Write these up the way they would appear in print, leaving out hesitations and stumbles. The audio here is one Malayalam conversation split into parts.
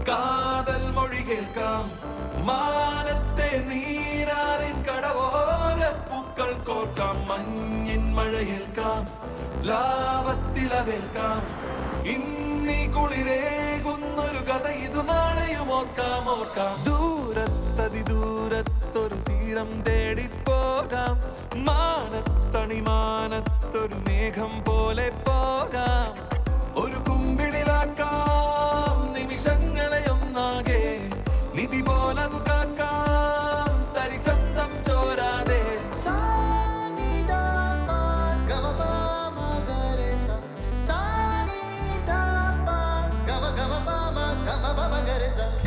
കാതൽ മൊഴി കേൾക്കാം മാനത്തെ നീരാറിൻ കടവോര പൂക്കൾ കോർക്കാം മഞ്ഞിൻ മഴയേൽക്കാം ലാവത്തിലവേൽക്കാം ഇന്നീ കുളിരേകുന്നൊരു കഥ ഇതു നാളെയും ഓർക്കാം ഓർക്കാം ദൂരത്തതിദൂരത്തൊരു തീരം തേടിപ്പോകാം മാനത്തണിമാനത്തൊരു മേഘം പോലെ പോകാം ഒരു കുമ്പിളിലാക്കാം നിമിഷങ്ങളെ ഒന്നാകെ നിധി പോലതു കാക്കാം തരിചന്തം ചോരാതെ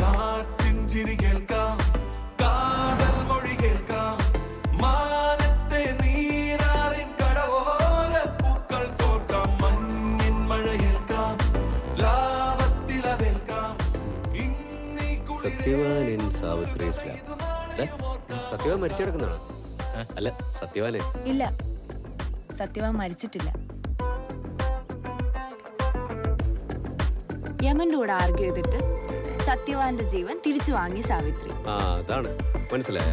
കാറ്റിൻ ചിരി കേൾക്കാം കാതൽ മൊഴി കേൾക്കാം മാനത്തെ നീരാറിൻ കടവോര പൂക്കൾ കോർക്കാം മഞ്ഞിൻ മഴയേൽക്കാം ലാവത്തിലവേൽക്കാം സത്യവാൻ സാവിത്രി സത്യവാൻ മരിച്ചെടുക്കുന്നതാണോ? അല്ല സത്യവാനെ ഇല്ല, സത്യവാൻ മരിച്ചിട്ടില്ല. യമന്റെ കൂടെ ആർഗ്യൂ ചെയ്തിട്ട് സത്യവാന്റെ ജീവൻ തിരിച്ചു വാങ്ങി സാവിത്രി. ആ അതാണ് മനസ്സിലായ.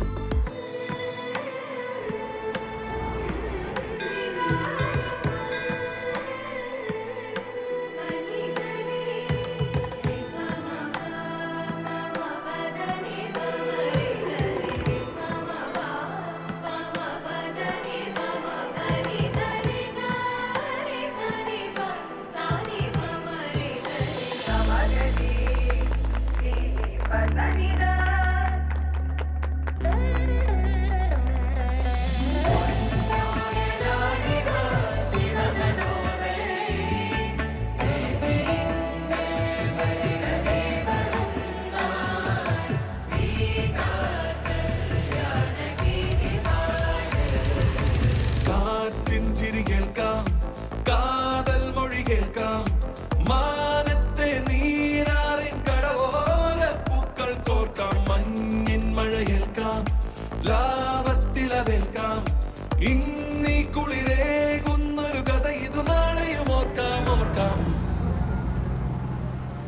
കാതൽ മൊഴി കേൾക്കാം മാനത്തെ നീരാറിൻ കടവോര പൂക്കൾ കോർക്കാം മഞ്ഞിൻ മഴയേൽക്കാം ലാവത്തിലവേൽക്കാം ഇന്നീ കുളിരേകുന്നൊരു കഥ ഇതു നാളെയും ഓർക്കാം ഓർക്കാം.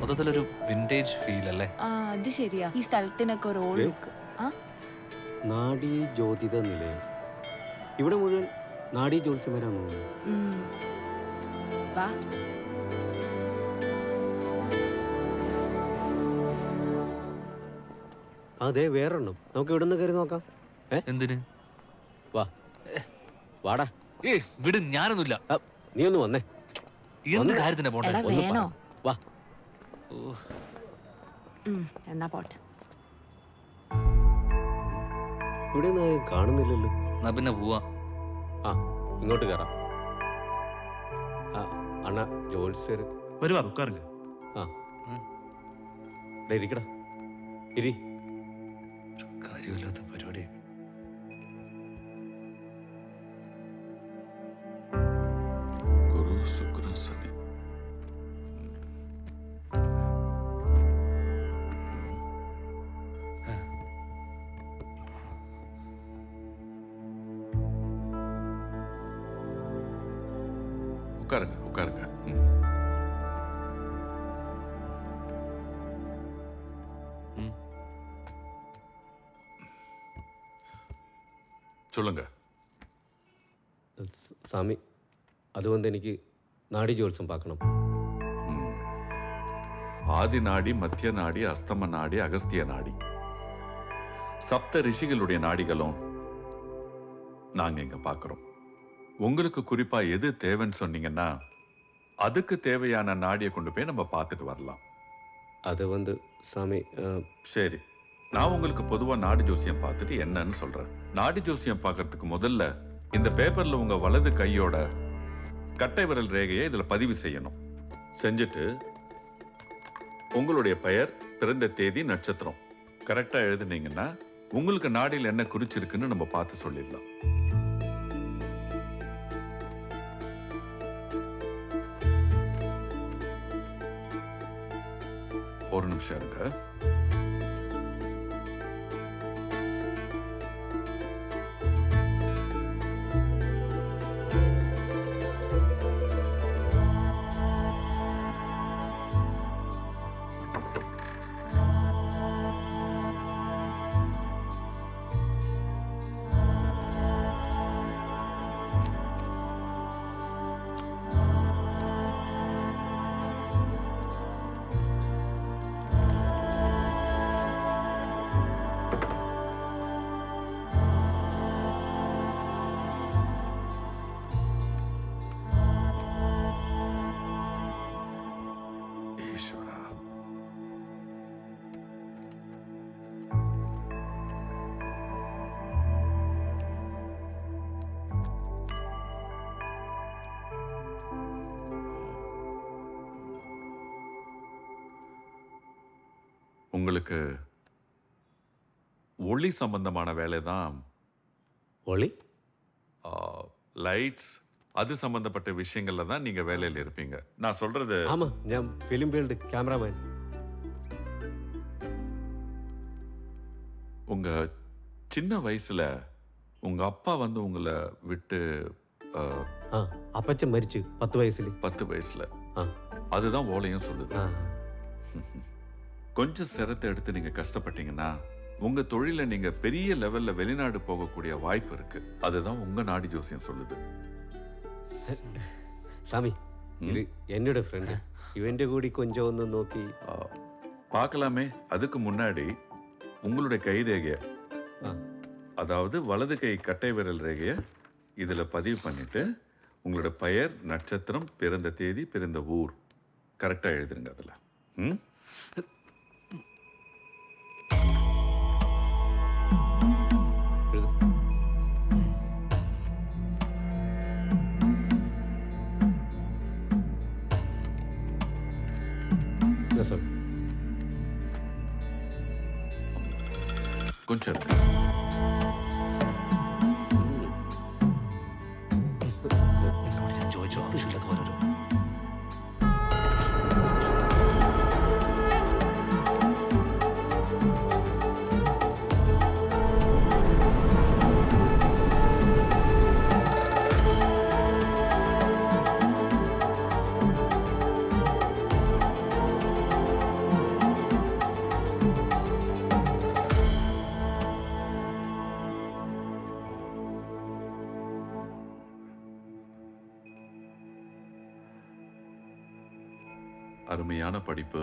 മൊത്തത്തിലൊരു വിന്റേജ് ഫീൽ അല്ലേ? അത് ശരിയാ. ഈ സ്ഥലത്തിനൊക്കെ ഒരു ഓൾഡ് ലുക്ക്. നാഡീ ജ്യോതിത നിലയം. ഇവിടെ മുഴുവൻ നാഡീ ജ്യോത്സ്യന്മാരാന്ന് തോന്നുന്നു. അതെ വേറെണ്ണം നമുക്ക് ഇവിടെ നിന്ന് കയറി നോക്കാം. എന്തിന്? വാ വാടാ. വിട്, ഞാനൊന്നുമില്ല. നീ ഒന്ന് വന്നേ. എന്ത് കാര്യത്തിന് പോണ്ടേ? വേണോ? വാ. എന്നാ പോട്ടെ. ഇവിടെ ഒന്നും ആരും കാണുന്നില്ലല്ലോ. എന്നാ പിന്നെ പോവാ. ആ ഇങ്ങോട്ട് കയറാം. അണ്ണ ജോത്സ്യർ വരുവാ, ഉட்காருங்க. ആ ഇരിക്കടാ, ഇരി. കാര്യമില്ലാത്ത പരിപാടി. ഗുരു ശുക്രൻ ശനി. உட்காருங்க உட்காருங்க. சொல்லுங்க. സ്വാമി, അതുകൊണ്ട് എനിക്ക് നാഡി ജ്യോത്സ്യം പാക്കണം. ஆதி நாடி, மத்திய நாடி, அஸ்தம நாடி, அகஸ்திய நாடி, சப்த ரிஷிகளுடைய நாடிகளும் நாங்க இங்க பாக்குறோம். உங்களுக்கு குறிப்பா எது தேவைன்னு சொன்னீங்கன்னா அதுக்கு தேவையான நாடியை கொண்டு போய் நம்ம பார்த்துட்டு வரலாம். அது வந்து சாமி, சரி, நான் உங்களுக்கு பொதுவா நாடி ஜோசியம் பார்த்துட்டு என்னன்னு சொல்றேன். நாடி ஜோசியம் பார்க்கறதுக்கு முதல்ல இந்த பேப்பர்ல உங்க வலது கையோட கட்டை விரல் ரேகையை இதுல பதிவு செய்யணும். செஞ்சுட்டு உங்களுடைய பெயர், பிறந்த தேதி, நட்சத்திரம் கரெக்டா எழுதுனீங்கன்னா உங்களுக்கு நாடியில் என்ன குறிச்சிருக்குன்னு நம்ம பார்த்து சொல்லிடலாம். ஒரு நிமிஷம் இருங்க. உங்களுக்கு ஒளி சம்பந்தமான வேலை தான், ஒளி? லைட்ஸ் அது சம்பந்தப்பட்ட விஷயங்கள்ல தான் நீங்க வேலையில் இருப்பீங்க. நான் சொல்றது ஆமாம், ഞാൻ ഫിലിം ഫീൽഡ് ക്യാമറാമാൻ. உங்க சின்ன வயசுல உங்க அப்பா வந்து உங்களை விட்டு ആ അപ്പച്ചൻ മരിച്ചു 10 വയസ്സിൽ. 10 வயசுல, ആ அதுதான் ஓலையும் சொல்லுது. ആ கொஞ்சம் சிரத்தை எடுத்து நீங்க கஷ்டப்பட்டீங்கன்னா உங்க தொழில நீங்க பெரிய லெவல்ல வெளிநாடு போகக்கூடிய வாய்ப்பு இருக்கு. அதுதான் உங்க நாடி ஜோசியம் சொல்லுது. சாமி, இது என்னோட ஃப்ரெண்டு. இவന്റെ കൂടി கொஞ்சம் ഒന്ന് നോക്കി பார்க்கலாமே. அதுக்கு முன்னாடி உங்களுடைய கை ரேகைய, அதாவது வலது கை கட்டை விரல் ரேகைய இதுல பதிவு பண்ணிட்டு உங்களோட பெயர், நட்சத்திரம், பிறந்த தேதி, பிறந்த ஊர் கரெக்டா எழுதுருங்க அதுல. ம், എഴുതു. എന്നാ സാമി? கொஞ்சம் இருக்கு. എന്നോട് ഞാൻ ചോദിച്ചു ആവശ്യമില്ലാത്ത ഓരോരോ. அருமையான படிப்பு,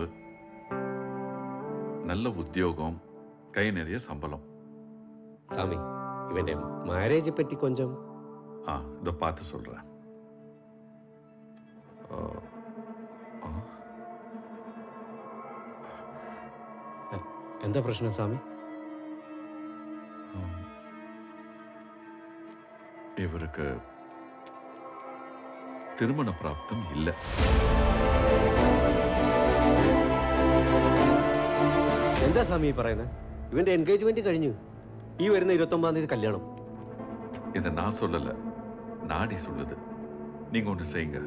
நல்ல உத்தியோகம், கை நிறைய சம்பளம். சாமி, இவന്റെ മാരേജ് പറ്റി கொஞ்சம். இதை பார்த்து சொல்றேன். എന്താ പ്രശ്നം சாமி? இவருக்கு திருமண பிராப்தம் இல்லை. എന്താ സ്വാമി പറയുന്നത്? ഇവന്റെ എൻഗേജ്മെന്റ് കഴിഞ്ഞു. ഈ വരുന്ന 29-ആം തീയതി കല്യാണം. இதை நான் சொல்லல, நாடி சொல்லுது. நீங்க ஒன்று செய்யுங்க.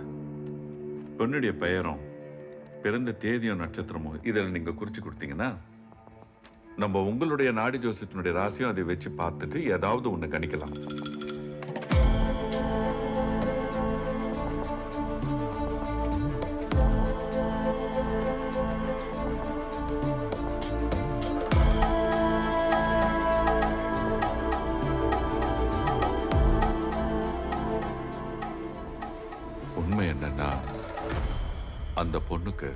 பெண்ணுடைய பெயரும் பிறந்த தேதியும் நட்சத்திரமும் இதில் நீங்க குறிச்சு கொடுத்தீங்கன்னா நம்ம உங்களுடைய நாடி ஜோசியத்தினுடைய ராசியும் அதை வச்சு பார்த்துட்டு ஏதாவது ஒன்று கணிக்கலாம். உண்மை என்னன்னா அந்த பொண்ணுக்கு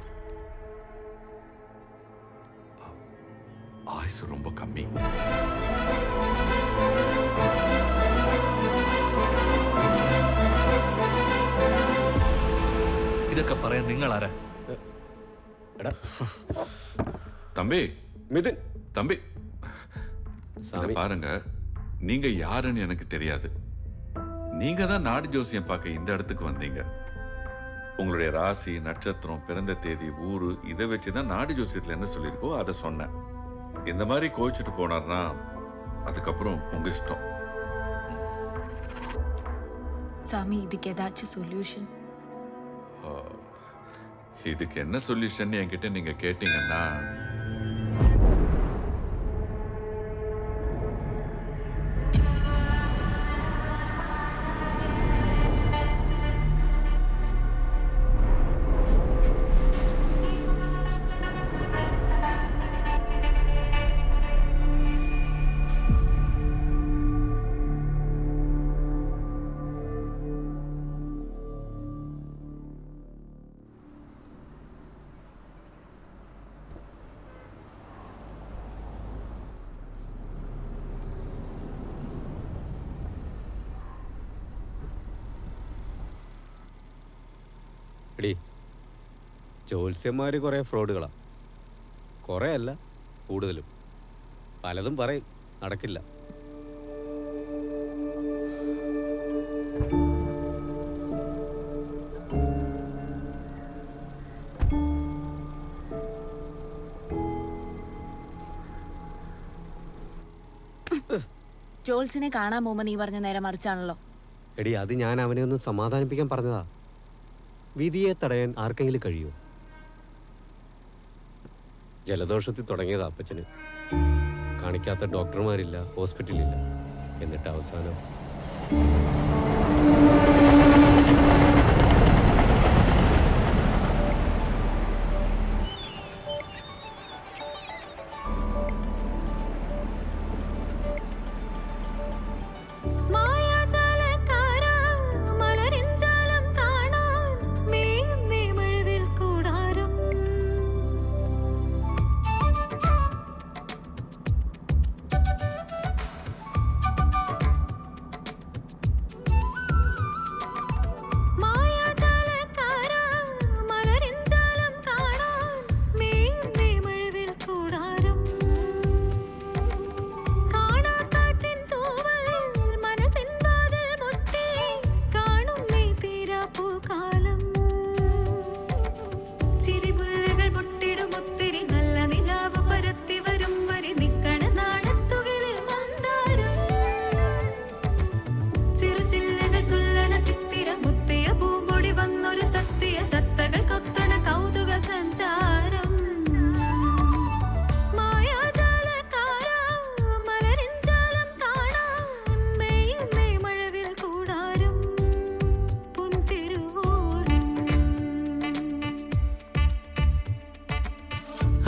ஆயுசு ரொம்ப கம்மி. ഇതൊക്കെ പറയാൻ നിങ്ങൾ ആരാ? എടാ தம்பி, മിഥുൻ. தம்பி இத சாமி, பாருங்க, நீங்க யாருன்னு எனக்கு தெரியாது. நீங்க தான் நாடி ஜோசியம் பார்க்க இந்த இடத்துக்கு வந்தீங்க. உங்களுடைய ராசி, நட்சத்திரம், பிறந்த தேதி, ஊரு இதை வச்சுதான் நாடி ஜோசியத்துல என்ன சொல்லியிருக்கோ அதை சொன்னேன். இந்த மாதிரி கோச்சிட்டு போனார்னா அதுக்கப்புறம் உங்க இஷ்டம். சாமி, இதுக்கு ஏதாச்சும் சொல்யூஷன்? இதுக்கு என்ன சொல்யூஷன் என்கிட்ட நீங்க கேட்டீங்கன்னா എടീ, ജ്യോത്സ്യന്മാർ കുറേ ഫ്രോഡുകളാണ്. കുറേ അല്ല, കൂടുതലും. പലതും പറയും, നടക്കില്ല. ജോൾസിനെ കാണാൻ പോകുമ്പോ നീ പറഞ്ഞ നേരെ മറിച്ചാണല്ലോ. എടി അത് ഞാൻ അവനെ ഒന്ന് സമാധാനിപ്പിക്കാൻ പറഞ്ഞതാ. വിധിയെ തടയാൻ ആർക്കെങ്കിലും കഴിയുമോ? ജലദോഷത്തിൽ തുടങ്ങിയതാ അപ്പച്ചന്. കാണിക്കാത്ത ഡോക്ടർമാരില്ല, ഹോസ്പിറ്റലില്ല. എന്നിട്ട് അവസാനം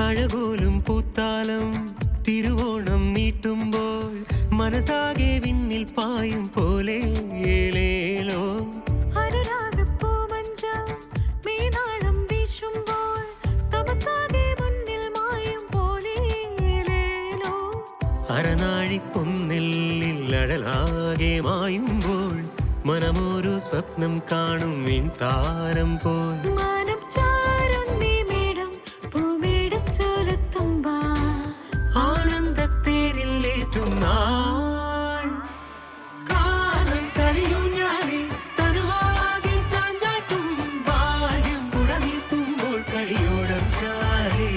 അഴകോലും പൂത്താലം തിരുവോണം നീട്ടുമ്പോൾ മനസാകെ വിണ്ണിൽ പായും പോലെ ഏലേലോ അരനാഴിപ്പൊന്നില്ലഴലാകെ മായുമ്പോൾ മനമൊരു സ്വപ്നം കാണും താരം പോൽ ആനന്ദത്തേരില്ലേറ്റും നാൾ കാലം കളിയും ഞാനിൽ തനുവാകെ ചാഞ്ചാട്ടും ബാല്യം കുടനീർത്തുമ്പോൾ കളിയോടം ചാരേ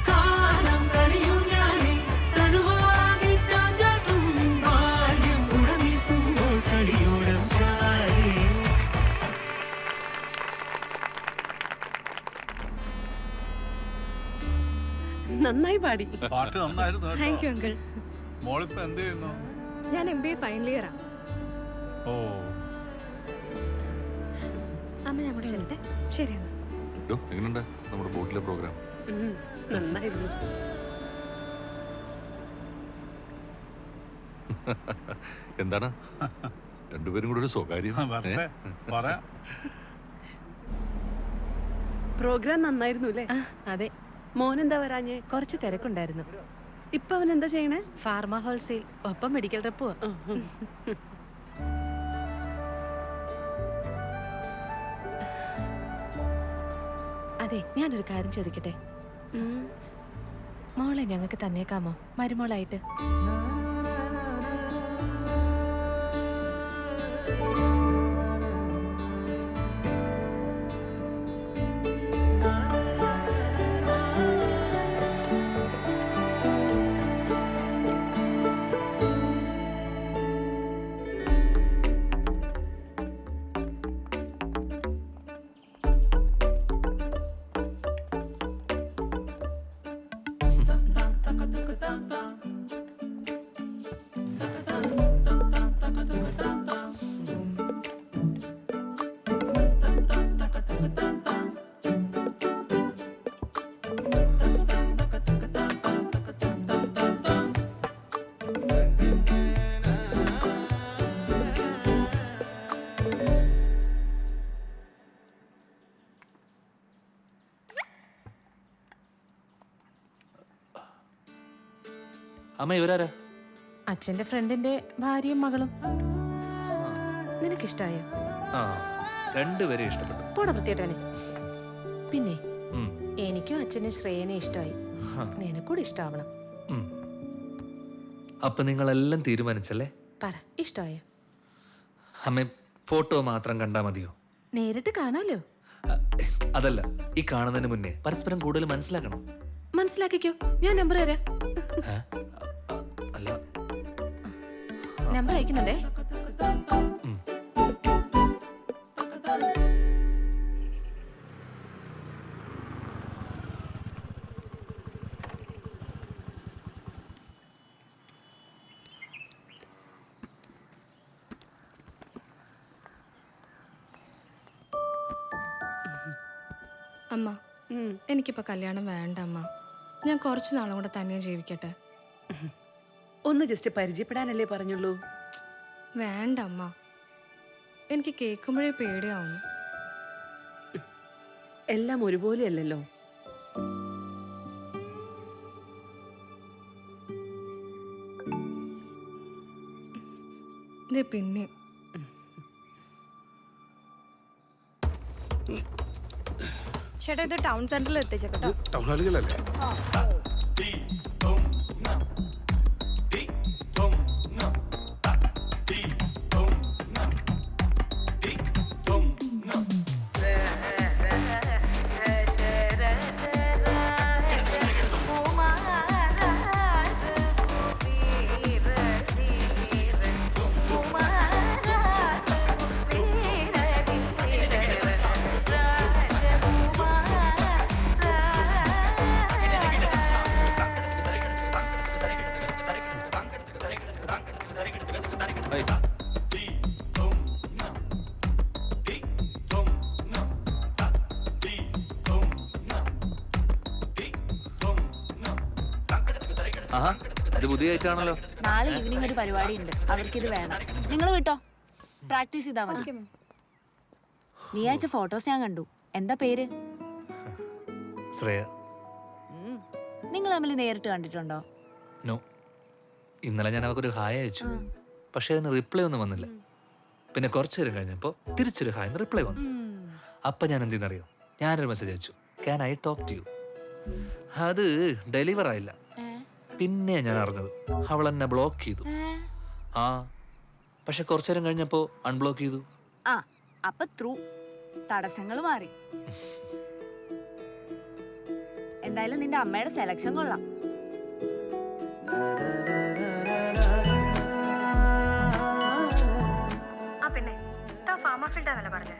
കാലം കളിയും ഞാനിൽ തനുവാകെ ചാഞ്ചാട്ടും ബാല്യം കുടനീർത്തുമ്പോൾ കളിയോടം ചാരേ. നന്നായി പാടി. പാട്ട് നന്നായിരുന്നു കേട്ടോ. Thank you uncle. മോളിപ്പോ എന്ത് ചെയ്യുന്നു? ഞാൻ MBA ഫൈനൽ ഇയറാ. ഓ അമ്മ ഞാൻ കൂടെ ചെല്ലട്ടെ. ശരി എന്നാ. എങ്ങനെയുണ്ട് നമ്മുടെ ബോട്ടിലെ പ്രോഗ്രാം? നന്നായിരുന്നു. എന്താണ് രണ്ടുപേരും കൂടെ ഒരു സ്വകാര്യം? വെറുതെ പറയാം. പ്രോഗ്രാം നന്നായിരുന്നു അല്ലേ? അതെ, മോനെന്താ വരാഞ്ഞേ? കുറച്ച് തിരക്കുണ്ടായിരുന്നു. ഇപ്പൊ അവൻ എന്താ ചെയ്യണേ? ഫാർമ ഹോൾസെയിൽ ഒപ്പം മെഡിക്കൽ റെപ്പുവാ. അതെ, ഞാനൊരു കാര്യം ചോദിക്കട്ടെ? മോളെ ഞങ്ങൾക്ക് തന്നേക്കാമോ മരുമോളായിട്ട്? അമ്മ ഇവരാരാ? അച്ഛന്റെ ഫ്രണ്ടിന്റെ ഭാര്യയും മകളും. നിനക്കിഷ്ടായോ? ആ, രണ്ടുപേരെ ഇഷ്ടപ്പെട്ടു. പോടാ വൃത്തിയേട്ടനെ. പിന്നെ എനിക്കും അച്ഛനും ശ്രേയനെ ഇഷ്ടമായി. നിനക്കൂടെ ഇഷ്ടാവണം. അപ്പൊ നിങ്ങളെല്ലാം തീരുമാനിച്ചല്ലേ? പറ, ഇഷ്ടമായോ? അമ്മ ഫോട്ടോ മാത്രം കണ്ടാ മതിയോ? നേരിട്ട് കാണാലോ. അതല്ല, ഈ കാണുന്നതിന് മുന്നേ പരസ്പരം കൂടുതൽ മനസ്സിലാക്കണം. മനസ്സിലാക്കിക്കോ, ഞാൻ നമ്പർ തരാം. അല്ല, നമ്പർ അയക്കുന്നുണ്ടേ. അമ്മ, എനിക്കിപ്പോ കല്യാണം വേണ്ട അമ്മ. ഞാൻ കുറച്ചു നാളും കൂടെ തന്നെ ജീവിക്കട്ടെ. ഒന്ന് ജസ്റ്റ് പരിചയപ്പെടാനല്ലേ പറഞ്ഞുള്ളൂ. വേണ്ട അമ്മ, എനിക്ക് കേൾക്കുമ്പോഴേ പേടിയാവുന്നു. എല്ലാം ഒരുപോലെയല്ലല്ലോ. ഇത് പിന്നെ ചേട്ടാ, ഇത് ടൗൺ സെന്ററിൽ എത്തിച്ചേക്കട്ടോ. ടൗൺ ഹാളുകളല്ലേ? ആഹാ, ഇത് പുതിയ ഐറ്റാണല്ലോ. നാളെ ഈവനിങ് ഒരു പരിപാടി ഉണ്ട്, അവർക്കിത് വേണം. നിങ്ങൾ വിട്ടോ, പ്രാക്ടീസ് ചെയ്താൽ മതി. നീ അയച്ച ഫോട്ടോസ് ഞാൻ കണ്ടു. എന്താ പേര്? ശ്രേയ. നിങ്ങൾ തമ്മിൽ നേരിട്ട് കണ്ടിട്ടുണ്ടോ? നോ. ഇന്നലെ ഞാൻ അവർക്കൊരു ഹായ് അയച്ചു, പക്ഷെ അതിന് റിപ്ലൈ ഒന്നും വന്നില്ല. പിന്നെ കുറച്ചു നേരം കഴിഞ്ഞപ്പോ തിരിച്ചൊരു ഹായ് റിപ്ലൈ വന്നു. അപ്പൊ ഞാൻ എന്തെന്നറിയോ, ഞാനൊരു മെസ്സേജ് അയച്ചു, can I talk to you. അത് ഡെലിവർ ആയില്ല. പിന്നെ ഞാൻ അറിഞ്ഞത് അവൾ എന്നെ ബ്ലോക്ക് ചെയ്തു. ആ, പക്ഷെ കുറച്ചു നേരം കഴിഞ്ഞപ്പോ അൺബ്ലോക്ക് ചെയ്തു. ആ, അപ്പൊ ത്രൂ തടസ്സങ്ങൾ മാറി. എന്തായാലും നിന്റെ അമ്മയുടെ സെലക്ഷൻ കൊള്ളാം. ആ പിന്നെ ഫാർമാഫിൽഡാന്നല്ലേ പറഞ്ഞേ?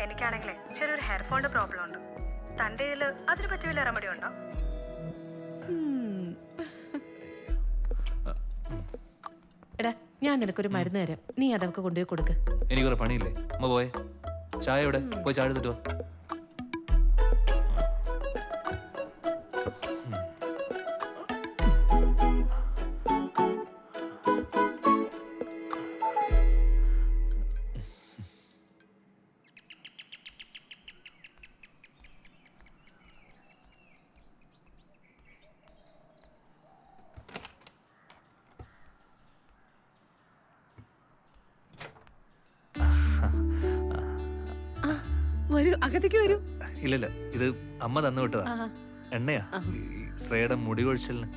എനിക്കാണെങ്കിലേ ചെറിയൊരു ഹെയർ ഫോളിന്റെ പ്രോബ്ലം ഉണ്ട്. തന്റെ അതിനെ പറ്റി വല്ല റെമഡി ഉണ്ടോ? എടാ, ഞാൻ നിനക്കൊരു മരുന്ന് തരാം, നീ അതൊക്കെ കൊണ്ടുപോയി കൊടുക്ക്. എനിക്കൊരു പണിയില്ലേ? അമ്മ പോയെ, ചായ എവിടെ? പോയി ചായ എടുത്തിട്ടോ. വരൂ, അകത്തേക്ക് വരൂ. ഇല്ലല്ല, ഇത് അമ്മ തന്നു വിട്ടതാ. എണ്ണയാ, ഈ ശ്രേയുടെ മുടി കൊഴിച്ചലിന്.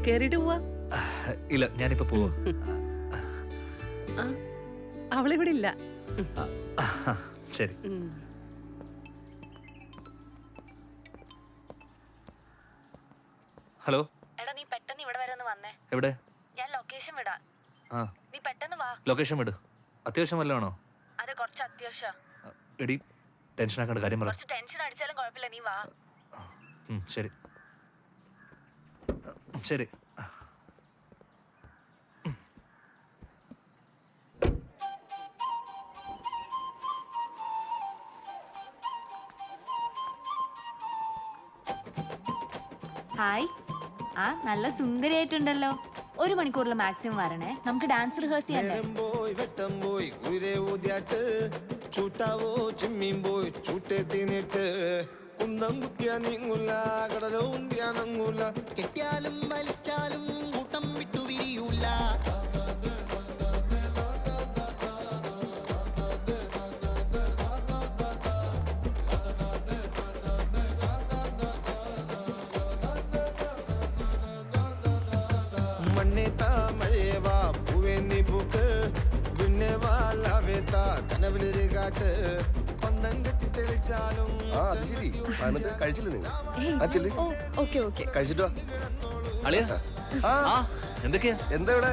കേറിട്ട് പോവാ. ഇല്ല, ഞാനിപ്പോ പോവാ. അവളിവിടെ ഇല്ല. ശരി. ഹലോ. എടാ, നീ പെട്ടെന്ന് ഇവിടെ വരെ ഒന്ന് വന്നേ. എവിടെ? ഞാൻ ലൊക്കേഷൻ വിടാം. ആ, നീ പെട്ടെന്ന് വാ. ലൊക്കേഷൻ വിട്. അത്യാവശ്യം വല്ലതാണോ? അത് കുറച്ച് അത്യാവശ്യം. എടി, ടെൻഷൻ ആക്കേണ്ട കാര്യം പറ. കുറച്ച് ടെൻഷൻ അടിച്ചാലും കുഴപ്പമില്ല, നീ വാ. ശരി ശരി. ഹായ്. ആ, നല്ല സുന്ദരിയായിട്ടുണ്ടല്ലോ. 1 മണിക്കൂറിൽ മാക്സിമം വരണേ, നമുക്ക് ഡാൻസ് റിഹേഴ്സ് ചെയ്യണ്ടേ? ചൂട്ടാവോ ചിമ്മിയും പോയി ചൂട്ടെ തിന്നിട്ട് കുന്തം കുത്തിയാ നീങ്ങൂല, കടലോ ഉണ്ടിയാണങ്ങൂല, കെട്ടിയാലും വലിച്ചാലും കൂട്ടം വിട്ടു വിരിയൂല. മണ്ണേത്താ മഴയേവാ പൂവേ നീ പൂക്ക്, വിണ്ണേവാ ലാവേത്താ കനവിലൊരു കാട്ട്, പന്തം കെട്ടി തെളിച്ചാലും. കഴിച്ചില്ല നിങ്ങൾ? കഴിച്ചിട്ടോ? അളിയാ, എന്തൊക്കെയാ? എന്താ ഇവിടെ?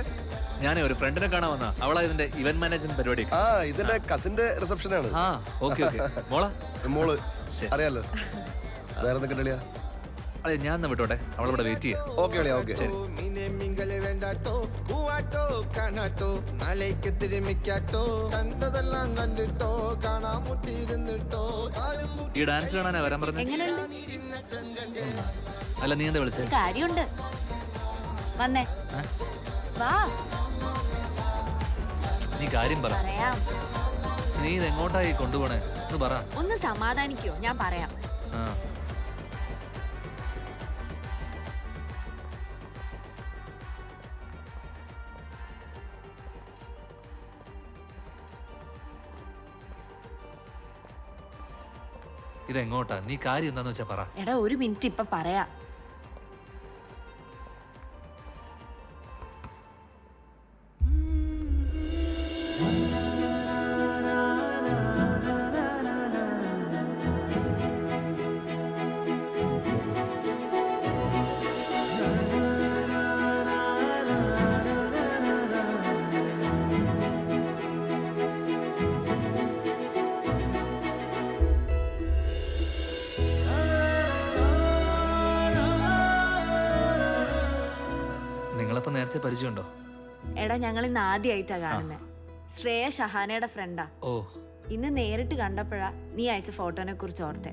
ഞാൻ ഒരു ഫ്രണ്ടിനെ കാണാൻ വന്നാ. അവളാ ഇതിന്റെ ഇവന്റ് മാനേജ്മെന്റ് പരിപാടി. ആ ഇതിന്റെ കസിന്റെ റിസപ്ഷൻ ആണ്. ആ ഓക്കെ ഓക്കെ. മോളാ? മോള് അറിയാലോ. വേറെ എന്തൊക്കെ കളിയാ? അതെ ഞാൻ എന്നാ വിട്ടോട്ടെ, അവളിവിടെ വെയിറ്റ് ചെയ്യാം. ഓക്കെ കളിയാ. ഓക്കെ മീനെ മിങ്കല് വേണ്ടാട്ടോ പൂവാട്ടോ കാണാട്ടോ നാളേക്ക് തിരുമിക്കാട്ടോ കണ്ടതെല്ലാം കണ്ടിട്ടോ കാണാൻ മുട്ടിയിരുന്നിട്ടോ. ഈ ഡാൻസ് കാണാനാ വരാൻ പറഞ്ഞത്? അല്ല നീ എന്താ വിളിച്ചത്? കാര്യമുണ്ട്, വന്നേ വാ. നീ കാര്യം പറ. പറയാം. നീ ഇത് എങ്ങോട്ടായി കൊണ്ടുപോണേ എന്ന് പറ. ഒന്ന് സമാധാനിക്കോ, ഞാൻ പറയാം. ആ ഇതെങ്ങോട്ടാ? നീ കാര്യം എന്താന്ന് വെച്ചാ പറ. എടാ ഒരു മിനിറ്റ്, ഇപ്പൊ പറയാ. നിങ്ങളപ്പോ നേരത്തെ പരിചയമുണ്ടോ? എടാ ഞങ്ങൾ ഇന്ന് ആദ്യമായിട്ടാ കാണുന്നത്. ശ്രേയ ഷഹാനയുടെ ഫ്രണ്ടാ. ഓ ഇന്ന് നേരിട്ട് കണ്ടപ്പോഴാ നീ അയച്ച ഫോട്ടോനെ കുറിച്ച് ഓർത്തെ.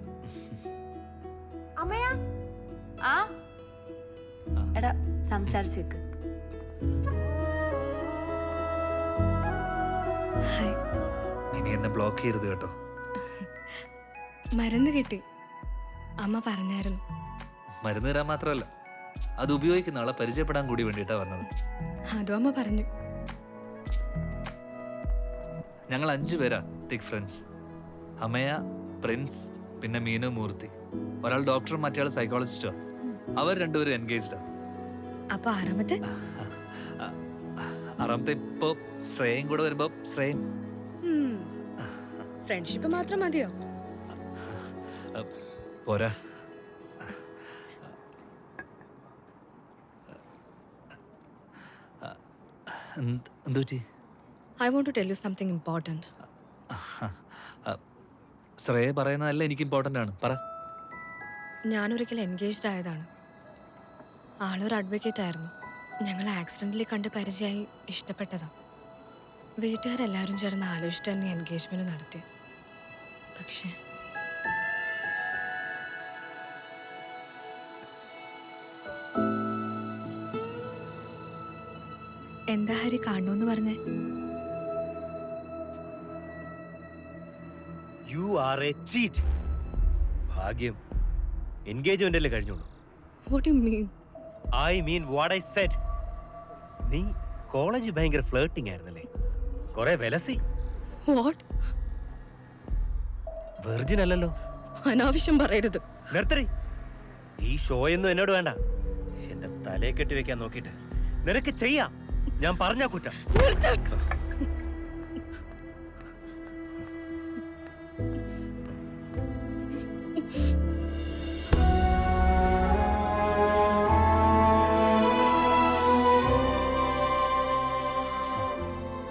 ആ എടാ സംസാരിച്ചേക്ക്. ഇനി എന്നെ ബ്ലോക്ക് ചെയ്യരുത് കേട്ടോ. മരുന്ന് കിട്ടി, അമ്മ പറഞ്ഞായിരുന്നു. മരുന്ന് തരാൻ മാത്രമല്ല, അത് ഉപയോഗിക്കുന്ന ആളെ പരിചയപ്പെടാൻ കൂടി വേണ്ടിയിട്ടാ വന്നത്. അതും അമ്മ പറഞ്ഞു. ഞങ്ങൾ 5 പേരാ തിക് ഫ്രണ്ട്സ്. അമയ, പ്രിൻസ്, പിന്നെ മീനു, മൂർത്തി. ഒരാൾ ഡോക്ടറും മറ്റേ സൈക്കോളജിസ്റ്റോ. അവർ രണ്ടുപേരും എൻഗേജ്ഡാ. അപ്പൊ ആറാമത്തെ ഇപ്പോ ശ്രേയും കൂടെ വരുമ്പോ ശ്രേയും. ഫ്രണ്ട്ഷിപ്പ് മാത്രം മതിയോ? പോരാ. എന്തുപറ്റി? I want to tell you something important. Shreya പറയുന്നതല്ല എനിക്ക് ഇമ്പോർട്ടൻ്റ് ആണ്. പറ. ഞാനൊരിക്കൽ എൻഗേജ്ഡ് ആയതാണ്. ആളൊരു അഡ്വക്കേറ്റ് ആയിരുന്നു. ഞങ്ങൾ ആക്സിഡന്റിൽ കണ്ട് പരിചയമായി ഇഷ്ടപ്പെട്ടതാ. വീട്ടുകാരെല്ലാവരും ചേർന്ന് ആലോചിച്ചിട്ട് തന്നെ എൻഗേജ്മെന്റ് നടത്തി. പക്ഷേ എന്താ ഹരി കാണണമെന്ന് പറഞ്ഞേ? You are a cheat. ഭാഗ്യം എൻഗേജ്മെന്റ് അല്ലേ കഴിഞ്ഞോളൂ. What do you mean? I mean what I said. നീ കോളേജ് ഭയങ്കര ഫ്ലേർട്ടിംഗ് ആയിരുന്നല്ലേ, കുറെ വിലസി. What? വെർജിൻ അല്ലല്ലോ. അനാവശ്യം പറയരുത്. നിർത്തടി. ഈ ഷോയൊന്നും എന്നോട് വേണ്ട. എന്റെ തലയെ കെട്ടി വെക്കാൻ നോക്കിയിട്ട് നിനക്ക് ചെയ്യാം. ഞാൻ പറഞ്ഞ കുറ്റം.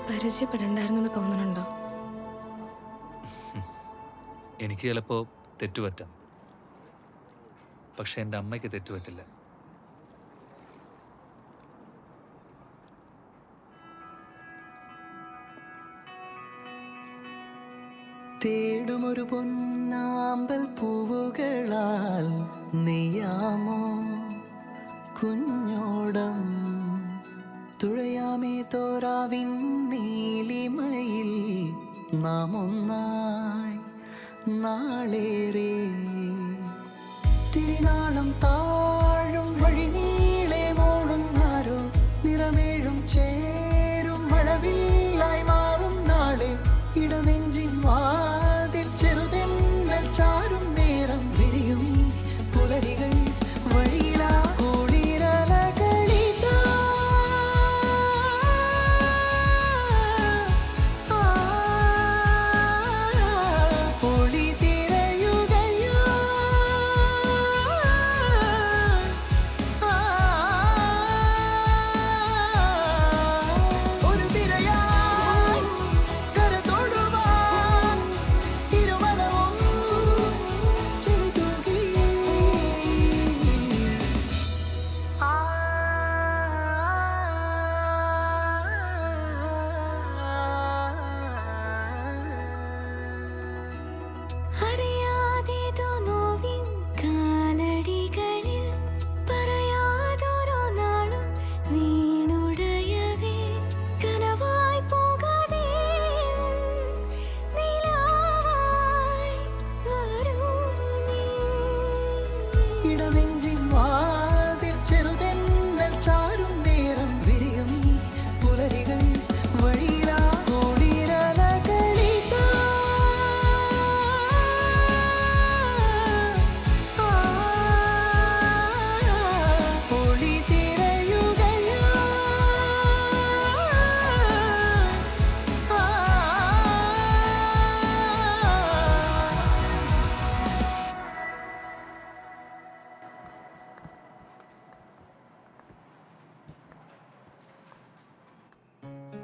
പരിചയപ്പെടണ്ടായിരുന്നു തോന്നുന്നുണ്ടോ? എനിക്ക് ചിലപ്പോ തെറ്റുപറ്റാം, പക്ഷെ എൻ്റെ അമ്മയ്ക്ക് തെറ്റുപറ്റില്ല. തേടുമൊരു പൊന്നാമ്പൽ പൂവുകളാൽ നെയ്യാമോ കുഞ്ഞോടം, തുഴയാമേ തോരാവിൻ നീലിമയിൽ നാം ഒന്നായി നാളേറെ. തിരുനാളം താഴും വഴി നീളെ മോടുന്നാരോ നിറമേഴും ചേരും മഴവില്ലായി മാറും നാളെ. ഇടനെഞ്ചിൻ വാതിൽ ചെറുതെന്നൽ ചാരും നേരം വിരിയുമീ പുലരികൾ വഴിയിലാ കൂടിരലകളിതാ.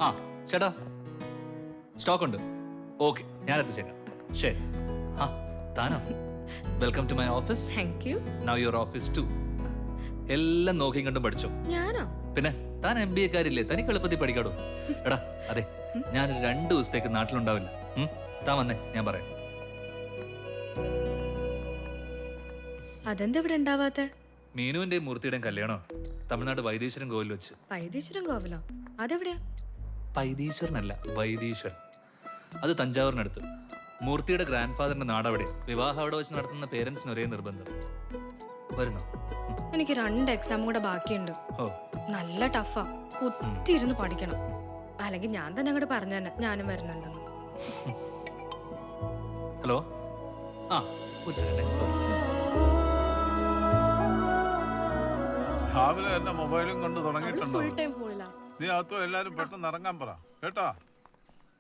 ആ ചേട്ടാ സ്റ്റോക്ക് ഉണ്ട്. ഓക്കെ, ഞാൻ എത്തിച്ചേക്കാം. ശരി. ആ താനോ? Welcome to my office. Thank you. Now your office too. എല്ലാം നോക്കിയും കണ്ടും പഠിച്ചോ. ഞാനോ? പിന്നെ താൻ MBA കാരില്ലേ, തനിക്ക് എളുപ്പത്തിൽ പഠിക്കാടോ. എടാ അതെ, ഞാൻ 2 ദിവസത്തേക്ക് നാട്ടിലുണ്ടാവില്ല. താൻ വന്നേ, ഞാൻ പറയാം. അതെന്താ ഇവിടെ ഉണ്ടാവാത്തെ? മീനുവിന്റെയും മൂർത്തിയുടെയും കല്യാണോ തമിഴ്നാട് വൈദീശ്വരൻ കോവിൽ വെച്ച്. വൈദ്യേശ്വരം കോവിലോ? അതെവിടെയാ? വൈദീശ്വരനല്ല, വൈദീശ്വരൻ. അത് തഞ്ചാവൂരിനടുത്ത്. മൂർത്തിയുടെ ഗ്രാൻഡ് ഫാദറിന്റെ നാടവിടെ. വിവാഹം അവിടെ വെച്ച് നടത്തുന്ന പേരൻസിന് ഒരേ നിർബന്ധം. വരുന്നോ? എനിക്ക് 2 എക്സാം കൂടെ ബാക്കിയുണ്ട്. ഓ നല്ല ടഫാ. കുത്തിയിരുന്ന് പഠിക്കണം. അല്ലെങ്കിൽ ഞാൻ തന്നെ അങ്ങോട്ട് പറഞ്ഞു തന്നെ ഞാനും വരുന്നുണ്ടെന്ന്. ഹലോ. ആ ഒരു സെക്കൻഡ്. രാവിലെ എന്റെ മൊബൈലും കൊണ്ട് തുടങ്ങിയിട്ടുണ്ടോ? Full time ഫോണിലാ. നീ അകത്തോ എല്ലാരും പെട്ടെന്ന് ഇറങ്ങാൻ പറ കേട്ടാ.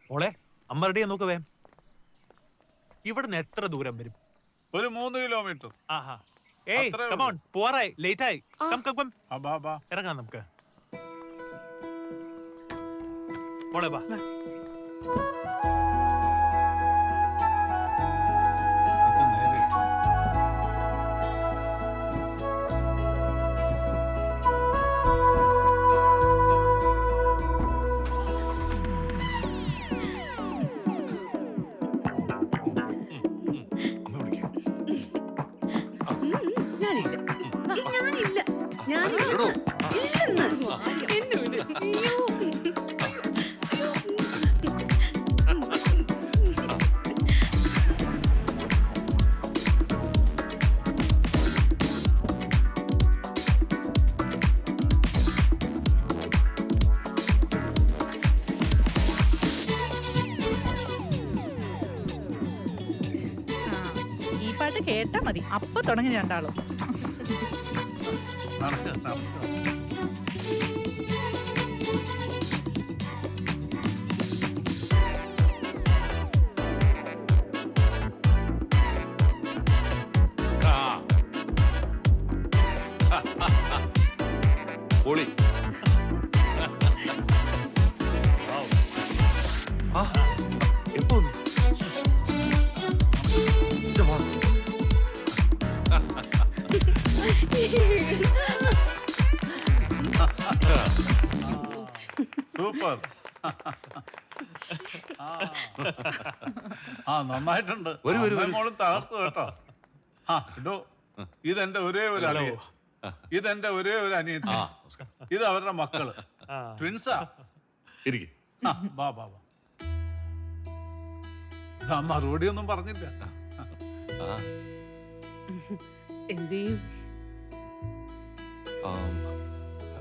മോളെ അമ്മ റെഡിയാ നോക്ക് വേം. ഇവിടുന്ന് എത്ര ദൂരം വരും? ഒരു 3 കിലോമീറ്റർ. ആഹാ. ഏയ് അത്രേ കം ഓൺ, പോവാറായി, ലേറ്റ് ആയി. കം കം കം, ആ ബാ ബാ. ഇറങ്ങാം നമുക്ക്. മോളെ ബാ. ഇത് നേരെ. ഞാനില്ല. ഞാനില്ല. ഞാനില്ല. ഇല്ലെന്ന്. എന്നെ വിട്. അയ്യോ. ഈ പാട്ട് കേട്ടാ മതി, അപ്പൊ തുടങ്ങി രണ്ടാളും. നടക്ക്, നടക്ക്. പൊളി. എപ്പോ വന്നു? ഇജ്ജ് വാ. സൂപ്പർ. ആ നന്നായിട്ടുണ്ട്. അമ്മയും മോളും തകർത്തു കേട്ടോ. ആ ഇടോ, ഇതെന്റെ ഒരേ ഒരു അനിയൻ. ഇതെന്റെ ഒരേ ഒരു അനിയത്തി. ഇത് അവരുടെ മക്കള്, ട്വിൻസാ. ഇരിക്ക്. ആ, വാ വാ വാ. ആ മറുപടി ഒന്നും പറഞ്ഞില്ല. ആ, എന്ത് ചെയ്യും?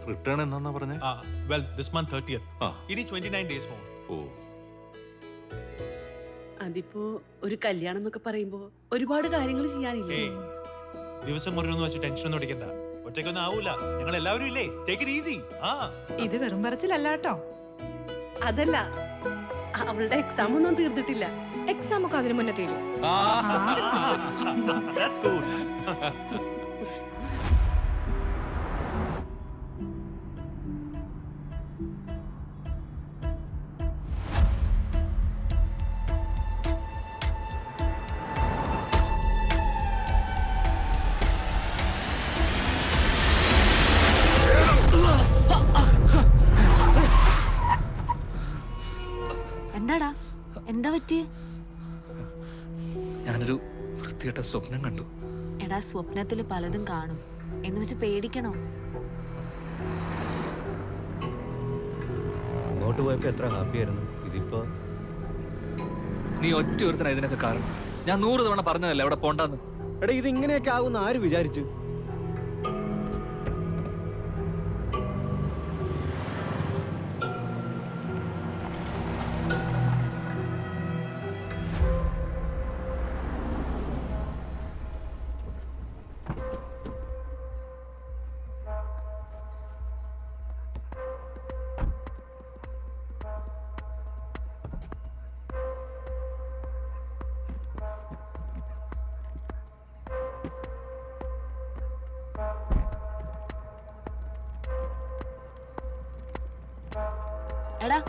റിട്ടേൺ എന്നാ പറഞ്ഞേ? Well this month 30th. ആ. ഇനി 29 days more. ഓ അതിപ്പോ ഒരു കല്യാണം എന്നൊക്കെ പറയുമ്പോ ഒരുപാട് കാര്യങ്ങൾ ചെയ്യാനില്ലേ? ഏയ് ദിവസം മുറിയൊന്നും വെച്ച് ടെൻഷൻ ഒന്നും അടിക്കണ്ട. ഒറ്റയ്ക്കൊന്നും ആവൂല, ഞങ്ങൾ എല്ലാവരും ഇല്ലേ. Take it easy. ആ ഇത് വെറും പറച്ചിലല്ല കേട്ടോ. അതല്ല, അവളുടെ എക്സാം ഒന്നും തീർന്നിട്ടില്ല. എക്സാം ഒക്കെ അതിന് മുന്നേ തീരും. That's cool. എന്താടാ, എന്താ പറ്റിയേ? ഞാനൊരു വൃത്തികെട്ട സ്വപ്നം കണ്ടു. എടാ, സ്വപ്നത്തിൽ പലതും കാണും എന്ന് വെച്ച് പേടിക്കണോ? അങ്ങോട്ട് പോയപ്പോ എത്ര ഹാപ്പി ആയിരുന്നു. ഇതിപ്പോ നീ ഒറ്റ ഒരുത്തന ഇതിനൊക്കെ കാരണം. ഞാൻ 100 തവണ പറഞ്ഞതല്ലേ അവിടെ പോണ്ടാന്ന്. എടാ ഇത് ഇങ്ങനെയൊക്കെ ആകുന്ന ആര് വിചാരിച്ചു? എടാ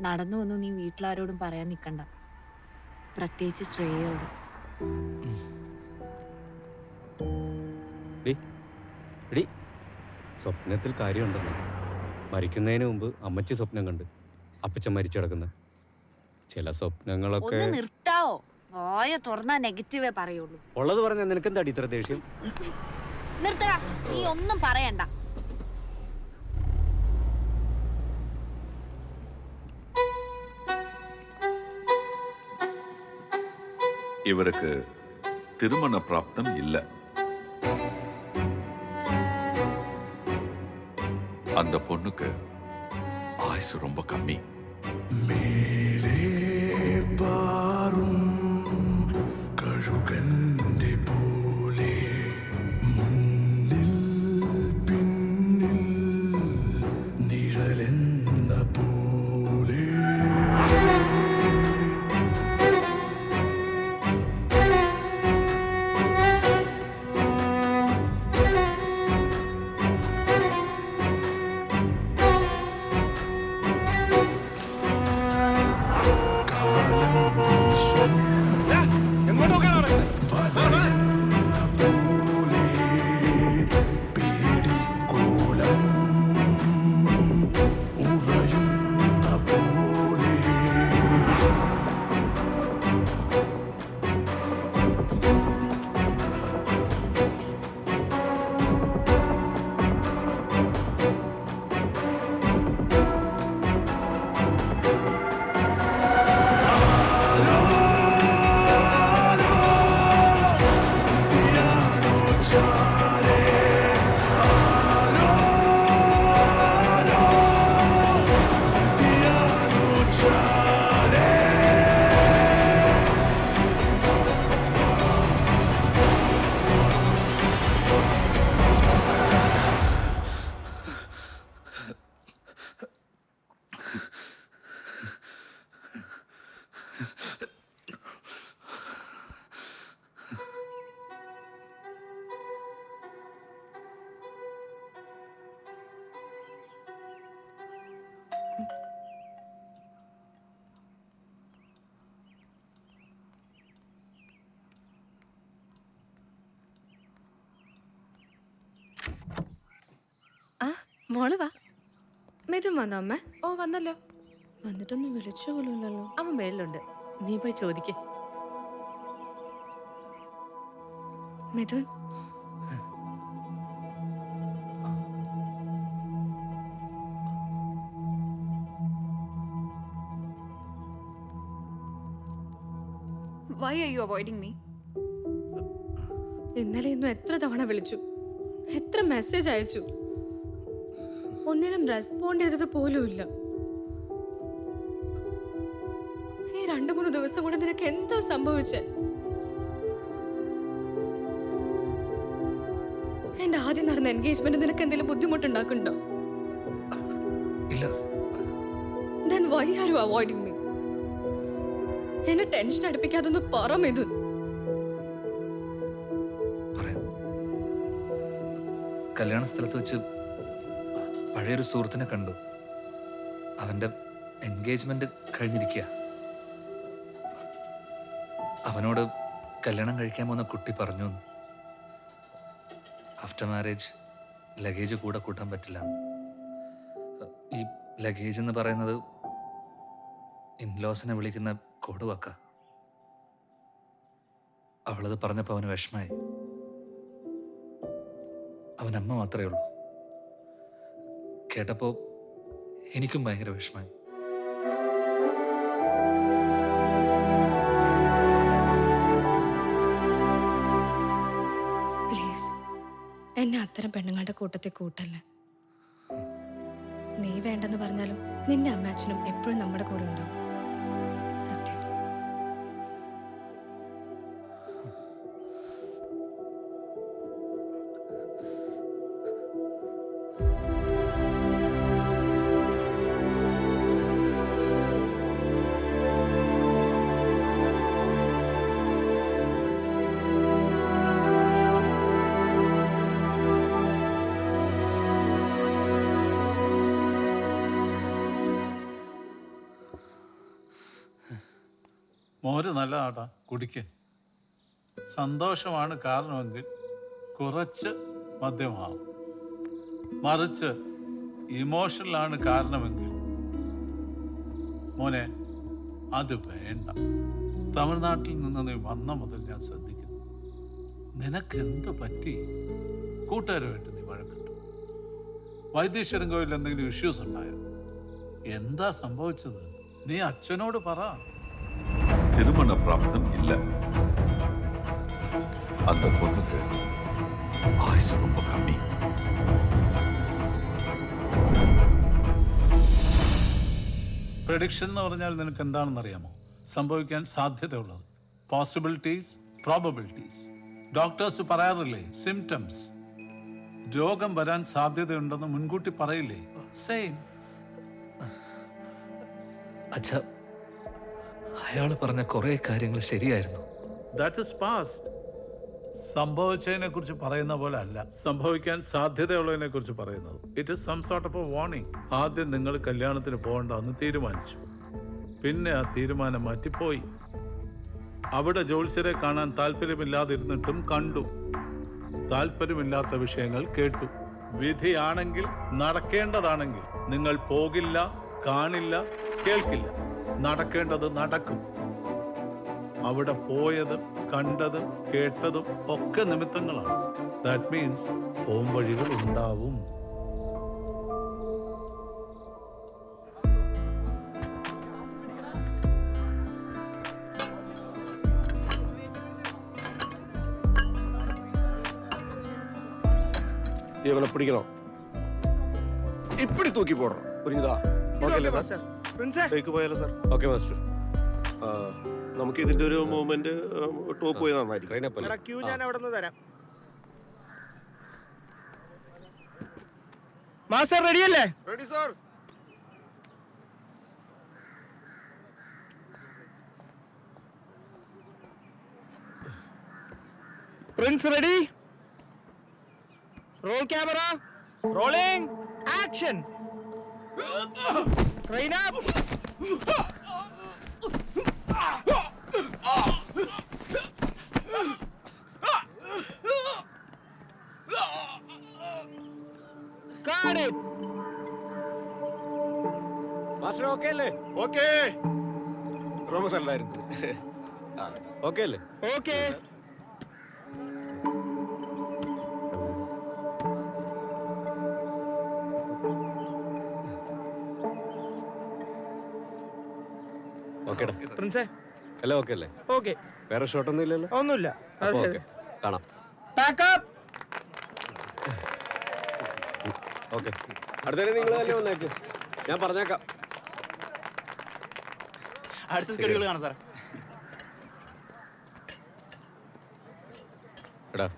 നടന്നു ഒന്നും നീ വീട്ടിലാരോടും പറയാൻ നിക്കണ്ട, പ്രത്യേകിച്ച് ശ്രേയയോട്. എടി, സ്വപ്നത്തിൽ കാര്യമുണ്ടെന്ന്. മരിക്കുന്നതിന് മുമ്പ് അമ്മച്ചി സ്വപ്നം കണ്ട് അപ്പച്ചൻ മരിച്ചു കിടക്കുന്ന ചില സ്വപ്നങ്ങളൊക്കെ. ഒന്ന് നിർത്താവോ? വായ തുറന്നാ നെഗറ്റീവേ പറയുള്ളൂ. ഉള്ളത് പറഞ്ഞ നിനക്കെന്താടി ഇത്ര ദേഷ്യം? നിർത്തുക, നീ ഒന്നും പറയണ്ട. இவருக்கு திருமண பிராப்தம் இல்ல. அந்த பொண்ணுக்கு ஆயுசு ரொம்ப கம்மி. മേലേ പാറും കഴുകന്റെ പോലെ മുന്നിൽ പിന്നിൽ നിഴലെന്ന പോലെ. ആ മോള് വാ. മിഥുൻ വന്നോ അമ്മ? ഓ വന്നല്ലോ. വന്നിട്ടൊന്നും വിളിച്ചു പോലുമില്ലല്ലോ. അവൻ മേളിലുണ്ട്, നീ പോയി ചോദിക്ക. Mithun, Why are you avoiding me? ഇന്നലെ ഇന്നും എത്ര തവണ വിളിച്ചു, എത്ര മെസ്സേജ് അയച്ചു, ഒന്നിനും റെസ്പോണ്ട് ചെയ്തത് പോലുമില്ല. ഈ 2-3 ദിവസം കൊണ്ട് നിനക്ക് എന്താ സംഭവിച്ചേ? എന്റെ ആദ്യം നടന്ന എൻഗേജ്മെന്റ് നിനക്ക് എന്തെങ്കിലും ബുദ്ധിമുട്ടുണ്ടാക്കുന്നുണ്ടോ? ഇല്ല. Then why are you avoiding me? എന്നെ ടെൻഷൻ അടുപ്പിക്കാതൊന്ന് പറ മിഥുൻ. പറയാം. കല്യാണ സ്ഥലത്ത് വെച്ച് പഴയൊരു സുഹൃത്തിനെ കണ്ടു. അവന്റെ എൻഗേജ്മെന്റ് കഴിഞ്ഞിരിക്കുക. അവനോട് കല്യാണം കഴിക്കാൻ പോകുന്ന കുട്ടി പറഞ്ഞു ആഫ്റ്റർ മാരേജ് ലഗേജ് കൂടെ കൂട്ടാൻ പറ്റില്ല. ഈ ലഗേജ് എന്ന് പറയുന്നത് ഇൻലോസിനെ വിളിക്കുന്ന കൊടുവാക്ക. അവളത് പറഞ്ഞപ്പോൾ അവന് വിഷമായി. അവനമ്മ മാത്രമേ ഉള്ളൂ. കേട്ടപ്പോൾ എനിക്കും ഭയങ്കര വിഷമായി. പ്ലീസ് എന്നെ അത്തരം പെണ്ണുങ്ങളുടെ കൂട്ടത്തിൽ കൂട്ടല്ലേ. നീ വേണ്ടെന്ന് പറഞ്ഞാലും നിന്റെ അമ്മ-അച്ഛനും എപ്പോഴും നമ്മുടെ കൂടെ ഉണ്ടാവും. സത്യം. മോര് നല്ലതാട്ടാ, കുടിക്ക്. സന്തോഷമാണ് കാരണമെങ്കിൽ കുറച്ച് മദ്യമാവും. മറിച്ച് ഇമോഷണലാണ് കാരണമെങ്കിൽ മോനെ അത് വേണ്ട. തമിഴ്നാട്ടിൽ നിന്ന് നീ വന്ന മുതൽ ഞാൻ ശ്രദ്ധിക്കുന്നു, നിനക്കെന്ത് പറ്റി? കൂട്ടുകാരുമായിട്ട് നീ വഴക്കിട്ടു? വൈദ്യേശ്വരൻ കോവിലിൽ എന്തെങ്കിലും ഇഷ്യൂസ് ഉണ്ടായോ? എന്താ സംഭവിച്ചത്? നീ അച്ഛനോട് പറ. திருமண பிராப்தம் இல்ல. அந்த பொண்ணுக்கு ஆயுசு ரொம்ப கம்மி. പ്രഡിക്ഷൻ എന്ന് പറഞ്ഞാൽ നിനക്ക് എന്താണെന്ന് അറിയാമോ? സംഭവിക്കാൻ സാധ്യതയുള്ളത്, പോസിബിലിറ്റീസ്, പ്രോബബിലിറ്റീസ്. ഡോക്ടേഴ്സ് പറയാറില്ലേ സിംറ്റംസ്, രോഗം വരാൻ സാധ്യതയുണ്ടെന്ന് മുൻകൂട്ടി പറയില്ലേ? സെയിം. അച്ഛാ, അയാൾ പറഞ്ഞ കുറെ കാര്യങ്ങൾ ശരിയായിരുന്നു. That is past. സംഭവിച്ചതിനെ കുറിച്ച് പറയുന്ന പോലെ അല്ല സംഭവിക്കാൻ സാധ്യതയുള്ളതിനെ കുറിച്ച് പറയുന്നത്. It is some sort of a warning. ആദ്യം നിങ്ങൾ കല്യാണത്തിന് പോകണ്ടെന്ന് തീരുമാനിച്ചു, പിന്നെ ആ തീരുമാനം മാറ്റിപ്പോയി. അവിടെ ജ്യോത്സ്യരെ കാണാൻ താല്പര്യമില്ലാതിരുന്നിട്ടും കണ്ടു, താല്പര്യമില്ലാത്ത വിഷയങ്ങൾ കേട്ടു. വിധിയാണെങ്കിൽ, നടക്കേണ്ടതാണെങ്കിൽ നിങ്ങൾ പോകില്ല, കാണില്ല, കേൾക്കില്ല. നടക്കേണ്ടത് നടക്കും. അവിടെ പോയതും കണ്ടതും കേട്ടതും ഒക്കെ നിമിത്തങ്ങളാണ്. ദാറ്റ് മീൻസ് പോംവഴികൾ ഉണ്ടാവും. இவனை பிடிக்கணும், இப்படி தூக்கி போடுறோம், புரியுதா? ഓക്കെ സാർ, ടേക്ക് പോയാലോ സാർ? Okay master. നമുക്ക് ഇതിന്റെ ഒരു മൂവ്മെന്റ് ടോപ്പ് പോയി നന്നായിരിക്കും. ക്യൂ ഞാൻ അവിടെ നിന്ന് തരാം. മാസ്റ്റർ റെഡിയല്ലേ? Ready sir. Prince ready? Roll camera, rolling action. Train up. Got it. Master okay അല്ലേ? ഓക്കെ. റോമസ് അല്ലായിരുന്നു. ഓക്കെ അല്ലേ? Okay. ഓക്കേടാ. പ്രിൻസേ എല്ലാം ഓക്കെ അല്ലേ? ഓക്കെ. വേറെ ഷോട്ടൊന്നും ഇല്ലല്ലോ? ഒന്നുമില്ല. അപ്പൊ ഓക്കെ, കാണാം. Pack up. ഓക്കെ, അടുത്തേക്ക് നിങ്ങൾ തന്നെ വന്നേക്ക്, ഞാൻ പറഞ്ഞേക്കാം. അടുത്ത സ്കെഡ്യൂൾ കാണാം സാർ. എടാ,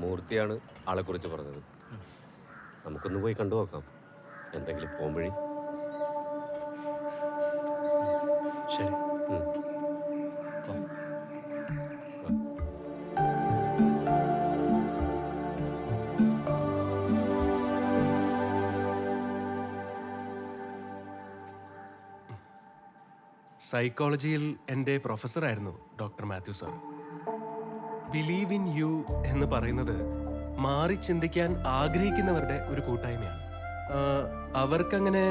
മൂർത്തിയാണ് ആളെ കുറിച്ച് പറഞ്ഞത്. നമുക്കൊന്ന് പോയി കണ്ടു നോക്കാം, എന്തെങ്കിലും പോംവഴി. ശരി. സൈക്കോളജിയിൽ എൻ്റെ പ്രൊഫസറായിരുന്നു doctor Mathew sir. Believe in you എന്ന് പറയുന്നത് മാറി ചിന്തിക്കാൻ ആഗ്രഹിക്കുന്നവരുടെ ഒരു കൂട്ടായ്മയാണ്. അവർക്കങ്ങനെ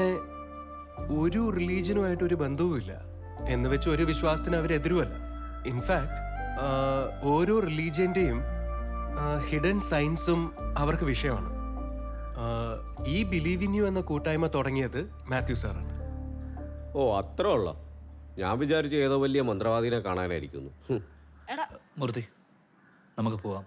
ഒരു റിലീജിയനുമായിട്ട് ഒരു ബന്ധവുമില്ല എന്ന് വെച്ച് ഒരു വിശ്വാസത്തിന് അവരെതിരുമല്ല. ഇൻഫാക്ട് ഓരോ റിലീജിയൻ്റെയും ഹിഡൻ സയൻസും അവർക്ക് വിഷയമാണ്. ഈ ബിലീവ് ഇൻ യു എന്ന കൂട്ടായ്മ തുടങ്ങിയത് മാത്യു സാറാണ്. ഓ, അത്ര ഉള്ള. ഞാൻ വിചാരിച്ചു ഏതോ വലിയ മന്ത്രവാദിനെ കാണാനായിരിക്കുന്നു. മൂർത്തി, നമുക്ക് പോവാം.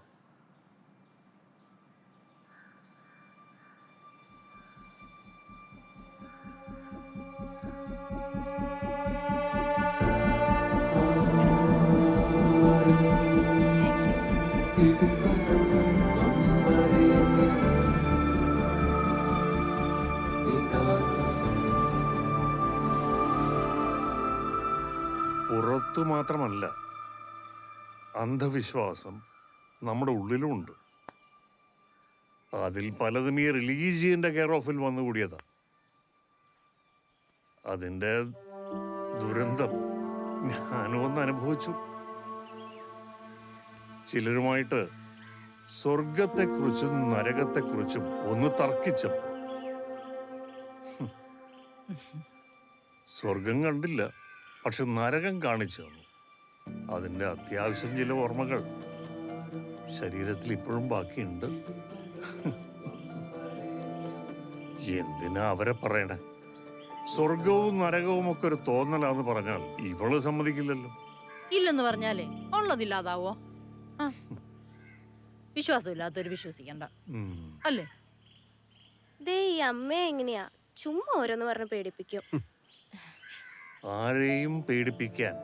പുറത്തു മാത്രമല്ല, അന്ധവിശ്വാസം നമ്മുടെ ഉള്ളിലുമുണ്ട്. അതിൽ പലതും ഈ റിലീജിയന്റെ കെയർ ഓഫിൽ വന്നുകൂടിയതാ. അതിൻ്റെ ദുരന്തം ഞാനും ഒന്ന് അനുഭവിച്ചു. ചിലരുമായിട്ട് സ്വർഗത്തെക്കുറിച്ചും നരകത്തെക്കുറിച്ചും ഒന്ന് തർക്കിച്ചപ്പോൾ സ്വർഗം കണ്ടില്ല, പക്ഷെ നരകം കാണിച്ചു തന്നു. അതിന്റെ അത്യാവശ്യം ചില ഓർമ്മകൾ ശരീരത്തിൽ ഇപ്പോഴും ബാക്കിയുണ്ട്. എന്തിനാ അവരെ പറയണേ? സ്വർഗവും നരകവും ഒക്കെ ഒരു തോന്നലാന്ന് പറഞ്ഞാൽ ഇവള് സമ്മതിക്കില്ലല്ലോ. ഇല്ലെന്ന് പറഞ്ഞാലേ ഉള്ളതില്ലാതാവോ? വിശ്വാസമില്ലാത്തൊരു വിശ്വസിക്കണ്ട, അല്ലേ? ദേ ഈ അമ്മയെ എങ്ങനെയാ ചുമ്മാ ഓരോന്ന് പറഞ്ഞ് പേടിപ്പിക്കും. ആരെയും പേടിപ്പിക്കാൻ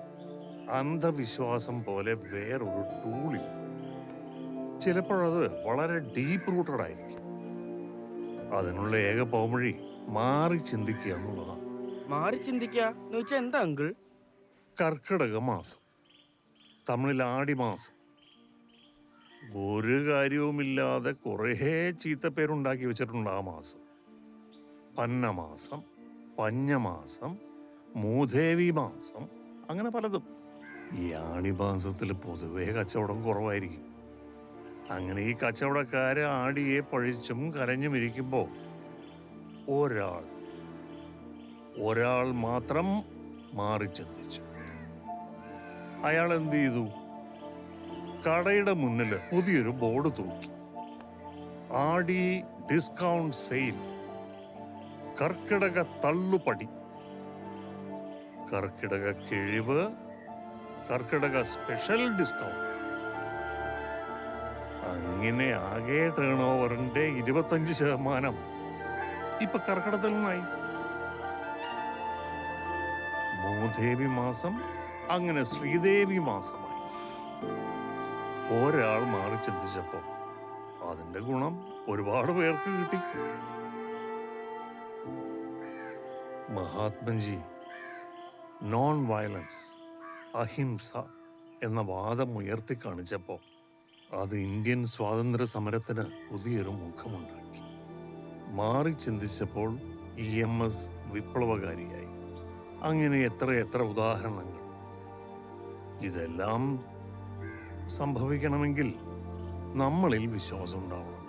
അന്ധവിശ്വാസം പോലെ വേറൊരു ടൂളില്ല. ചിലപ്പോഴത് വളരെ ഡീപ്പ് റൂട്ടഡ് ആയിരിക്കും. അതിനുള്ള ഏക പോംവഴി മാറി ചിന്തിക്കുക എന്നുള്ളതാണ്. മാറി ചിന്തിക്കുക എന്താ അങ്കിൾ? കർക്കിടക മാസം, തമിഴിൽ ആടി മാസം, ഒരു കാര്യവുമില്ലാതെ കുറേ ചീത്തപ്പേരുണ്ടാക്കി വെച്ചിട്ടുണ്ട് ആ മാസം. പന്നമാസം, പഞ്ഞമാസം, മൂദേവി മാസം, അങ്ങനെ പലതും. ഈ ആടി മാസത്തിൽ പൊതുവേ കച്ചവടം കുറവായിരിക്കും. അങ്ങനെ ഈ കച്ചവടക്കാര് ആടിയെ പഴിച്ചും കരഞ്ഞും ഇരിക്കുമ്പോൾ ഒരാൾ മാത്രം മാറി ചിന്തിച്ചു. അയാൾ എന്ത് ചെയ്തു? കടയുടെ മുന്നിൽ പുതിയൊരു ബോർഡ് തൂക്കി. ആടി ഡിസ്കൗണ്ട് സെയിൽ, കർക്കിടക തള്ളുപടി, കർക്കിടക കിഴിവ്, കർക്കിടക സ്പെഷ്യൽ ഡിസ്കൗണ്ട്. അങ്ങനെ ആകെ ടേൺ ഓവറിന്റെ 25% ഇപ്പൊ കർക്കിടകത്തിൽ നിന്നായി. മൂദേവി മാസം അങ്ങനെ ശ്രീദേവി മാസമായി. ഒരാൾ മാറി ചിന്തിച്ചപ്പോ അതിന്റെ ഗുണം ഒരുപാട് പേർക്ക് കിട്ടി. മഹാത്മജി നോൺ വയലൻസ്, അഹിംസ എന്ന വാദം ഉയർത്തി കാണിച്ചപ്പോ അത് ഇന്ത്യൻ സ്വാതന്ത്ര്യ സമരത്തിന് പുതിയൊരു മുഖമുണ്ടാക്കി. മാറി ചിന്തിച്ചപ്പോൾ EMS വിപ്ലവകാരിയായി. അങ്ങനെ എത്ര ഉദാഹരണങ്ങൾ. ഇതെല്ലാം സംഭവിക്കണമെങ്കിൽ നമ്മളിൽ വിശ്വാസം ഉണ്ടാവണം.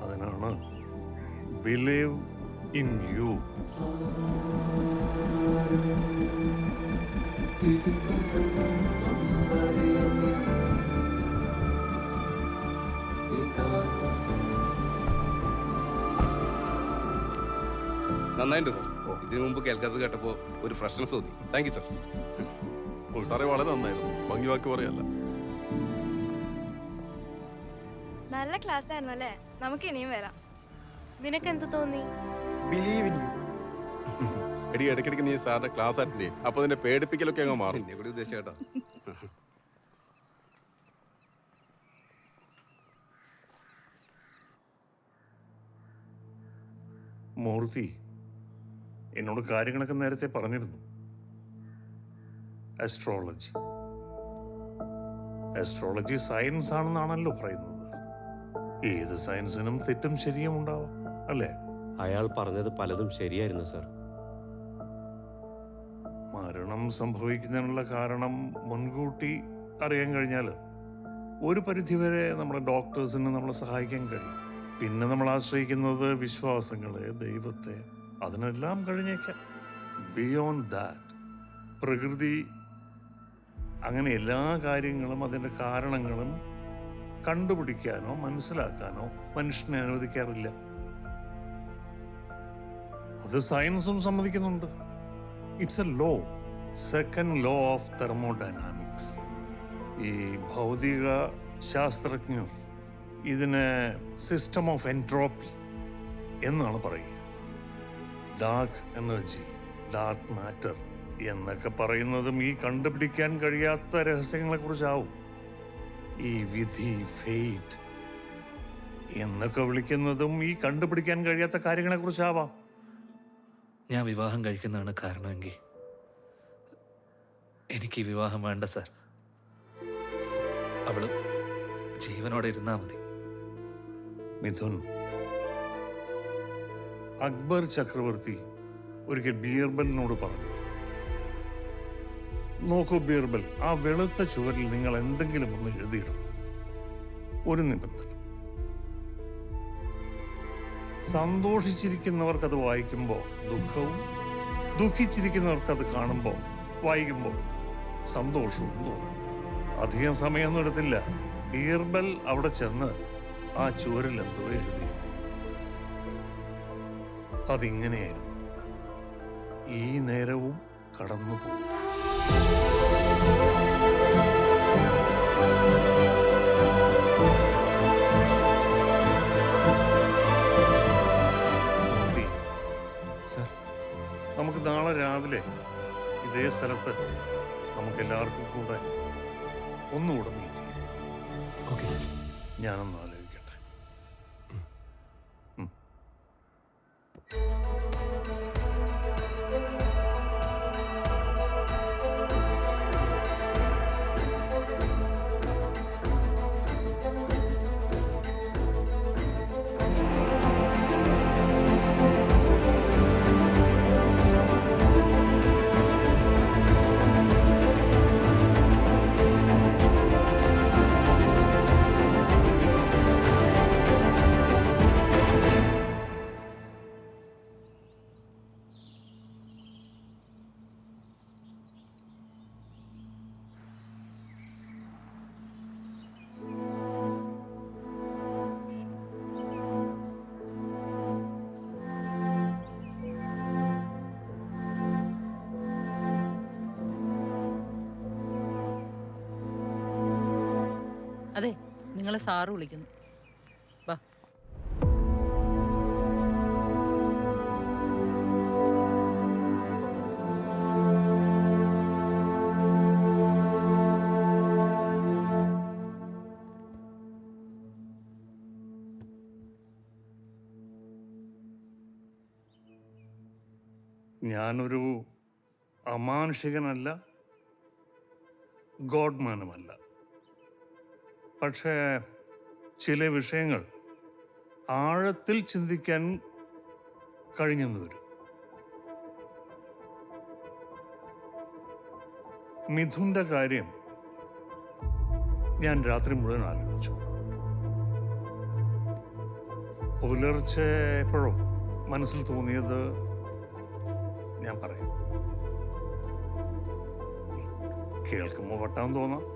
അതിനാണ് ബിലീവ് ഇൻ യു. നന്നായിട്ടുണ്ട് സാർ. ഇതിനു മുമ്പ് കേൾക്കാത്തത് കേട്ടപ്പോൾ ഒരു ഫ്രഷ്നസ് തോന്നി. Thank you sir. സാറേ വളരെ നന്നായിരുന്നു. ഭംഗിവാക്ക് പറയല്ല. നല്ല ക്ലാസ് ആയിരുന്നു അല്ലേ? നമുക്ക് ഇനിയും വരാം. നിനക്ക് എന്ത് തോന്നി? Believe in you. എടി ഇടയ്ക്കിടയ്ക്ക് നീ സാറിന്റെ ക്ലാസ് അറ്റൻഡ് ചെയ്യും. അപ്പൊ അതിന്റെ പേടിപ്പിക്കലൊക്കെ അങ്ങ് മാറും. എന്നെ കൂടി ഉദ്ദേശം കേട്ടോ. മൂർത്തി എന്നോട് കാര്യങ്ങളൊക്കെ നേരത്തെ പറഞ്ഞിരുന്നു. അസ്ട്രോളജി സയൻസ് ആണെന്നാണല്ലോ പറയുന്നത്. ഏത് സയൻസിനും തെറ്റും ശരിയും ഉണ്ടാവാം, അല്ലേ? അയാൾ പറഞ്ഞത് പലതും ശരിയായിരുന്നു സർ. മരണം സംഭവിക്കുന്നതിനുള്ള കാരണം മുൻകൂട്ടി അറിയാൻ കഴിഞ്ഞാൽ ഒരു പരിധിവരെ നമ്മുടെ ഡോക്ടേഴ്സിന് നമ്മളെ സഹായിക്കാൻ കഴിയും. പിന്നെ നമ്മൾ ആശ്രയിക്കുന്നത് വിശ്വാസങ്ങളെ, ദൈവത്തെ, അതിനെല്ലാം കഴിഞ്ഞേക്കാം. ബിയോണ്ട് ദാറ്റ് പ്രകൃതി അങ്ങനെ എല്ലാ കാര്യങ്ങളും അതിൻ്റെ കാരണങ്ങളും കണ്ടുപിടിക്കാനോ മനസ്സിലാക്കാനോ മനുഷ്യനെ അനുവദിക്കാറില്ല. അത് സയൻസും സമ്മതിക്കുന്നുണ്ട്. It's a law, second law of thermodynamics. ഈ ഭൗതിക ശാസ്ത്രജ്ഞർ ഇതിനെ സിസ്റ്റം ഓഫ് എൻട്രോപ്പി എന്നാണ് പറയുക. ഡാർക്ക് എനർജി, ഡാർക്ക് മാറ്റർ എന്നൊക്കെ പറയുന്നതും ഈ കണ്ടുപിടിക്കാൻ കഴിയാത്ത രഹസ്യങ്ങളെ കുറിച്ചാവും. ഈ വിധി, ഫെയ്റ്റ് എന്നൊക്കെ വിളിക്കുന്നതും ഈ കണ്ടുപിടിക്കാൻ കഴിയാത്ത കാര്യങ്ങളെ കുറിച്ചാവാം. ഞാൻ വിവാഹം കഴിക്കുന്നതാണ് കാരണമെങ്കിൽ എനിക്ക് വിവാഹം വേണ്ട സാർ. അവള് ജീവനോടെ ഇരുന്നാ മതി. മിഥുൻ, അക്ബർ ചക്രവർത്തി ഒരിക്കൽ ബീർബലിനോട് പറഞ്ഞു, നോക്കൂ ബീർബൽ, ആ വെളുത്ത ചുവരിൽ നിങ്ങൾ എന്തെങ്കിലും ഒന്ന് എഴുതിയിടണം. ഒരു നിബന്ധന: സന്തോഷിച്ചിരിക്കുന്നവർക്ക് അത് വായിക്കുമ്പോൾ ദുഃഖവും, ദുഃഖിച്ചിരിക്കുന്നവർക്ക് അത് കാണുമ്പോൾ വായിക്കുമ്പോൾ സന്തോഷവും തോന്നും. അധികം സമയമൊന്നും എടുത്തില്ല. ബീർബൽ അവിടെ ചെന്ന് ആ ചുവരിൽ എന്തോ എഴുതി. അതിങ്ങനെയായിരുന്നു: ഈ നേരവും കടന്നു പോകും. നമുക്ക് നാളെ രാവിലെ ഇതേ സ്ഥലത്ത് നമുക്ക് എല്ലാവർക്കും കൂടെ ഒന്നുകൂടെ മീറ്റ് ചെയ്യാം. Okay sir. ഞാനൊന്ന് ആലോചിക്കട്ടെ. അതെ, നിങ്ങളെ സാറ് വിളിക്കുന്നു. വാ. ഞാനൊരു അമാനുഷികനല്ല, ഗോഡ്മാനുമല്ല. പക്ഷേ ചില വിഷയങ്ങൾ ആഴത്തിൽ ചിന്തിക്കാൻ കഴിഞ്ഞെന്ന് വരും. മിഥുന്റെ കാര്യം ഞാൻ രാത്രി മുഴുവൻ ആലോചിച്ചു. പുലർച്ചെ എപ്പോഴോ മനസ്സിൽ തോന്നിയത് ഞാൻ പറയാം. കേൾക്കുമ്പോൾ വട്ടാൻ തോന്നാം.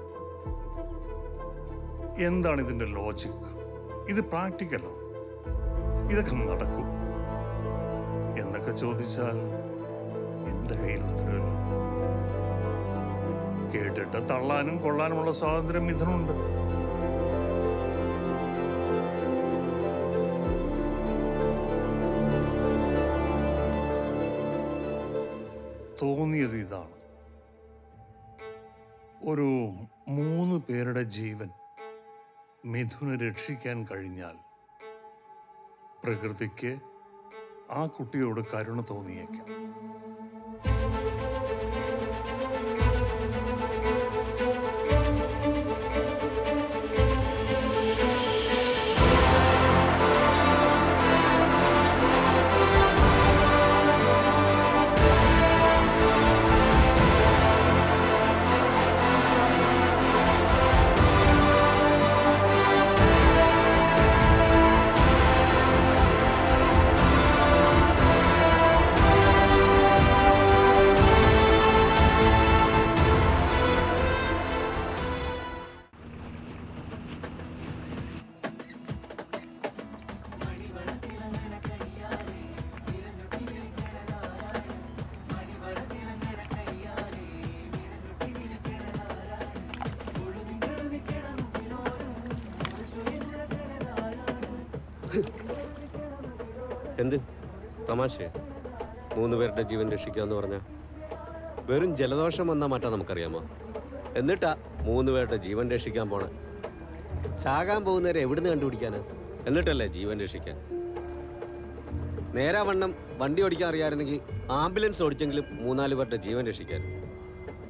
എന്താണ് ഇതിന്റെ ലോജിക്? ഇത് പ്രാക്ടിക്കലാണ്? ഇതൊക്കെ നടക്കൂ എന്നൊക്കെ ചോദിച്ചാൽ എന്റെ കയ്യിൽ ഉത്തരവില്ല. കേട്ടിട്ട് തള്ളാനും കൊള്ളാനുമുള്ള സ്വാതന്ത്ര്യം ഇതിനുണ്ട്. തോന്നിയത് ഇതാണ്: ഒരു 3 പേരുടെ ജീവൻ മിഥുനെ രക്ഷിക്കാൻ കഴിഞ്ഞാൽ പ്രകൃതിക്ക് ആ കുട്ടിയോട് കരുണ തോന്നിയേക്കാം. എന്ത് തമാശ? 3 പേരുടെ ജീവൻ രക്ഷിക്കാന്ന് പറഞ്ഞ വെറും ജലദോഷം വന്നാൽ മാറ്റാൻ നമുക്കറിയാമോ? എന്നിട്ടാ 3 പേരുടെ ജീവൻ രക്ഷിക്കാൻ പോണേ. ചാകാൻ പോകുന്നവരെ എവിടുന്ന് കണ്ടുപിടിക്കാന്? എന്നിട്ടല്ലേ ജീവൻ രക്ഷിക്കാൻ. നേരാവണ്ണം വണ്ടി ഓടിക്കാൻ അറിയാമായിരുന്നെങ്കിൽ ആംബുലൻസ് ഓടിച്ചെങ്കിലും 3-4 പേരുടെ ജീവൻ രക്ഷിക്കാൻ.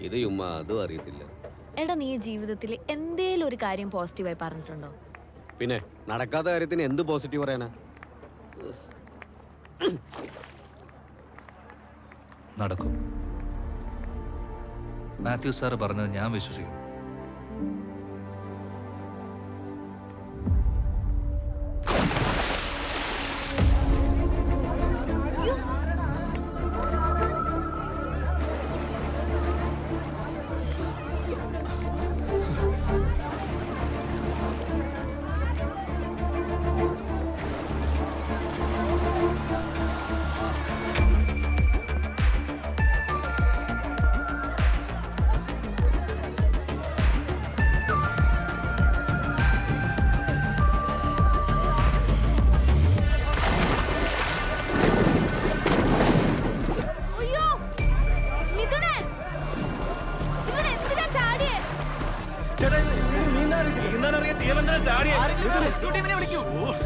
ഇത് ഉമ്മ അതും അറിയത്തില്ല. എടാ, നീ ജീവിതത്തിൽ എന്തേലും ഒരു കാര്യം പോസിറ്റീവായി പറഞ്ഞിട്ടുണ്ടോ? പിന്നെ നടക്കാത്ത കാര്യത്തിന് എന്ത് പോസിറ്റീവ് പറയാനാ? നടക്കും. മാത്യു സാറ് പറഞ്ഞത് ഞാൻ വിശ്വസിക്കുന്നു.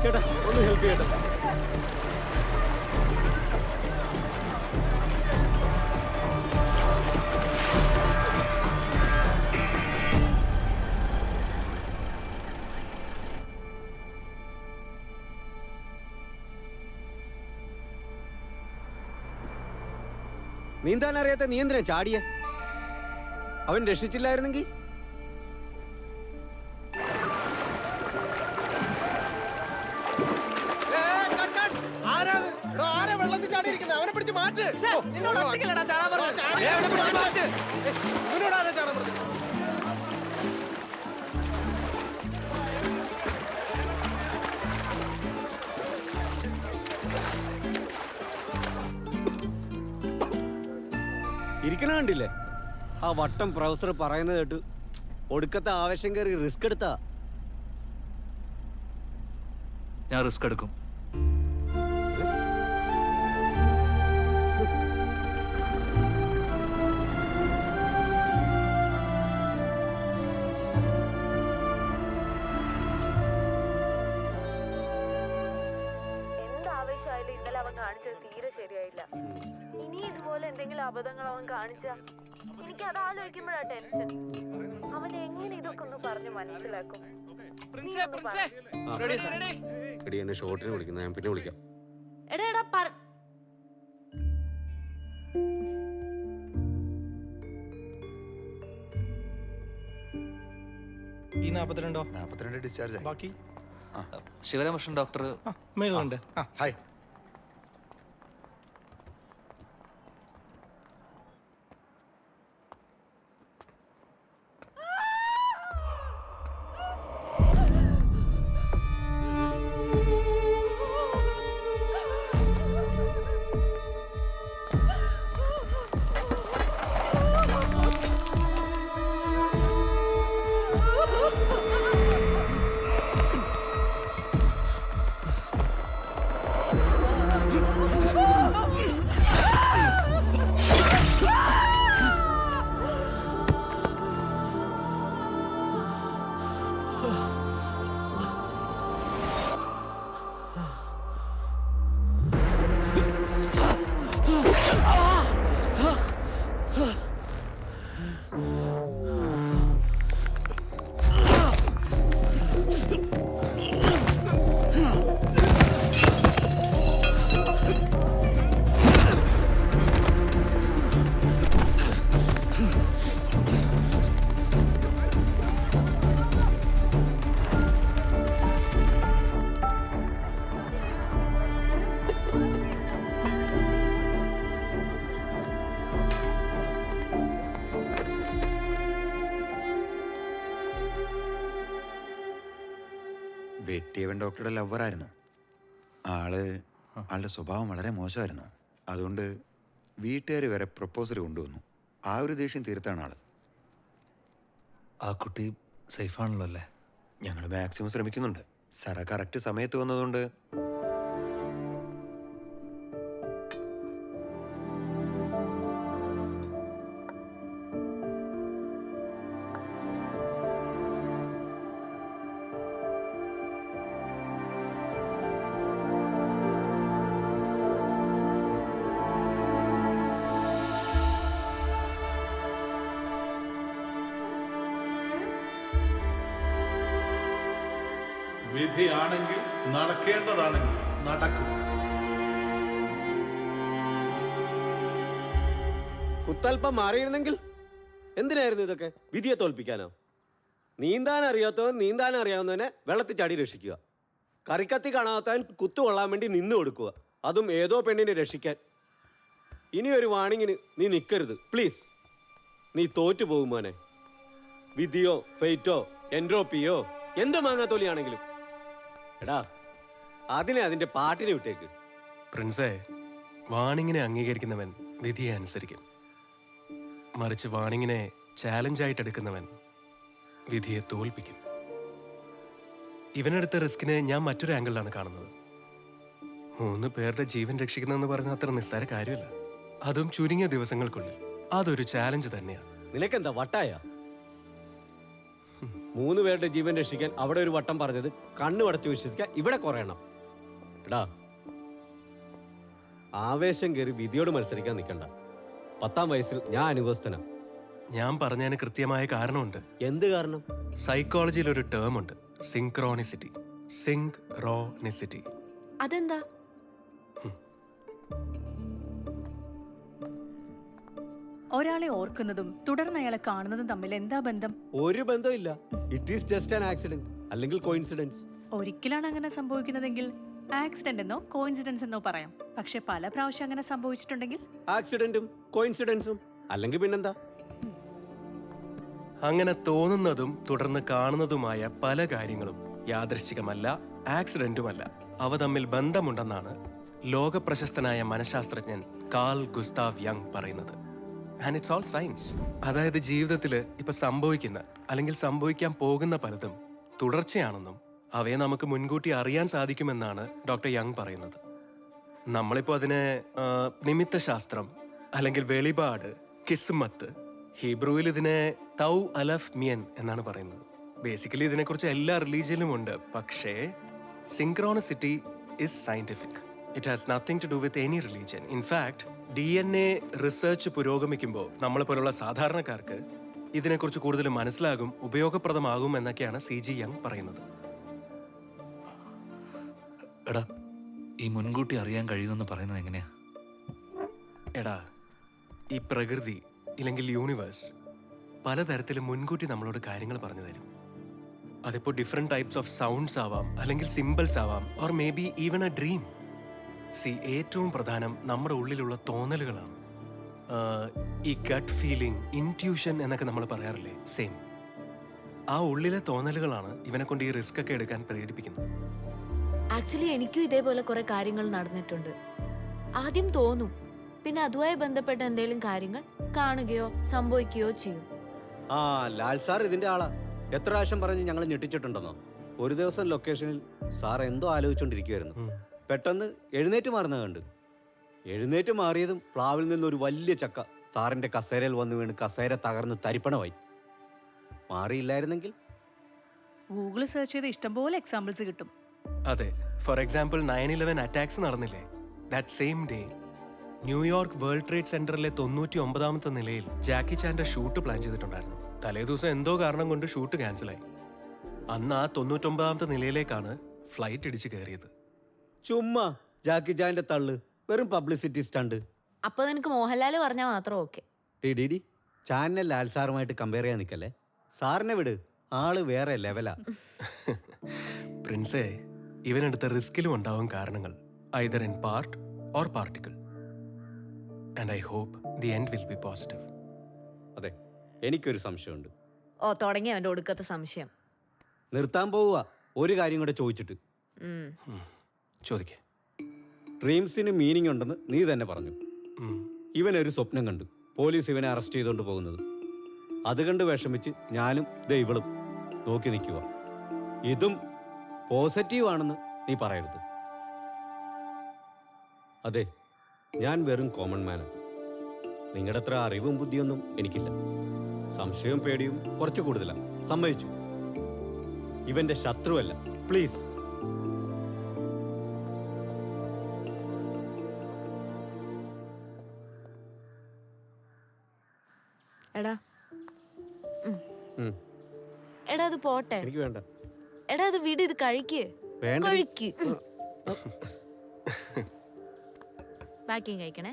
ചേട്ടാ ഒന്ന് ഹെൽപ്പ് ചെയ്യട്ടെ. നീന്താൻ അറിയാത്ത നീ എന്തിനാ ചാടിയെ? അവൻ രക്ഷിച്ചില്ലായിരുന്നെങ്കിൽ അവനെ പിടിച്ച് മാറ്റ്. ഇരിക്കണ കണ്ടില്ലേ? ആ വട്ടം പ്രൊഫസർ പറയുന്നത് കേട്ട് ഒടുക്കത്തെ ആവേശം കയറി റിസ്ക് എടുത്താ. ഞാൻ റിസ്ക് എടുക്കും. എന്താവേശമായാലും ഇന്നലെ അവൻ കാണിച്ചത് തീരെ ശരിയായില്ല. ഇനി ഇതുപോലെ എന്തെങ്കിലും അബദ്ധങ്ങൾ അവൻ കാണിച്ച എനിക്ക് അത് ആലോചിക്കുമ്പോഴാ ടെൻഷൻ. അവൻ എങ്ങനെ ഇതൊക്കെ ഒന്ന് പറഞ്ഞു മനസ്സിലാക്കും? എന്നെ ഷോട്ടിന് വിളിക്കുന്ന, ഞാൻ പിന്നെ വിളിക്കാം. ഈ 42 ഡിസ്ചാർജ് ബാക്കി ശിവരാമകൃഷ്ണൻ ഡോക്ടർ മേലുണ്ട്. ഹായ്. വെട്ടിയവൻ ഡോക്ടറുടെ ലവറായിരുന്നു. ആളുടെ സ്വഭാവം വളരെ മോശമായിരുന്നു. അതുകൊണ്ട് വീട്ടുകാർ വരെ പ്രപ്പോസൽ കൊണ്ടുവന്നു. ആ ഒരു ദേഷ്യം തീർത്താണ് ആള്. ആ കുട്ടി സേഫാണല്ലോ അല്ലേ? ഞങ്ങൾ മാക്സിമം ശ്രമിക്കുന്നുണ്ട്. സാറ കറക്റ്റ് സമയത്ത് വന്നതുകൊണ്ട് വിധിയാണെങ്കിൽ നടക്കേണ്ടതാണെങ്കിൽ നടക്കും. കുത്തൽപ്പം മാറിയിരുന്നെങ്കിൽ എന്തിനായിരുന്നു ഇതൊക്കെ? വിധിയെ തോൽപ്പിക്കാനോ? നീന്താൻ അറിയാത്തവൻ നീന്താൻ അറിയാവുന്നവനെ വെള്ളത്തിൽ ചാടി രക്ഷിക്കുക. കറിക്കത്തി കാണാത്തവൻ കുത്തുകൊള്ളാൻ വേണ്ടി നിന്ന് കൊടുക്കുക, അതും ഏതോ പെണ്ണിനെ രക്ഷിക്കാൻ. ഇനിയൊരു വാണിങ്ങിന് നീ നിൽക്കരുത് പ്ലീസ്. നീ തോറ്റു പോകും മോനെ. വിധിയോ ഫെയ്റ്റോ എൻട്രോപ്പിയോ എന്ത് മാങ്ങാത്തോലിയാണെങ്കിലും. എടാ, അതിനെ അതിന്റെ പാട്ടിനെ വിട്ടേക്ക്. പ്രിൻസേ, വാണിങ്ങിനെ അംഗീകരിക്കുന്നവൻ വിധിയെ അനുസരിക്കും. മറിച്ച് വാണിങ്ങിനെ ചാലഞ്ചായിട്ട് എടുക്കുന്നവൻ വിധിയെ തോൽപ്പിക്കും. ഇവനെടുത്ത റിസ്കിനെ ഞാൻ മറ്റൊരു ആംഗിളിലാണ് കാണുന്നത്. 3 പേരുടെ ജീവൻ രക്ഷിക്കുന്നതെന്ന് പറഞ്ഞാൽ അത്ര നിസ്സാര കാര്യമല്ല. അതും ചുരുങ്ങിയ ദിവസങ്ങൾക്കുള്ളിൽ. അതൊരു ചാലഞ്ച് തന്നെയാണ്. നിനക്കെന്താ വട്ടായ? 3 പേരുടെ ജീവൻ രക്ഷിക്കാൻ അവിടെ ഒരു വട്ടം പറഞ്ഞത് കണ്ണു അടച്ചു വിശ്വസിക്കാൻ ഇവിടെ കുറയണം. എടാ, ആവേശം കയറി വിധിയോട് മത്സരിക്കാൻ നിൽക്കണ്ട. 10ാം വയസ്സിൽ ഞാൻ അനുഭവസ്ഥനാ. ഞാൻ പറഞ്ഞതിന് കൃത്യമായ കാരണമുണ്ട്. എന്ത് കാരണം? സൈക്കോളജിയിൽ ഒരു ടേം ഉണ്ട്, സിങ്ക്രോണിസിറ്റി. സിങ്ക്രോണിസിറ്റി. അതെന്താ? ഒരാളെ ഓർക്കുന്നതും തുടർന്ന് അയാളെ കാണുന്നതും തമ്മിൽ എന്താ ബന്ധം? ഒരു ബന്ധമില്ല. It is just an accident അല്ലെങ്കിൽ കോയിൻസിഡൻസ്. ഒരിക്കലാണ് അങ്ങനെ സംഭവിക്കുന്നതെങ്കിൽ ആക്സിഡന്റ് എന്നോ കോയിൻസിഡൻസ് എന്നോ പറയാം. പക്ഷെ പല പ്രാവശ്യം അങ്ങനെ സംഭവിച്ചിട്ടുണ്ടെങ്കിൽ ആക്സിഡന്റും കോയിൻസിഡൻസും അല്ലെങ്കിൽ പിന്നെന്താ? അങ്ങനെ തോന്നുന്നതും തുടർന്ന് കാണുന്നതുമായ പല കാര്യങ്ങളും യാദൃശ്ചികമല്ല, ആക്സിഡന്റുമല്ല. അവ തമ്മിൽ ബന്ധമുണ്ടെന്നാണ് ലോകപ്രശസ്തനായ മനഃശാസ്ത്രജ്ഞൻ കാൾ ഗുസ്താവ് യങ് പറയുന്നത്. And it's all science. അതായത് ജീവിതത്തിൽ ഇപ്പൊ സംഭവിക്കുന്ന അല്ലെങ്കിൽ സംഭവിക്കാൻ പോകുന്ന പലതും തുടർച്ചയാണെന്നും അവയെ നമുക്ക് മുൻകൂട്ടി അറിയാൻ സാധിക്കുമെന്നാണ് ഡോക്ടർ യങ് പറയുന്നത്. നമ്മളിപ്പോൾ അതിനെ നിമിത്തശാസ്ത്രം അല്ലെങ്കിൽ വെളിപാട്, കിസ്മത്ത്, ഹീബ്രുവിൽ ഇതിനെ തൗ അലഫ് മിയൻ എന്നാണ് പറയുന്നത്. ബേസിക്കലി ഇതിനെക്കുറിച്ച് എല്ലാ റിലീജിയനിലും ഉണ്ട്. പക്ഷേ synchronicity is scientific. It has nothing to do with any religion. In fact DNA research പുരോഗമിക്കുമ്പോൾ നമ്മളെ പോലുള്ള സാധാരണക്കാർക്ക് ഇതിനെക്കുറിച്ച് കൂടുതൽ മനസ്സിലാകും, ഉപയോഗപ്രദമാകും എന്നൊക്കെയാണ് CG യങ് പറയുന്നത്. എടാ, ഈ മുൻകൂട്ടി അറിയാൻ കഴിയുമെന്ന് പറയുന്നത് എങ്ങനെയാ? എടാ, ഈ പ്രകൃതി ഇല്ലെങ്കിൽ യൂണിവേഴ്സ് പലതരത്തിലും മുൻകൂട്ടി നമ്മളോട് കാര്യങ്ങൾ പറഞ്ഞു തരും. അതിപ്പോൾ ഡിഫറെന്റ് ടൈപ്സ് ഓഫ് സൗണ്ട്സ് ആവാം, അല്ലെങ്കിൽ സിമ്പിൾസ് ആവാം, or may be even A dream. ഏറ്റവും പ്രധാനം നമ്മുടെ ഉള്ളിലുള്ള തോന്നലുകളാണ്. ഈ ഗട്ട് ഫീലിംഗ്, ഇൻറ്റ്യൂഷൻ എന്നൊക്കെ നമ്മൾ പറയാറില്ലേ, സെയിം. ആ ഉള്ളിലെ തോന്നലുകളാണ് ഇവനെ കൊണ്ട് ഈ റിസ്ക് ഒക്കെ എടുക്കാൻ പ്രേരിപ്പിക്കുന്നത്. ആക്ച്വലി എനിക്കും ഇതേപോലെ കുറെ കാര്യങ്ങൾ നടന്നിട്ടുണ്ട്. ആദ്യം തോന്നും, പിന്നെ അതുമായി ബന്ധപ്പെട്ട എന്തെങ്കിലും കാര്യങ്ങൾ കാണുകയോ സംഭവിക്കുകയോ ചെയ്യും. ആ, ലാൽ സാർ ഇതിന്റെ ആളാ. എത്ര പ്രാവശ്യം പറഞ്ഞ് ഞങ്ങൾ ഞെട്ടിച്ചിട്ടുണ്ടെന്നോ. ഒരു ദിവസം ലൊക്കേഷനിൽ സാർ എന്തോ ആലോചിച്ചുകൊണ്ടിരിക്കുവായിരുന്നു. പെട്ടെന്ന് എഴുന്നേറ്റ് മാറുന്ന കണ്ട്. എഴുന്നേറ്റ് മാറിയതും പ്ലാവിൽ നിന്നൊരു വലിയ ചക്ക സാറിന്റെ കസേരയിൽ വന്നു വീണ് കസേര തകർന്ന് തരിപ്പണമായി. മാറിയില്ലായിരുന്നെങ്കിൽ ഗൂഗിൾ സെർച്ച് ചെയ്ത് ഇഷ്ടംപോലെ എക്സാമ്പിൾസ് കിട്ടും. അതെ, ഫോർ എക്സാമ്പിൾ 9/11 അറ്റാക്സ് നടന്നില്ലേ? That same day New York world trade സെന്ററിലെ 99ാമത്തെ നിലയിൽ ജാക്കി ചാന്റെ ഷൂട്ട് പ്ലാൻ ചെയ്തിട്ടുണ്ടായിരുന്നു. തലേദിവസം എന്തോ കാരണം കൊണ്ട് ഷൂട്ട് ക്യാൻസലായി. അന്ന് ആ 99ാമത്തെ നിലയിലേക്കാണ് ഫ്ലൈറ്റ് ഇടിച്ച് കയറിയത്. ചുമ്മാ ജാക്കി ചാന്റെ തള്ളു, വെറും പബ്ലിസിറ്റി സ്റ്റണ്ട്. അപ്പൊ നിനക്ക് മോഹൻലാല് പറഞ്ഞാൽ മാത്രം ഓക്കെ. ടി ചാനൽ ലാൽ സാറുമായിട്ട് കമ്പയർ ചെയ്യാൻ നിൽക്കല്ലേ. സാറിനെ വിട്, ആള് വേറെ ലെവലാ. പ്രിൻസേ, ഇവനെടുത്ത റിസ്കിലും ഉണ്ടാവും കാരണങ്ങൾ, either in part or particle. And I hope the end will be positive. അതെ, എനിക്കൊരു സംശയമുണ്ട്. ഓ, തുടങ്ങി അവന്റെ ഒടുക്കത്തെ സംശയം. നിർത്താൻ പോവുക. ഒരു കാര്യം കൂടെ ചോദിച്ചിട്ട്. ചോദിക്കേ. ഡ്രീംസിന് മീനിങ് ഉണ്ടെന്ന് നീ തന്നെ പറഞ്ഞു. ഇവനൊരു സ്വപ്നം കണ്ടു, പോലീസ് ഇവനെ അറസ്റ്റ് ചെയ്തുകൊണ്ട് പോകുന്നത്. അത് കണ്ട് വിഷമിച്ച് ഞാനും ഇവളും നോക്കി നിൽക്കുക. ഇതും പോസിറ്റീവ് ആണെന്ന് നീ പറയരുത്. അതെ, ഞാൻ വെറും കോമൺ മാനാണ്. നിങ്ങളുടെ അത്ര അറിവും ബുദ്ധിയൊന്നും എനിക്കില്ല. സംശയവും പേടിയും കുറച്ച് കൂടുതലാണ്, സമ്മതിച്ചു. ഇവന്റെ ശത്രുവല്ല, പ്ലീസ്. എടാ എടാ അത് പോട്ടെ. എനിക്ക് വേണ്ട. എടാ അത് വിട്, ഇത് കഴിക്ക്. കഴിക്ക്. ബാക്കിയും കഴിക്കണേ.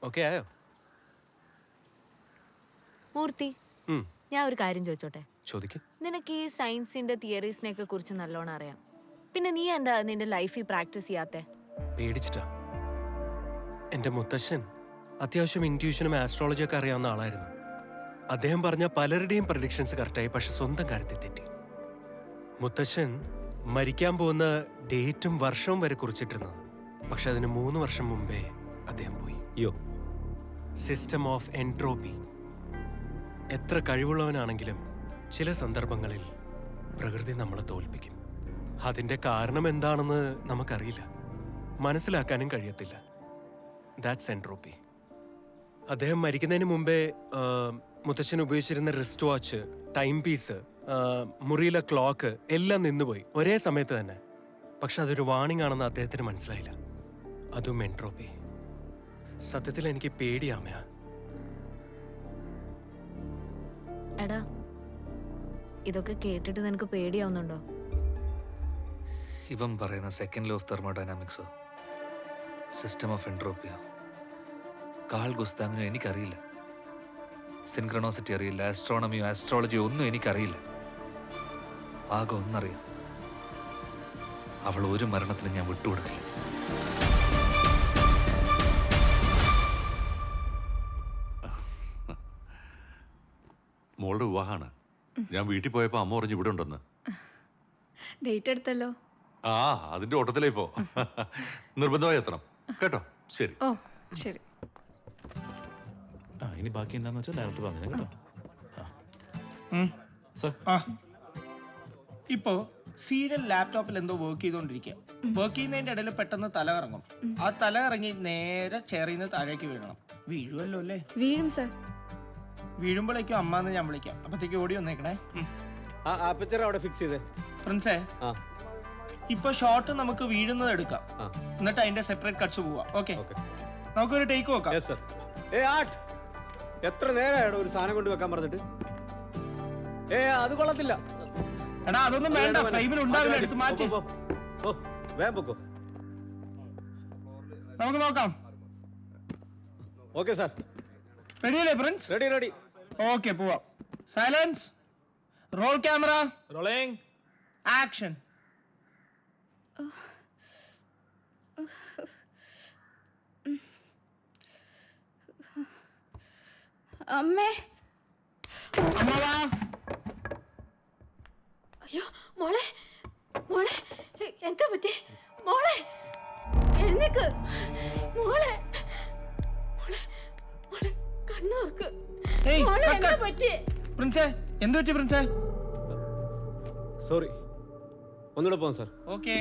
ഓക്കെ ആയോ? മൂർത്തി, ഉം, ഞാൻ ഒരു കാര്യം ചോദിച്ചോട്ടെ? ചോദിക്കും. നിനക്ക് ഈ സയൻസിന്റെ തിയറീസിനെയൊക്കെ കുറിച്ച് നല്ലോണം അറിയാം. പിന്നെ നീ എന്താ നിന്റെ ലൈഫിൽ പ്രാക്ടീസ് ചെയ്യാത്തെ? പേടിച്ചിട്ടാ. എൻ്റെ മുത്തശ്ശൻ അത്യാവശ്യം ഇൻറ്റ്യൂഷനും ആസ്ട്രോളജിയും ഒക്കെ അറിയാവുന്ന ആളായിരുന്നു. അദ്ദേഹം പറഞ്ഞ പലരുടെയും പ്രഡിക്ഷൻസ് കറക്റ്റായി, പക്ഷെ സ്വന്തം കാര്യത്തിൽ തെറ്റി. മുത്തശ്ശൻ മരിക്കാൻ പോകുന്ന ഡേറ്റും വർഷവും വരെ കുറിച്ചിട്ടിരുന്നത്, പക്ഷെ അതിന് 3 വർഷം മുമ്പേ അദ്ദേഹം പോയി. അയ്യോ. System of entropy. എത്ര കഴിവുള്ളവനാണെങ്കിലും ചില സന്ദർഭങ്ങളിൽ പ്രകൃതി നമ്മളെ തോൽപ്പിക്കും. അതിന്റെ കാരണം എന്താണെന്ന് നമുക്കറിയില്ല, മനസ്സിലാക്കാനും കഴിയത്തില്ല. That's entropy. അദ്ദേഹം മരിക്കുന്നതിന് മുമ്പേ മുത്തശ്ശൻ ഉപയോഗിച്ചിരുന്ന റിസ്റ്റ് വാച്ച്, ടൈം പീസ്, മുറിയിലെ ക്ലോക്ക് എല്ലാം നിന്നുപോയി ഒരേ സമയത്ത് തന്നെ. പക്ഷെ അതൊരു വാണിംഗ് ആണെന്ന് അദ്ദേഹത്തിന് മനസ്സിലായില്ല. അതും എൻട്രോപ്പി. സത്യത്തിൽ എനിക്ക് പേടിയാമയാ. എടാ, ഇതൊക്കെ കേട്ടിട്ട് നിനക്ക് പേടിയാവുന്നുണ്ടോ? ഇവൻ പറയുന്ന സെക്കൻഡ് ലോ ഓഫ് തെർമോഡൈനാമിക്സോ സിസ്റ്റം ഓഫ് എൻട്രോപ്പിയോ കാൾ ഗുസ്താവിനോ എനിക്കറിയില്ല. സിൻക്രണോസിറ്റി അറിയില്ല, ആസ്ട്രോണമിയോ ആസ്ട്രോളജിയോ ഒന്നും എനിക്കറിയില്ല. ആകെ ഒന്നറിയാം, അവൾ ഒരു മരണത്തിന് ഞാൻ വിട്ടുകൊടുക്കില്ല. മോളുടെ വിവാഹമാണ്. ഞാൻ വീട്ടിൽ പോയപ്പോ അമ്മ പറഞ്ഞു ഇവിടെ ഉണ്ടെന്ന്. ഡേറ്റ് എടുത്തല്ലോ. ആ, അതിന്റെ ഓട്ടത്തിലേ ഇപ്പോ. നിർബന്ധമായി എത്തണം കേട്ടോ. ശരി. ഓ ശരി. ഇനി ബാക്കി എന്താന്ന് വെച്ചാൽ ഡയറക്ടർ പറഞ്ഞു കേട്ടോ. ഇപ്പോ സീരിയൽ ലാപ്ടോപ്പിൽ എന്തോ വർക്ക് ചെയ്തോണ്ടിരിക്കുക. വർക്ക് ചെയ്യുന്നതിന്റെ ഇടയിൽ പെട്ടെന്ന് തല കറങ്ങും. ആ തല ഇറങ്ങി നേരെ ചെയറിൽ നിന്ന് താഴേക്ക് വീഴണം. വീഴുമല്ലോ അല്ലേ? വീഴും സർ. വീഴുമ്പോഴേക്കും അമ്മാന്ന് ഞാൻ വിളിക്കാം. അപ്പത്തേക്ക് ഓടി വന്നേക്കണേ. അവിടെ ഫിക്സ് ചെയ്തേ. പ്രിൻസേ, ഇപ്പൊ ഷോട്ട് നമുക്ക് വീഴുന്നത് എടുക്കാം, എന്നിട്ട് അതിന്റെ സെപ്പറേറ്റ് കട്ട്സ് പോവാം. ഓക്കെ, നമുക്കൊരു ടേക്ക് നോക്കാം. എത്ര നേരമായോ ഒരു സാധനം കൊണ്ട് വെക്കാൻ പറഞ്ഞിട്ട്? അത് കൊള്ളത്തില്ല. എടാ, അതൊന്നും വേണ്ട, ഫ്രെയിമിൽ ഉണ്ടാവില്ല, എടുത്ത് മാറ്റി. വേഗം പൊക്കോ. നമുക്ക് നോക്കാം. Okay sir. റെഡി അല്ലേ പ്രിൻസ്? Ready ready. ഓക്കെ, പോവാം. Silence, roll camera, rolling, action. അമ്മേ. അയ്യോ മോളെ, മോളെ എന്താ പറ്റി? മോളെ എഴുന്നേക്ക്. മോളെ, മോളെ, മോളെ കണ്ണുർക്ക്. മോളെ എന്താ പറ്റി? പ്രിൻസേ, എന്ത് പറ്റി പ്രിൻസേ? സോറി, ഒന്നുകൂടെ പോവാം സാർ. ഓക്കെ.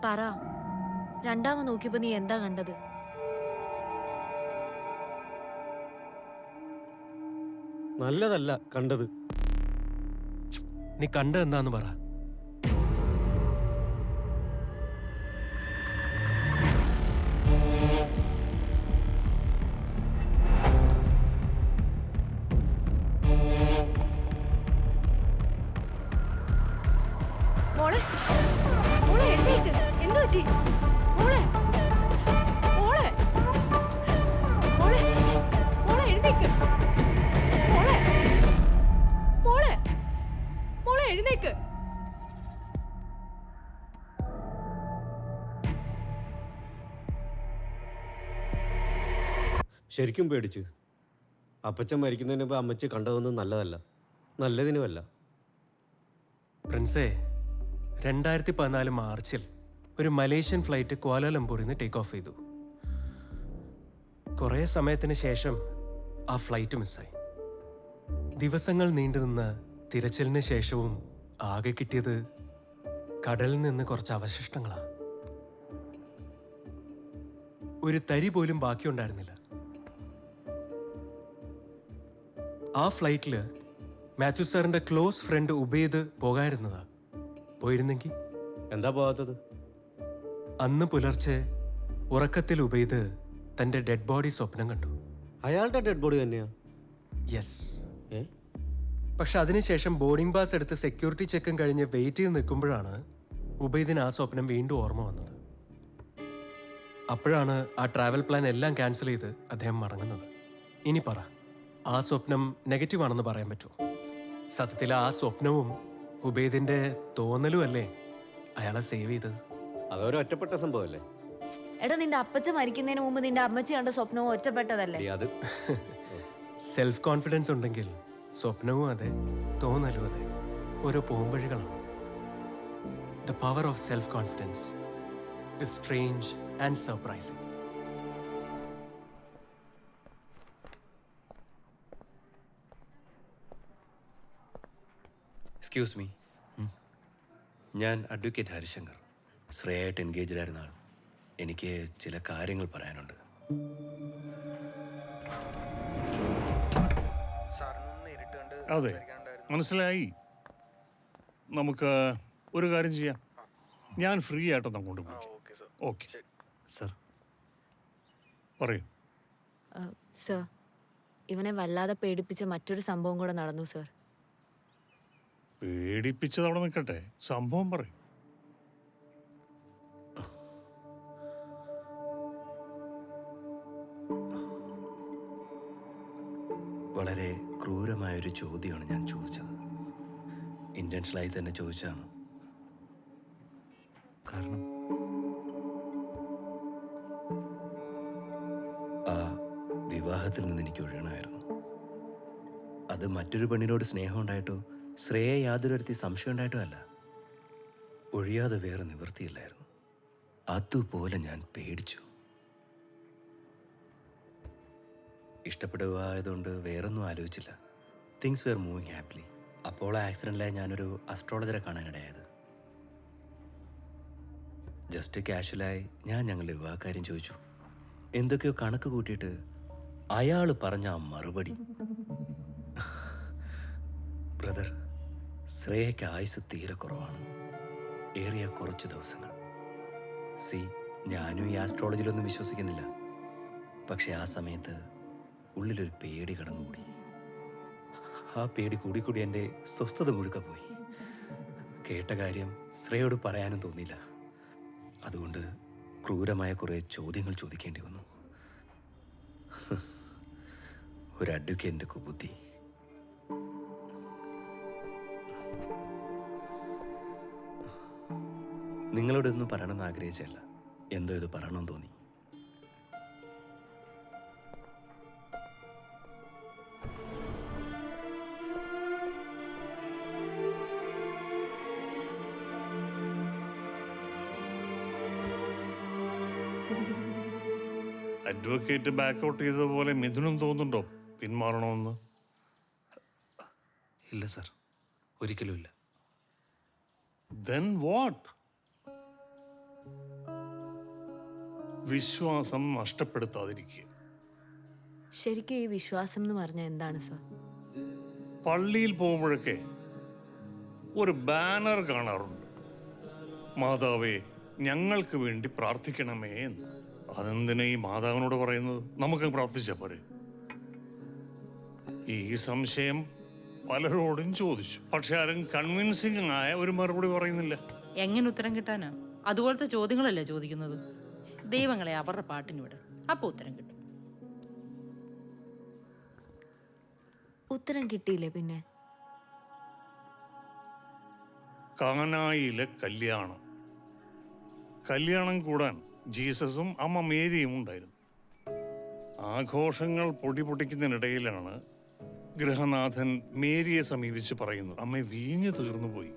പറ, രണ്ടാമത് നോക്കിയപ്പോ നീ എന്താ കണ്ടത്? നല്ലതല്ല കണ്ടത്. നീ കണ്ടത് എന്താന്ന് പറ. മോളെ, മോളെ എഴുന്നേക്ക്. എന്ത് പറ്റി? മോളെ, മോളെ, മോളെ, മോളെ എഴുന്നേക്ക്. മോളെ, മോളെ, മോളെ എഴുന്നേക്ക്. ശരിക്കും പേടിച്ചു. അപ്പച്ചൻ മരിക്കുന്നതിന് മുമ്പ് അമ്മച്ചി കണ്ടതൊന്നും നല്ലതല്ല, നല്ലതിനുമല്ല. പ്രിൻസേ, 2014 മാർച്ചിൽ ഒരു മലേഷ്യൻ ഫ്ലൈറ്റ് ക്വാലാലംപൂരിൽ നിന്ന് ടേക്ക് ഓഫ് ചെയ്തു. കുറേ സമയത്തിന് ശേഷം ആ ഫ്ലൈറ്റ് മിസ്സായി. ദിവസങ്ങൾ നീണ്ടുനിന്ന തിരച്ചിലിന് ശേഷവും ആകെ കിട്ടിയത് കടലിൽ നിന്ന് കുറച്ച് അവശിഷ്ടങ്ങളാണ്. ഒരു തരി പോലും ബാക്കിയുണ്ടായിരുന്നില്ല. ആ ഫ്ലൈറ്റിൽ മാത്യു സാറിന്റെ ക്ലോസ് ഫ്രണ്ട് ഉബൈദ് പോകാതിരുന്നതാ. പോയിരുന്നെങ്കിൽ എന്താ പോകാത്തത്? അന്ന് പുലർച്ചെ ഉറക്കത്തിൽ ഉബൈദ് തന്റെ ഡെഡ് ബോഡി സ്വപ്നം കണ്ടു. അയാളുടെ ഡെഡ് ബോഡി തന്നെയാ? യെസ്. പക്ഷെ അതിനുശേഷം ബോർഡിംഗ് പാസ് എടുത്ത് സെക്യൂരിറ്റി ചെക്കും കഴിഞ്ഞ് വെയിറ്റ് ചെയ്ത് നിൽക്കുമ്പോഴാണ് ഉബൈദിന് ആ സ്വപ്നം വീണ്ടും ഓർമ്മ വന്നത്. അപ്പോഴാണ് ആ ട്രാവൽ പ്ലാൻ എല്ലാം ക്യാൻസൽ ചെയ്ത് അദ്ദേഹം മടങ്ങുന്നത്. ഇനി പറ, ആ സ്വപ്നം നെഗറ്റീവ് ആണെന്ന് പറയാൻ പറ്റുമോ? സത്യത്തിൽ ആ സ്വപ്നവും ഉബൈദിന്റെ തോന്നലും അല്ലേ അയാളെ സേവ് ചെയ്തത്? അതൊരു ഒറ്റപ്പെട്ട സംഭവമല്ലേ? എടാ, നിന്റെ അപ്പച്ച മരിക്കുന്നതിന് മുമ്പ് നിന്റെ അമ്മച്ചി കണ്ട സ്വപ്നവും ഒറ്റപ്പെട്ടതല്ലേ? അത് സെൽഫ് കോൺഫിഡൻസ് ഉണ്ടെങ്കിൽ സ്വപ്നവും അതെ, തോന്നലും അതെ, ഓരോ പോംവഴികളാണ്. The power of self confidence is strange and surprising. Excuse me, ഞാൻ അഡ്വക്കേറ്റ് ഹരിശങ്കർ. ശ്രേയായിട്ട് എൻഗേജ്ഡ് ആയിരുന്ന ആൾ. എനിക്ക് ചില കാര്യങ്ങൾ പറയാനുണ്ട്. അതെ, മനസ്സിലായി. നമുക്ക് ഒരു കാര്യം ചെയ്യാം. ഞാൻ ഫ്രീ ആയിട്ടൊന്ന് അങ്ങോട്ട് വിളിക്കാം. Okay sir. പറയൂ. സർ, ഇവനെ വല്ലാതെ പേടിപ്പിച്ച മറ്റൊരു സംഭവം കൂടെ നടന്നു സർ. പേടിപ്പിച്ചത് അവിടെ നിൽക്കട്ടെ, സംഭവം പറയും. വളരെ ക്രൂരമായൊരു ചോദ്യമാണ് ഞാൻ ചോദിച്ചത്. ഇൻറ്റൻഷനായി തന്നെ ചോദിച്ചതാണ്. കാരണം ആ വിവാഹത്തിൽ നിന്ന് എനിക്ക് ഒഴിയണമായിരുന്നു. അത് മറ്റൊരു പെണ്ണിനോട് സ്നേഹം ഉണ്ടായിട്ടോ ശ്രേയ യാതൊരു തരത്തിൽ സംശയം ഉണ്ടായിട്ടോ അല്ല. ഒഴിയാതെ വേറെ നിവൃത്തിയില്ലായിരുന്നു. അതുപോലെ ഞാൻ പേടിച്ചു. ഇഷ്ടപ്പെടുകയായതുകൊണ്ട് വേറൊന്നും ആലോചിച്ചില്ല. Things were moving happily. അപ്പോൾ ആക്സിഡൻറ്റിലായി ഞാനൊരു അസ്ട്രോളജറെ കാണാനിടയായത്. ജസ്റ്റ് കാഷ്വലായി ഞാൻ ഞങ്ങളുടെ വിവാഹക്കാര്യം ചോദിച്ചു. എന്തൊക്കെയോ കണക്ക് കൂട്ടിയിട്ട് അയാൾ പറഞ്ഞ ആ മറുപടി, ബ്രദർ, ശ്രേയയ്ക്ക് ആയുസ് തീരെ കുറവാണ്, ഏറിയ കുറച്ച് ദിവസങ്ങൾ. ഞാനും ഈ ആസ്ട്രോളജിയിലൊന്നും വിശ്വസിക്കുന്നില്ല. പക്ഷെ ആ സമയത്ത് ഉള്ളിലൊരു പേടി കടന്നുകൂടി. ആ പേടി കൂടിക്കൂടി എൻ്റെ സ്വസ്ഥത മുഴുക്ക പോയി. കേട്ട കാര്യം ശ്രേയോട് പറയാനും തോന്നിയില്ല. അതുകൊണ്ട് ക്രൂരമായ കുറേ ചോദ്യങ്ങൾ ചോദിക്കേണ്ടി വന്നു. ഒരു അഡ്വക്കേറ്റിൻ്റെ കുബുദ്ധി. നിങ്ങളോടൊന്നും പറയണമെന്ന് ആഗ്രഹിച്ചല്ല, എന്തോ ഇത് പറയണമെന്ന് തോന്നി. അഡ്വക്കേറ്റ് ബാക്കൗട്ട് ചെയ്തതുപോലെ മിഥുനും തോന്നുന്നുണ്ടോ പിന്മാറണമെന്ന്? ഇല്ല സർ, ഒരിക്കലും ഇല്ല. Then what? വിശ്വാസം നഷ്ടപ്പെടുത്താതിരിക്കുക. ശരിക്കും ഈ വിശ്വാസം എന്ന് പറഞ്ഞാൽ എന്താണ് സർ? പള്ളിയിൽ പോകുമ്പോഴൊക്കെ ഒരു ബാനർ കാണാറുണ്ട്, മാതാവേ ഞങ്ങൾക്ക് വേണ്ടി പ്രാർത്ഥിക്കണമേ എന്ന്. അതെന്തിനാ ഈ മാതാവിനോട് പറയുന്നത്? നമുക്ക് പ്രാർത്ഥിച്ചാ പോരെ? ഈ സംശയം പലരോടും ചോദിച്ചു, പക്ഷെ ആരും കൺവിൻസിംഗ് ആയ ഒരു മറുപടി പറയുന്നില്ല. എങ്ങനെ ഉത്തരം കിട്ടാനാ? അതുപോലത്തെ ചോദ്യങ്ങളല്ലേ ചോദിക്കുന്നത്. ദൈവങ്ങളെ അവരുടെ പാട്ടിന് വിട്, അപ്പൊ ഉത്തരം കിട്ടും. ഉത്തരം കിട്ടിയില്ലേ പിന്നെ? കാനായിലെ കല്യാണം കൂടാൻ ജീസസും അമ്മ മേരിയും ഉണ്ടായിരുന്നു. ആഘോഷങ്ങൾ പൊടിപൊടിക്കുന്നതിനിടയിലാണ് ഗൃഹനാഥൻ മേരിയെ സമീപിച്ച് പറയുന്നത്, അമ്മ വീഞ്ഞ് തീർന്നു പോയി.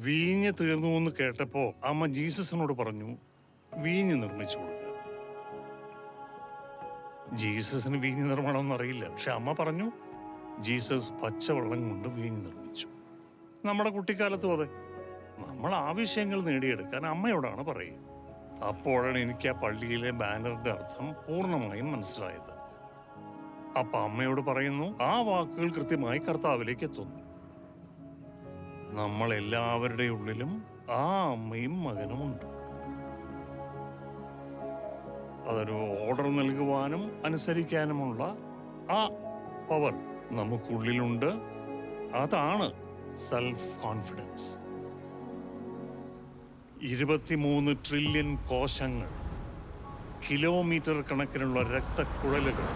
വീഞ്ഞ് തീർന്നു എന്ന് കേട്ടപ്പോ അമ്മ ജീസസിനോട് പറഞ്ഞു വീഞ്ഞ് നിർമ്മിച്ചു കൊടുക്കുക. ജീസസിന് വീഞ്ഞ് നിർമ്മാണം അറിയില്ല, പക്ഷെ അമ്മ പറഞ്ഞു ജീസസ് പച്ചവെള്ളം കൊണ്ട് വീഞ്ഞ് നിർമ്മിച്ചു. നമ്മുടെ കുട്ടിക്കാലത്തും അതെ, നമ്മൾ ആവശ്യങ്ങൾ നേടിയെടുക്കാൻ അമ്മയോടാണ് പറയുക. അപ്പോഴാണ് എനിക്ക് ആ പള്ളിയിലെ ബാനറിന്റെ അർത്ഥം പൂർണ്ണമായും മനസ്സിലായത്. അപ്പൊ അമ്മയോട് പറയുന്നു, ആ വാക്കുകൾ കൃത്യമായി കർത്താവിലേക്ക് എത്തുന്നു. നമ്മളെല്ലാവരുടെ ഉള്ളിലും ആ അമ്മയും മകനുമുണ്ട്. അതൊരു ഓർഡർ നൽകുവാനും അനുസരിക്കാനുമുള്ള ആ പവർ നമുക്കുള്ളിലുണ്ട്. അതാണ് സെൽഫ് കോൺഫിഡൻസ്. 23 ട്രില്യൺ കോശങ്ങൾ, കിലോമീറ്റർ കണക്കിനുള്ള രക്തക്കുഴലുകൾ,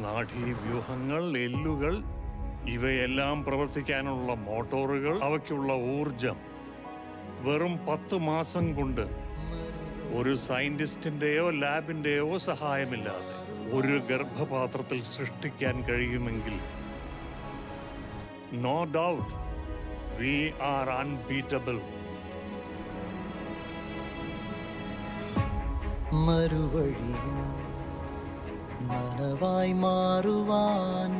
നാഡീവ്യൂഹങ്ങൾ, എല്ലുകൾ, ഇവയെല്ലാം പ്രവർത്തിക്കാനുള്ള മോട്ടോറുകൾ, അവയ്ക്കുള്ള ഊർജം വെറും 10 മാസം കൊണ്ട് ഒരു സയന്റിസ്റ്റിന്റെയോ ലാബിന്റെയോ സഹായമില്ലാതെ ഒരു ഗർഭപാത്രത്തിൽ സൃഷ്ടിക്കാൻ കഴിയുമെങ്കിൽ no doubt we are unbeatable. മറുവഴിയിൽ നനവായി മാറുവാൻ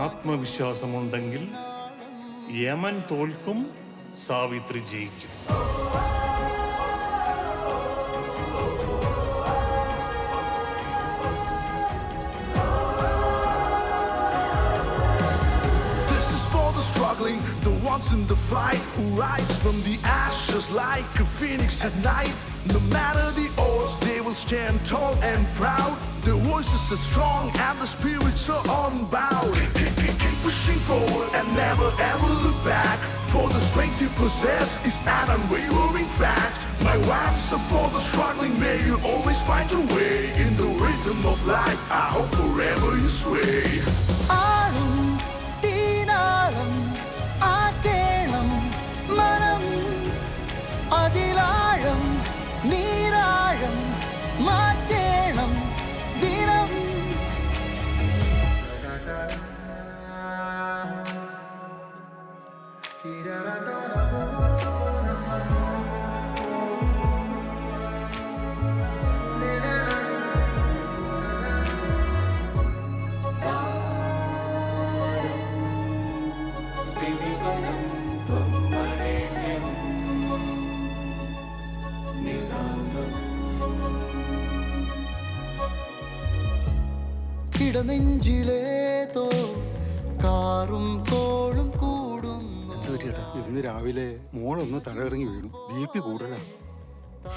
ആത്മവിശ്വാസമുണ്ടെങ്കിൽ യമൻ തോൽക്കും, സാവിത്രി ജയിക്കും. The ones in the fight who rise from the ashes like a phoenix at night. No matter the odds, they will stand tall and proud. Their voices are strong and the spirits are unbowed. Keep pushing forward and never ever look back. For the strength you possess is an unwavering fact. My answer for the struggling, may you always find a way. In the rhythm of life, I hope forever you sway. ആളും തീനാളം ആറ്റേണം മനം, അതിലാഴം നീരാഴം മാറ്റേണം ദിനം. ഇടനെഞ്ചിലേ തോ കാറും തോളും കൂടുന്നു. ഇന്ന് രാവിലെ മോളൊന്ന് തലയിറങ്ങി വീണു. BP കൂടുതലാ,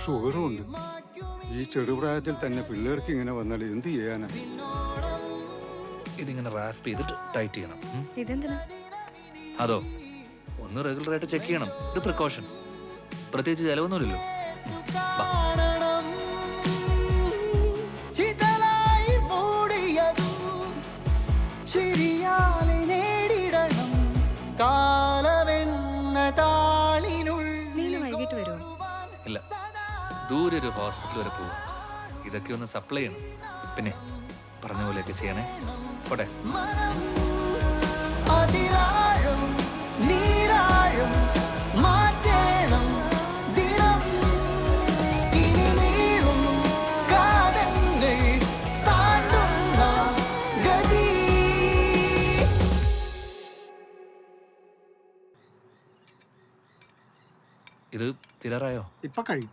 ഷുഗറും ഉണ്ട്. ഈ ചെറുപ്രായത്തിൽ തന്നെ പിള്ളേർക്ക് ഇങ്ങനെ വന്നാൽ എന്ത് ചെയ്യാനാ? ഇതിങ്ങനെ റാപ്പ് ചെയ്തിട്ട് ടൈറ്റ് ചെയ്യണം. ഇതെന്തിനാ? അതോ ഒന്ന് റെഗുലറായിട്ട് ചെക്ക് ചെയ്യണം. ഇത് പ്രിക്കോഷൻ, പ്രത്യേകിച്ച് ചെലവൊന്നുമില്ലല്ലോ. കാണണം ചിതലായി മൂടിയതും ചിരിയാലെ നേടിടണം കാലമെന്ന താളിനുള്ളിൽ. വൈകിട്ട് വരുമോ? ഇല്ല, ദൂരെ ഒരു ഹോസ്പിറ്റൽ വരെ പോവും. ഇതൊക്കെ ഒന്ന് സപ്ലൈ ചെയ്യണം. പിന്നെ പറഞ്ഞ പോലെയൊക്കെ ചെയ്യണേ. പോട്ടെ. അതിലാഴം നീരാഴം മാറ്റേണം ദിനം. ഇനി നീളും കാതങ്ങൾ താണ്ടുന്ന ഗതി. ഇത് തീരാറായോ? ഇപ്പൊ കഴിയും.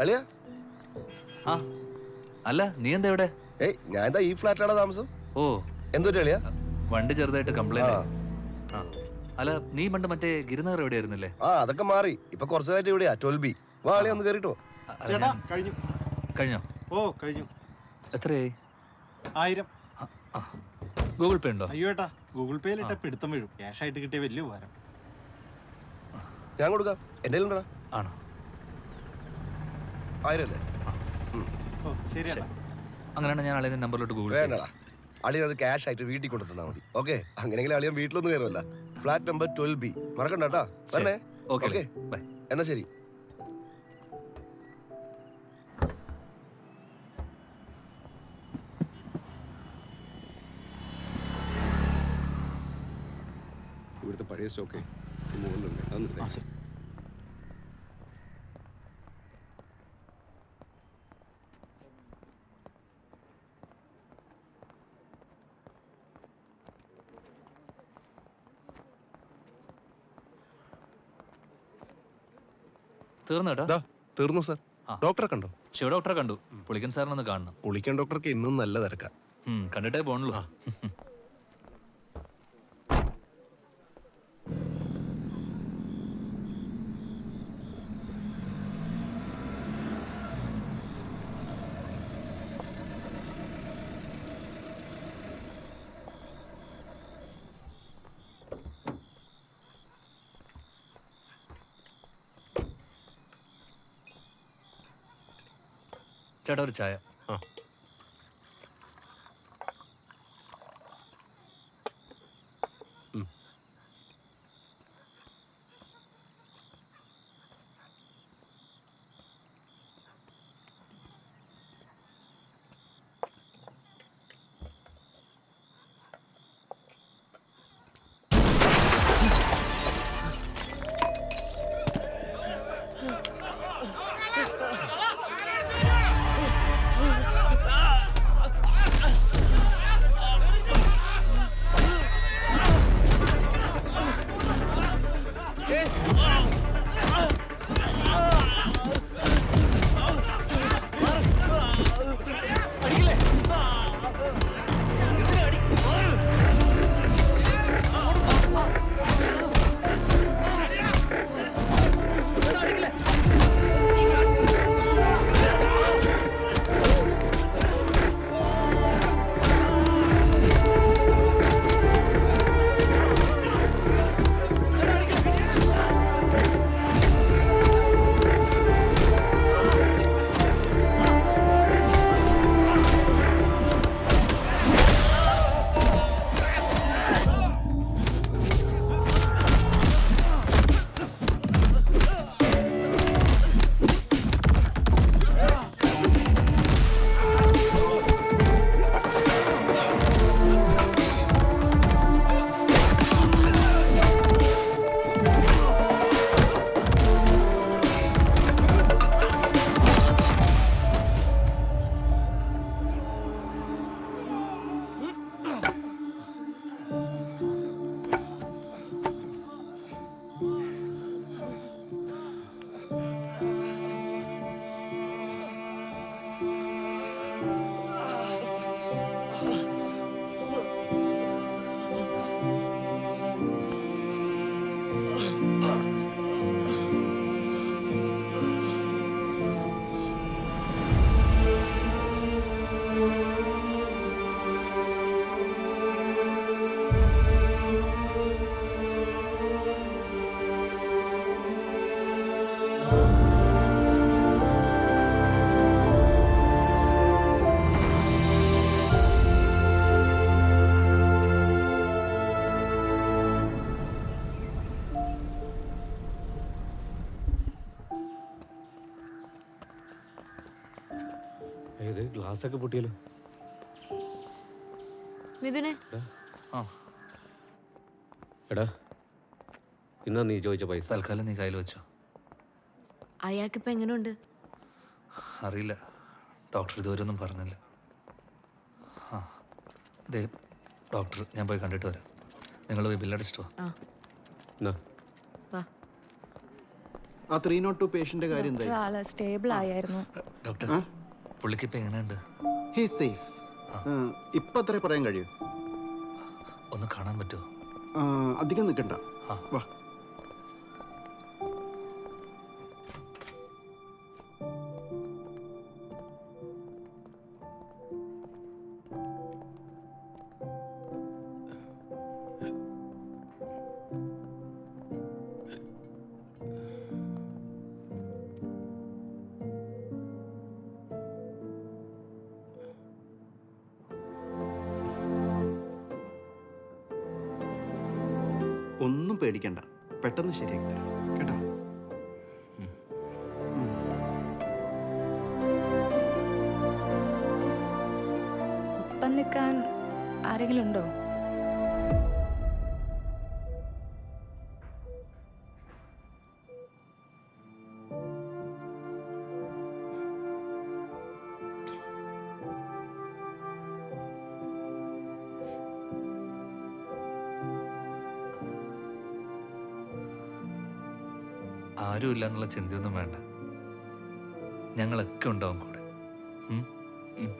അളിയാ, അല്ല നീ എന്താ ഇവിടെ? ഞാൻ എന്താ ഈ ഫ്ലാറ്റിലാണ് താമസം. ഓ, എന്തൊരു അളിയാ? വണ്ടി ചെറുതായിട്ട് കംപ്ലൈന്റ്. അല്ല നീ പണ്ട് മറ്റേ ഗിരിനഗർ എവിടെയായിരുന്നില്ലേ? അതൊക്കെ മാറി. ഇപ്പൊ കുറച്ചായിട്ട് ഇവിടെയാ 12B. വാ അളിയാ, ഒന്ന് കയറിട്ടോ. കഴിഞ്ഞു. കഴിഞ്ഞോ? ഓ കഴിഞ്ഞു. എത്രയായി? 1000. ഗൂഗിൾ പേ ഉണ്ടോ? അയ്യോ ഏട്ടാ, ഗൂഗിൾ പേയിൽ ഇട്ട പിടുത്തം വീഴും. ക്യാഷ് ആയിട്ട് കിട്ടിയ വലിയ ഉപകാരം. ഞാൻ കൊടുക്കാം. എന്റെ ആണോ? 1000 അല്ലേ? ശരി. അങ്ങനെയാണ് ഞാൻ അളിയന്റെ നമ്പറിലോട്ട് ഗൂഗിൾ പേ. വേണ്ടടാ, അളിയൻ അത് ക്യാഷ് ആയിട്ട് വീട്ടിൽ കൊണ്ടു തന്നാ മതി. ഓക്കെ, അങ്ങനെയെങ്കിലും അളിയൻ വീട്ടിലൊന്നും കയറുമല്ല. Flat number 12B. മറക്കണ്ട കേട്ടാ. വരണേ. Okay, bye. എന്നാ ശരി. ഇവിടുത്തെ പഴയ സ്റ്റോക്കേ മുകളിലുണ്ട്. അതൊന്നും തീർന്നു കേട്ടോ. തീർന്നു സാർ. ഡോക്ടറെ കണ്ടോ? ശിവ ഡോക്ടറെ കണ്ടു. പുളിക്കൻ സാറിനൊന്ന് കാണണം. പുളിക്കൻ ഡോക്ടർക്ക് ഇന്നും നല്ല തിരക്കാ. കണ്ടിട്ടേ പോണല്ലോ. ചേട്ടാ ഒരു ചായ. ഏത് ഗ്ലാസ് ഒക്കെ പൊട്ടിയല്ലോ. മിഥുനെ, എടാ ഇന്നാ നീ ചോദിച്ച പൈസ തൽക്കാലം നീ കയ്യിൽ വെച്ചോ. അയാൾക്കിപ്പോ എങ്ങനെയുണ്ട്? അറിയില്ല, ഡോക്ടർ ഇതുവരെ ഒന്നും പറഞ്ഞില്ല. ദേ ഡോക്ടർ, ഞാൻ പോയി കണ്ടിട്ട് വരാം. നിങ്ങൾ പോയി ബില്ലടിച്ചിട്ട് വാ. ആ 302 പേഷ്യന്റ് കാര്യം എന്തായി? സ്റ്റേബിൾ ആയിരുന്നു ഡോക്ടർ. പുള്ളിക്ക് ഇപ്പൊ എങ്ങനെയുണ്ട്? He safe. ഇപ്പൊ അത്രേ പറയാൻ കഴിയൂ. ഒന്ന് കാണാൻ പറ്റുമോ? അധികം നിൽക്കണ്ട, വാ. ഒന്നും പേടിക്കണ്ട, പെട്ടെന്ന് ശരിയാക്കി തരാം കേട്ടോ. ഒപ്പം നിൽക്കാൻ ആരെങ്കിലും ഉണ്ടോ? ആരും ഇല്ല എന്നുള്ള ചിന്തയൊന്നും വേണ്ട. ഞങ്ങളൊക്കെ ഉണ്ടാവും കൂടെ. ഉം? ഉം.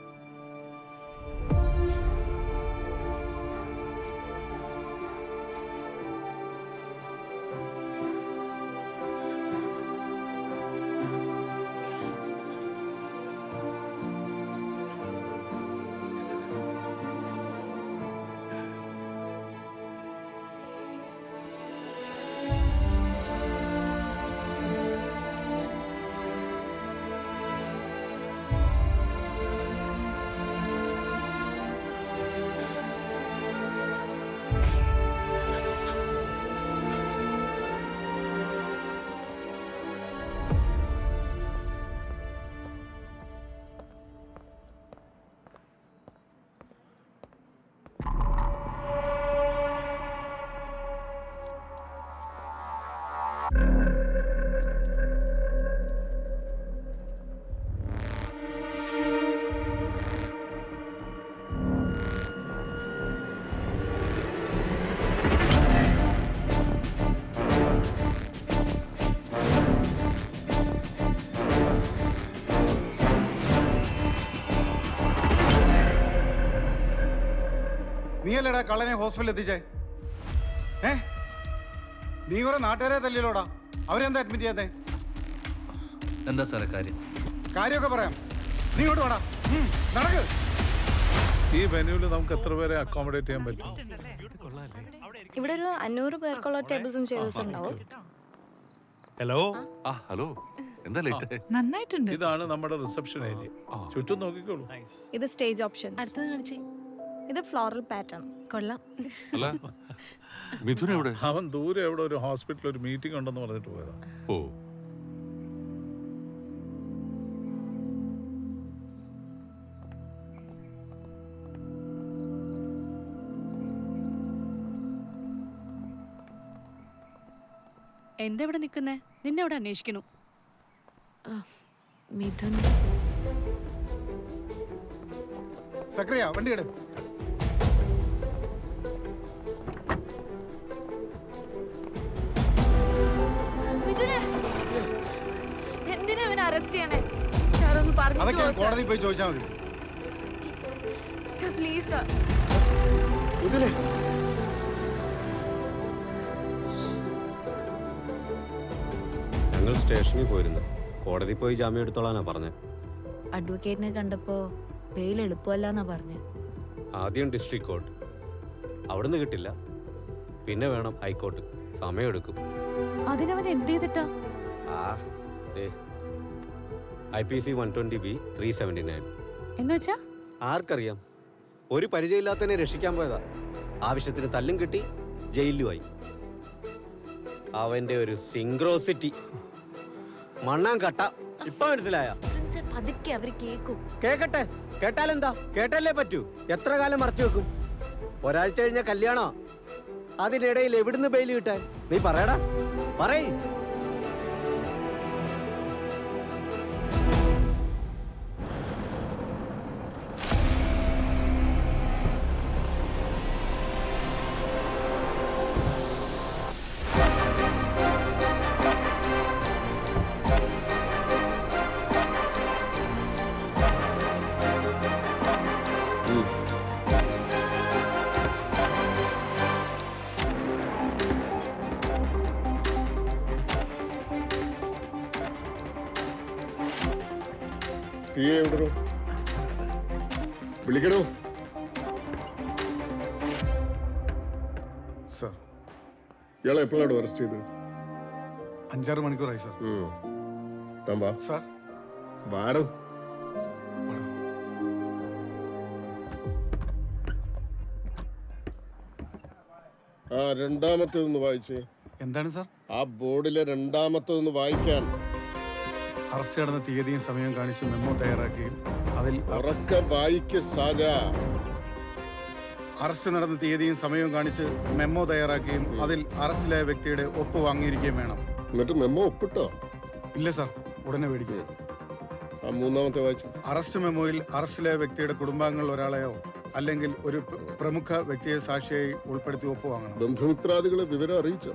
നീയല്ലേടാ കള്ളനെ ഹോസ്പിറ്റലിൽ എത്തിച്ചേ? നീ കുറെ നാട്ടുകാരെ തല്ലിയല്ലോടാ. അവരെന്താ അഡ്മിറ്റ് ചെയ്യാതെ? എന്താ സാറേ കാര്യം? കാര്യമൊക്കെ പറയാം. നീ ഇങ്ങോട്ട് വേടാ, നടക്ക്. ഈ വെന്യൂല് നമുക്ക് എത്ര പേരെ അക്കോമഡേറ്റ് ചെയ്യാൻ പറ്റും? ഇവിടെ ഒരു 500 പേർക്കുള്ള ടേബിൾസും ചെയർസും ഉണ്ടാവും. ഹലോ. ഹലോ, എന്താ ലേറ്റ്? നന്നായിട്ടുണ്ട്. ഇതാണ് നമ്മുടെ റിസപ്ഷൻ ഏരിയ. ചുറ്റും നോക്കിക്കോളൂ. ഇത് സ്റ്റേജ് ഓപ്ഷൻ. അടുത്തത് കാണിച്ചേ. ഇത് ഫ്ലോറൽ പാറ്റേൺ. കൊള്ളാം. അല്ല, മിഥുൻ എവിടെ? അവൻ ദൂരെ എവിടെ ഒരു ഹോസ്പിറ്റലിൽ ഒരു മീറ്റിംഗ് ഉണ്ടെന്ന് പറഞ്ഞിട്ട് പോയതാ. ഓ, എന്താ ഇവിടെ നിൽക്കുന്നേ? നിന്നെ അവിടെ അന്വേഷിക്കണു. മിഥുൻ. സക്രിയ, വണ്ടി എടു. എന്തിനാ അവനെ അറസ്റ്റ് ചെയ്യണേ? സാർ ഒന്ന് അതൊക്കെ പറഞ്ഞു കോടതി പോയി ചോദിച്ചാൽ മതി. Sir please sir. ഞങ്ങൾ സ്റ്റേഷനിൽ പോയിരുന്നു. കോടതി പോയി ജാമ്യം എടുത്തോളാനാ പറഞ്ഞത്. അഡ്വക്കേറ്റിനെ കണ്ടപ്പോ ബെയിൽ എളുപ്പമല്ലെന്നാ പറഞ്ഞേ. ആദ്യം ഡിസ്ട്രിക്ട് കോർട്ട്, അവിടുന്ന് കിട്ടില്ല. പിന്നെ വേണം ഹൈക്കോർട്ട്. സമയമെടുക്കും. അതിനവൻ എന്ത് ചെയ്തിട്ടാ? IPC 120B 379. എന്ന് വെച്ചാ ആർക്കറിയാം? ഒരു പരിചയമില്ലാത്തതിനെ രക്ഷിക്കാൻ പോയതാ. ആവശ്യത്തിന് തല്ലും കിട്ടി, ജയിലുമായി. അവന്റെ ഒരു സിംഗ്രോസിറ്റി, മണ്ണാൻ കട്ട. ഇപ്പൊ മനസ്സിലായ? പതുക്കെ അവര് കേക്കും. കേക്കട്ടെ, കേട്ടാലെന്താ? കേട്ടല്ലേ പറ്റൂ. എത്ര കാലം മറച്ചു വെക്കും? ഒരാഴ്ച കഴിഞ്ഞ കല്യാണോ? അതിനിടയിൽ എവിടുന്ന് ബെയിൽ കിട്ടാൻ? നീ പറയടാ, പറയ്. വിളിക്കണോ? സർ, ഇയാളെ എപ്പോഴാണ് അറസ്റ്റ് ചെയ്തത്? 5-6 മണിക്കൂറായി സർ. സാർ വാടോ. ആ രണ്ടാമത്തേതൊന്ന് വായിച്ചേ. എന്താണ് സർ? ആ ബോർഡിലെ രണ്ടാമത്തേതൊന്ന് വായിക്കാൻ. അറസ്റ്റ് നടന്ന തീയതിയും സമയവും കാണിച്ച് മെമ്മോ തയ്യാറാക്കുകയും അതിൽ അറസ്റ്റ് നടന്ന തീയതിയും സമയവും കാണിച്ച് മെമ്മോ തയ്യാറാക്കുകയും അതിൽ അറസ്റ്റിലായ വ്യക്തിയുടെ ഒപ്പ് വാങ്ങിയിരിക്കുകയും വേണം. എന്നിട്ട് മെമ്മോ ഒപ്പിട്ടോ? ഇല്ല സർ, ഉടനെ മേടിക്കുക. ആ മൂന്നാമത്തെ വായിച്ചു. അറസ്റ്റ് മെമ്മോയിൽ അറസ്റ്റിലായ വ്യക്തിയുടെ കുടുംബാംഗങ്ങൾ ഒരാളെയോ അല്ലെങ്കിൽ ഒരു പ്രമുഖ വ്യക്തിയെ സാക്ഷിയായി ഉൾപ്പെടുത്തി ഒപ്പ് വാങ്ങണം. ബന്ധുമിത്രാദികളെ വിവരം അറിയിച്ചോ?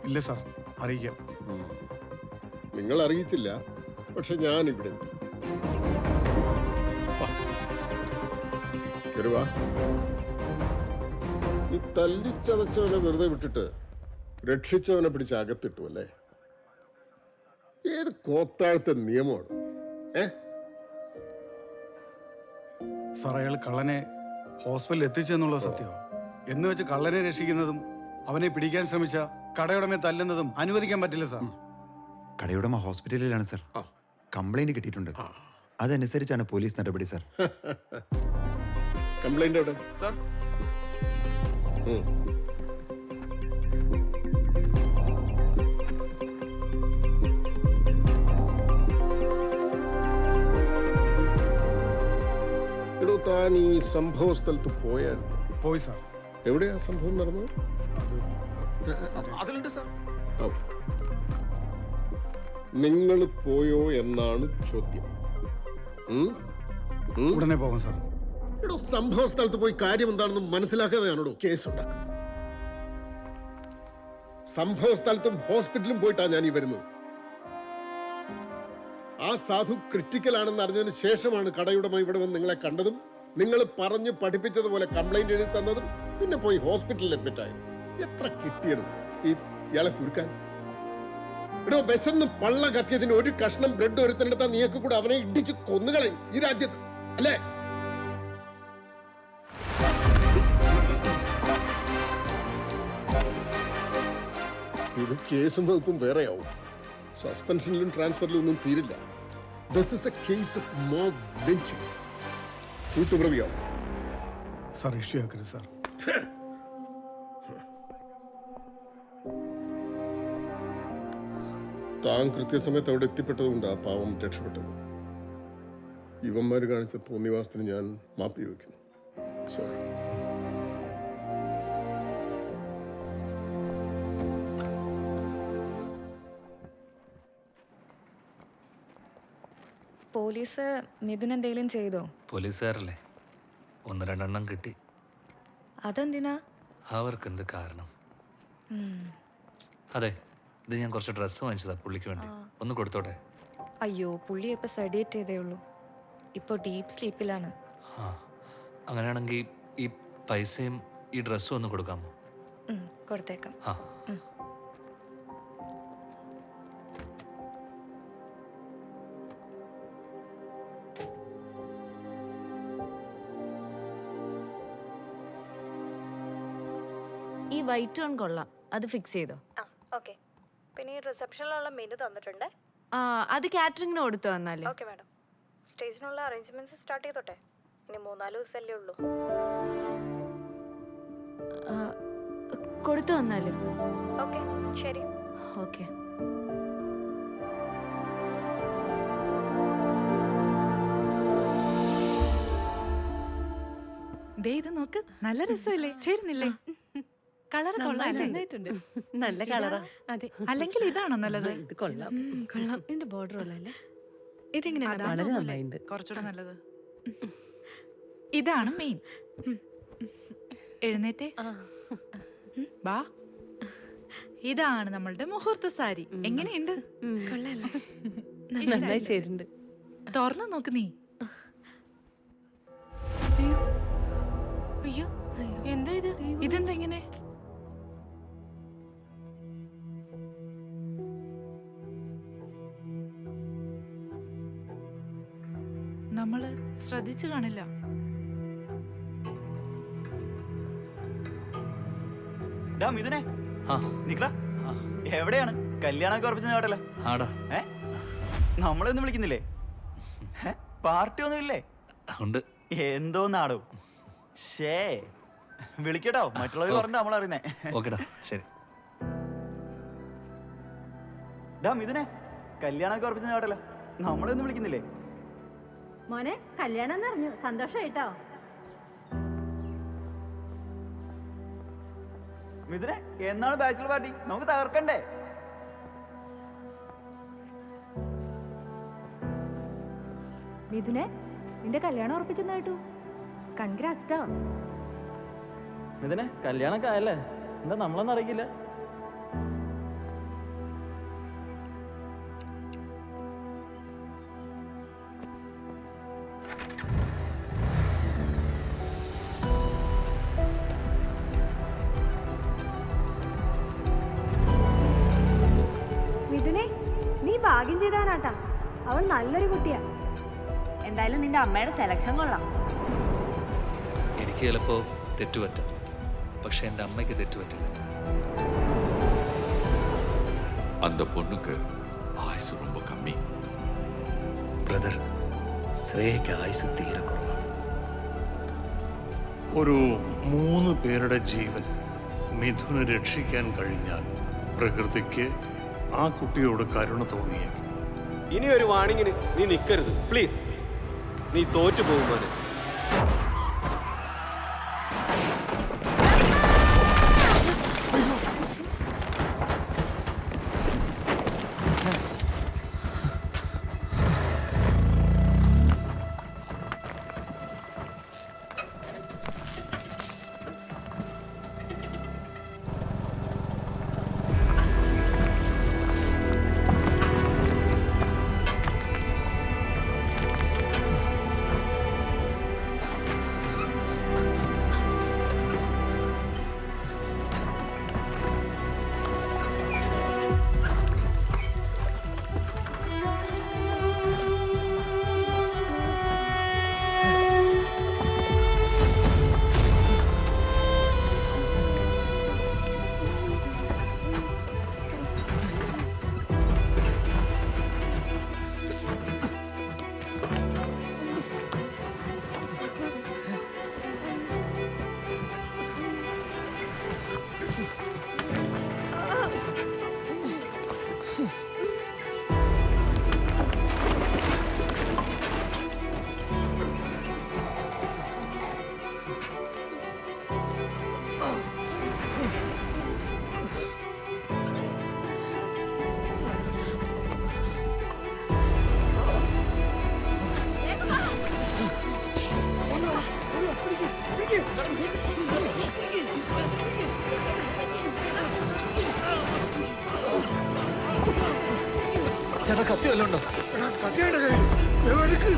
ഇല്ല സർ, അറിയിക്കാം. നിങ്ങൾ അറിയിച്ചില്ല, പക്ഷെ ഞാൻ ഇവിടെ എത്തി. വാ. ഈ തല്ലിച്ചതച്ചവനെ വെറുതെ വിട്ടിട്ട് രക്ഷിച്ചവനെ പിടിച്ച് അകത്തിട്ടു അല്ലേ? ഏത് കോത്താഴത്തെ നിയമമാണ്? സാർ, അയാൾ കള്ളനെ ഹോസ്പിറ്റലിൽ എത്തിച്ചെന്നുള്ളത് സത്യമാണ്. എന്ന് വെച്ച് കള്ളനെ രക്ഷിക്കുന്നതും അവനെ പിടിക്കാൻ ശ്രമിച്ച കടയുടമയെ തല്ലുന്നതും അനുവദിക്കാൻ പറ്റില്ല സാർ. കടയുടമ ഹോസ്പിറ്റലിലാണ് സാർ. കംപ്ലൈന്റ് കിട്ടിയിട്ടുണ്ട്. അതനുസരിച്ചാണ് പോലീസ് നടപടി സാർ. കംപ്ലൈന്റ് എവിടെ സാർ? എടോ, താൻ ഈ സംഭവ സ്ഥലത്ത് പോയായിരുന്നു? പോയി സാർ. എവിടെയാ സംഭവം നടന്നത്? അതിലുണ്ട് സാർ. നിങ്ങൾ പോയോ എന്നാണ് ചോദ്യം. ഉടനെ പോകും സാർ. എടോ, സംഭവ സ്ഥലത്ത് പോയി കാര്യം എന്താണെന്ന് മനസ്സിലാക്കാതെയാണോ കേസ് ഉണ്ടാക്കുന്നത്? സംഭവ സ്ഥലത്തും ഹോസ്പിറ്റലും പോയിട്ടാണ് ഞാൻ ഈ വരുന്നത്. ആ സാധു ക്രിട്ടിക്കൽ ആണെന്ന് അറിഞ്ഞതിന് ശേഷമാണ് കടയുടമ ഇവിടെ വന്ന് നിങ്ങളെ കണ്ടതും നിങ്ങൾ പറഞ്ഞ് പഠിപ്പിച്ചതുപോലെ കംപ്ലൈന്റ് എഴുതി തന്നതും പിന്നെ പോയി ഹോസ്പിറ്റലിൽ അഡ്മിറ്റ് ആയത്. എത്ര കിട്ടിയത് ഈ ഇയാളെ കുരുക്കാൻ? എടോ, വിശന്ന് പള്ള കത്തിയതിന് ഒരു കഷ്ണം ബ്രെഡ് ഒരുത്തിനെടുത്താൽ നീയൊക്കെ കൂടെ അവനെ ഇടിച്ച് കൊന്നുകളയും ഈ രാജ്യത്ത്, അല്ലേ? ഇത് കേസും വകുപ്പും വേറെയാവും. സസ്പെൻഷനിലും ട്രാൻസ്ഫറിലും ഒന്നും തീരില്ല. This is a case of mob lynching. കൂട്ടുപ്രതിയാവും സാർ. ഇഷ്യൂ ആക്കരുത് സാർ. താൻ കൃത്യസമയത്ത് അവിടെ എത്തിപ്പെട്ടതുകൊണ്ട് ആ പാവം രക്ഷപ്പെട്ടത്. ഇവന്മാര് കാണിച്ച തോന്നിവാസത്തിന് ഞാൻ മാപ്പി ചോദിക്കുന്നു. സോറി. പോലീസ് മിഥുൻ എന്തെങ്കിലും ചെയ്തോ? പോലീസുകാരല്ലേ, 1-2 എണ്ണം കിട്ടി. അതെന്തിനാ? അവർക്കെന്ത് കാരണം? അതെ, ഇത് ഞാൻ കുറച്ച് ഡ്രസ്സ് വാങ്ങിച്ചതാ പുള്ളിക്ക് വേണ്ടി. ഒന്ന് കൊടുത്തോട്ടെ? അയ്യോ, പുള്ളി ഇപ്പൊ സെഡിയേറ്റ് ചെയ്തേ ഉള്ളൂ. ഇപ്പൊ ഡീപ്പ് സ്ലീപ്പിലാണ്. അങ്ങനെയാണെങ്കിൽ ഈ പൈസയും ഈ ഡ്രസ്സും ഒന്ന് കൊടുക്കാമോ? കൊടുത്തേക്കാം. ഈ വൈറ്റ് ടോൺ കൊള്ളാം, അത് ഫിക്സ് ചെയ്തോ? ഓക്കെ. പിന്നെ ഈ റിസപ്ഷനിലുള്ള മെനു തന്നിട്ടുണ്ട്. അത് കാറ്ററിംഗിന് കൊടുത്തു വന്നാലേ. Okay madam. സ്റ്റേജിനുള്ള അറേഞ്ച്മെന്റ്സ് സ്റ്റാർട്ട് ചെയ്തോട്ടെ? ഇനി 3-4 ദിവസമല്ലേ ഉള്ളൂ. കൊടുത്തു വന്നാലും ഓക്കെ, ശരി. ഓക്കെ. ഇത് നോക്ക്, നല്ല രസമല്ലേ? ചേരുന്നില്ലേ? കളർ നന്നായിട്ടുണ്ട്. നല്ല കളറാ. അതെ, അല്ലെങ്കിൽ ഇതാണോ നല്ലത്? ഇത് കൊള്ളാം. കൊള്ളാം. ഇതിന്റെ ബോർഡർ ഉള്ളല്ലേ? ഇതെങ്ങനെയാണ് കുറച്ചുകൂടെ നല്ലത്? ഇതാണ് മെയിൻ. എഴുന്നേറ്റേ വാ. ഇതാണ് നമ്മളുടെ മുഹൂർത്ത സാരി. എങ്ങനെയുണ്ട്? നന്നായി ചേരുന്നുണ്ട്. തുറന്നു നോക്ക് നീ. അയ്യോ, എന്താ ഇത്? ഇതെന്താ ഇങ്ങനെ? നമ്മള് ശ്രദ്ധിച്ചു കാണില്ല. മിഥുനെ, എവിടെയാണ്? കല്യാണമൊക്കെ ഉറപ്പിച്ച കേട്ടല്ലോ. നമ്മളൊന്നും വിളിക്കുന്നില്ലേ? പാർട്ടി ഒന്നും ഇല്ലേ? എന്തോന്നാടോ? ഷേ, വിളിക്കട്ടോ. മറ്റുള്ളവർ പറഞ്ഞ നമ്മൾ അറിയുന്നേ. മിഥുനെ, കല്യാണമൊക്കെ ഉറപ്പിച്ച കേട്ടല്ലോ. നമ്മളൊന്നും വിളിക്കുന്നില്ലേ? മോനെ, കല്യാണം അറിഞ്ഞു. സന്തോഷായിട്ടോ. മിഥുനെ, എന്നാണ് ബാച്ചുലർ പാർട്ടി? നമുക്ക് തകർക്കണ്ടേ? മിഥുനെ, നിന്റെ കല്യാണം ഉറപ്പിച്ചെന്ന് കേട്ടു. കൺഗ്രാറ്റ്സ് ട്ടോ. മിഥുനെ, കല്യാണമൊക്കെ ആയല്ലേ? എന്താ നമ്മളൊന്നും അറിയില്ല. മിഥുനെ, നീ ഭാഗ്യം ചെയ്തവനാട്ടാ. അവൾ നല്ലൊരു കുട്ടിയാ. എന്തായാലും നിന്റെ അമ്മയുടെ സെലക്ഷൻ കൊള്ളാം. എനിക്ക് ചിലപ്പോ തെറ്റുപറ്റാം, പക്ഷെ എൻ്റെ അമ്മയ്ക്ക് തെറ്റുപറ്റില്ല. அந்த பொண்ணுக்கு ஆயுசு ரொம்ப கம்மி. ബ്രദർ, ശ്രേയയ്ക്ക് ആയുസ് തീരെ കുറവാണ്. ഒരു 3 പേരുടെ ജീവൻ മിഥുന് രക്ഷിക്കാൻ കഴിഞ്ഞാൽ പ്രകൃതിക്ക് ആ കുട്ടിയോട് കരുണ തോന്നിയേക്കും. ഇനി ഒരു വാണിങ്ങിന് നീ നിൽക്കരുത് പ്ലീസ്. നീ തോറ്റു പോകുമ്പോൾ ചേട്ടാ, കത്തി വല്ലതും ഉണ്ടോ? കത്തിയുടെ കയ്യിൽ എടുക്ക്.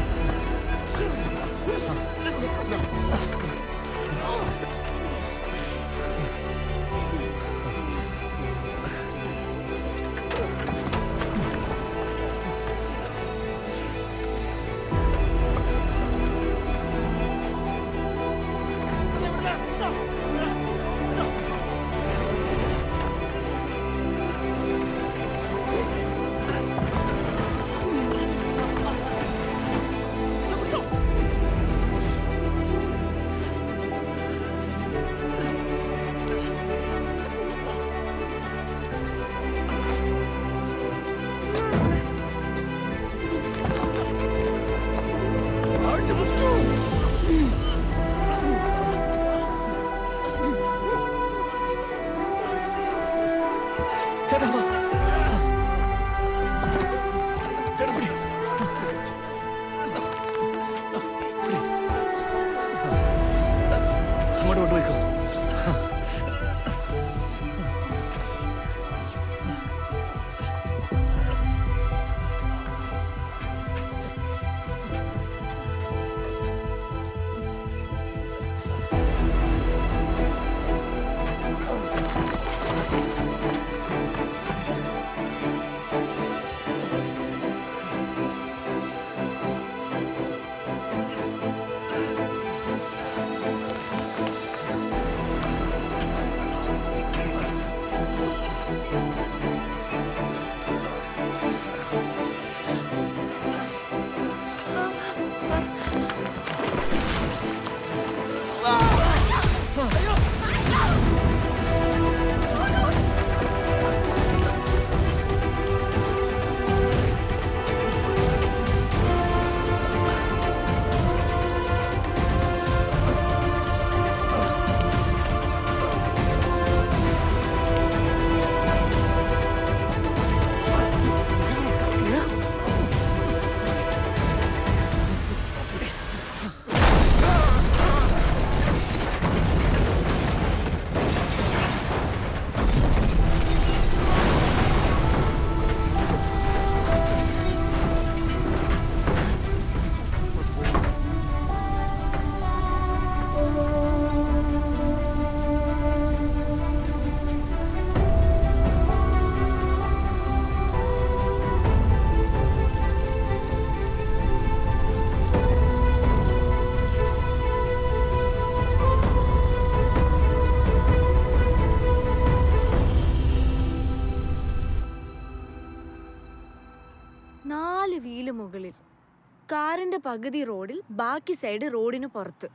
കാറിന്റെ പകുതി റോഡിൽ, ബാക്കി സൈഡ് റോഡിന് പുറത്ത്.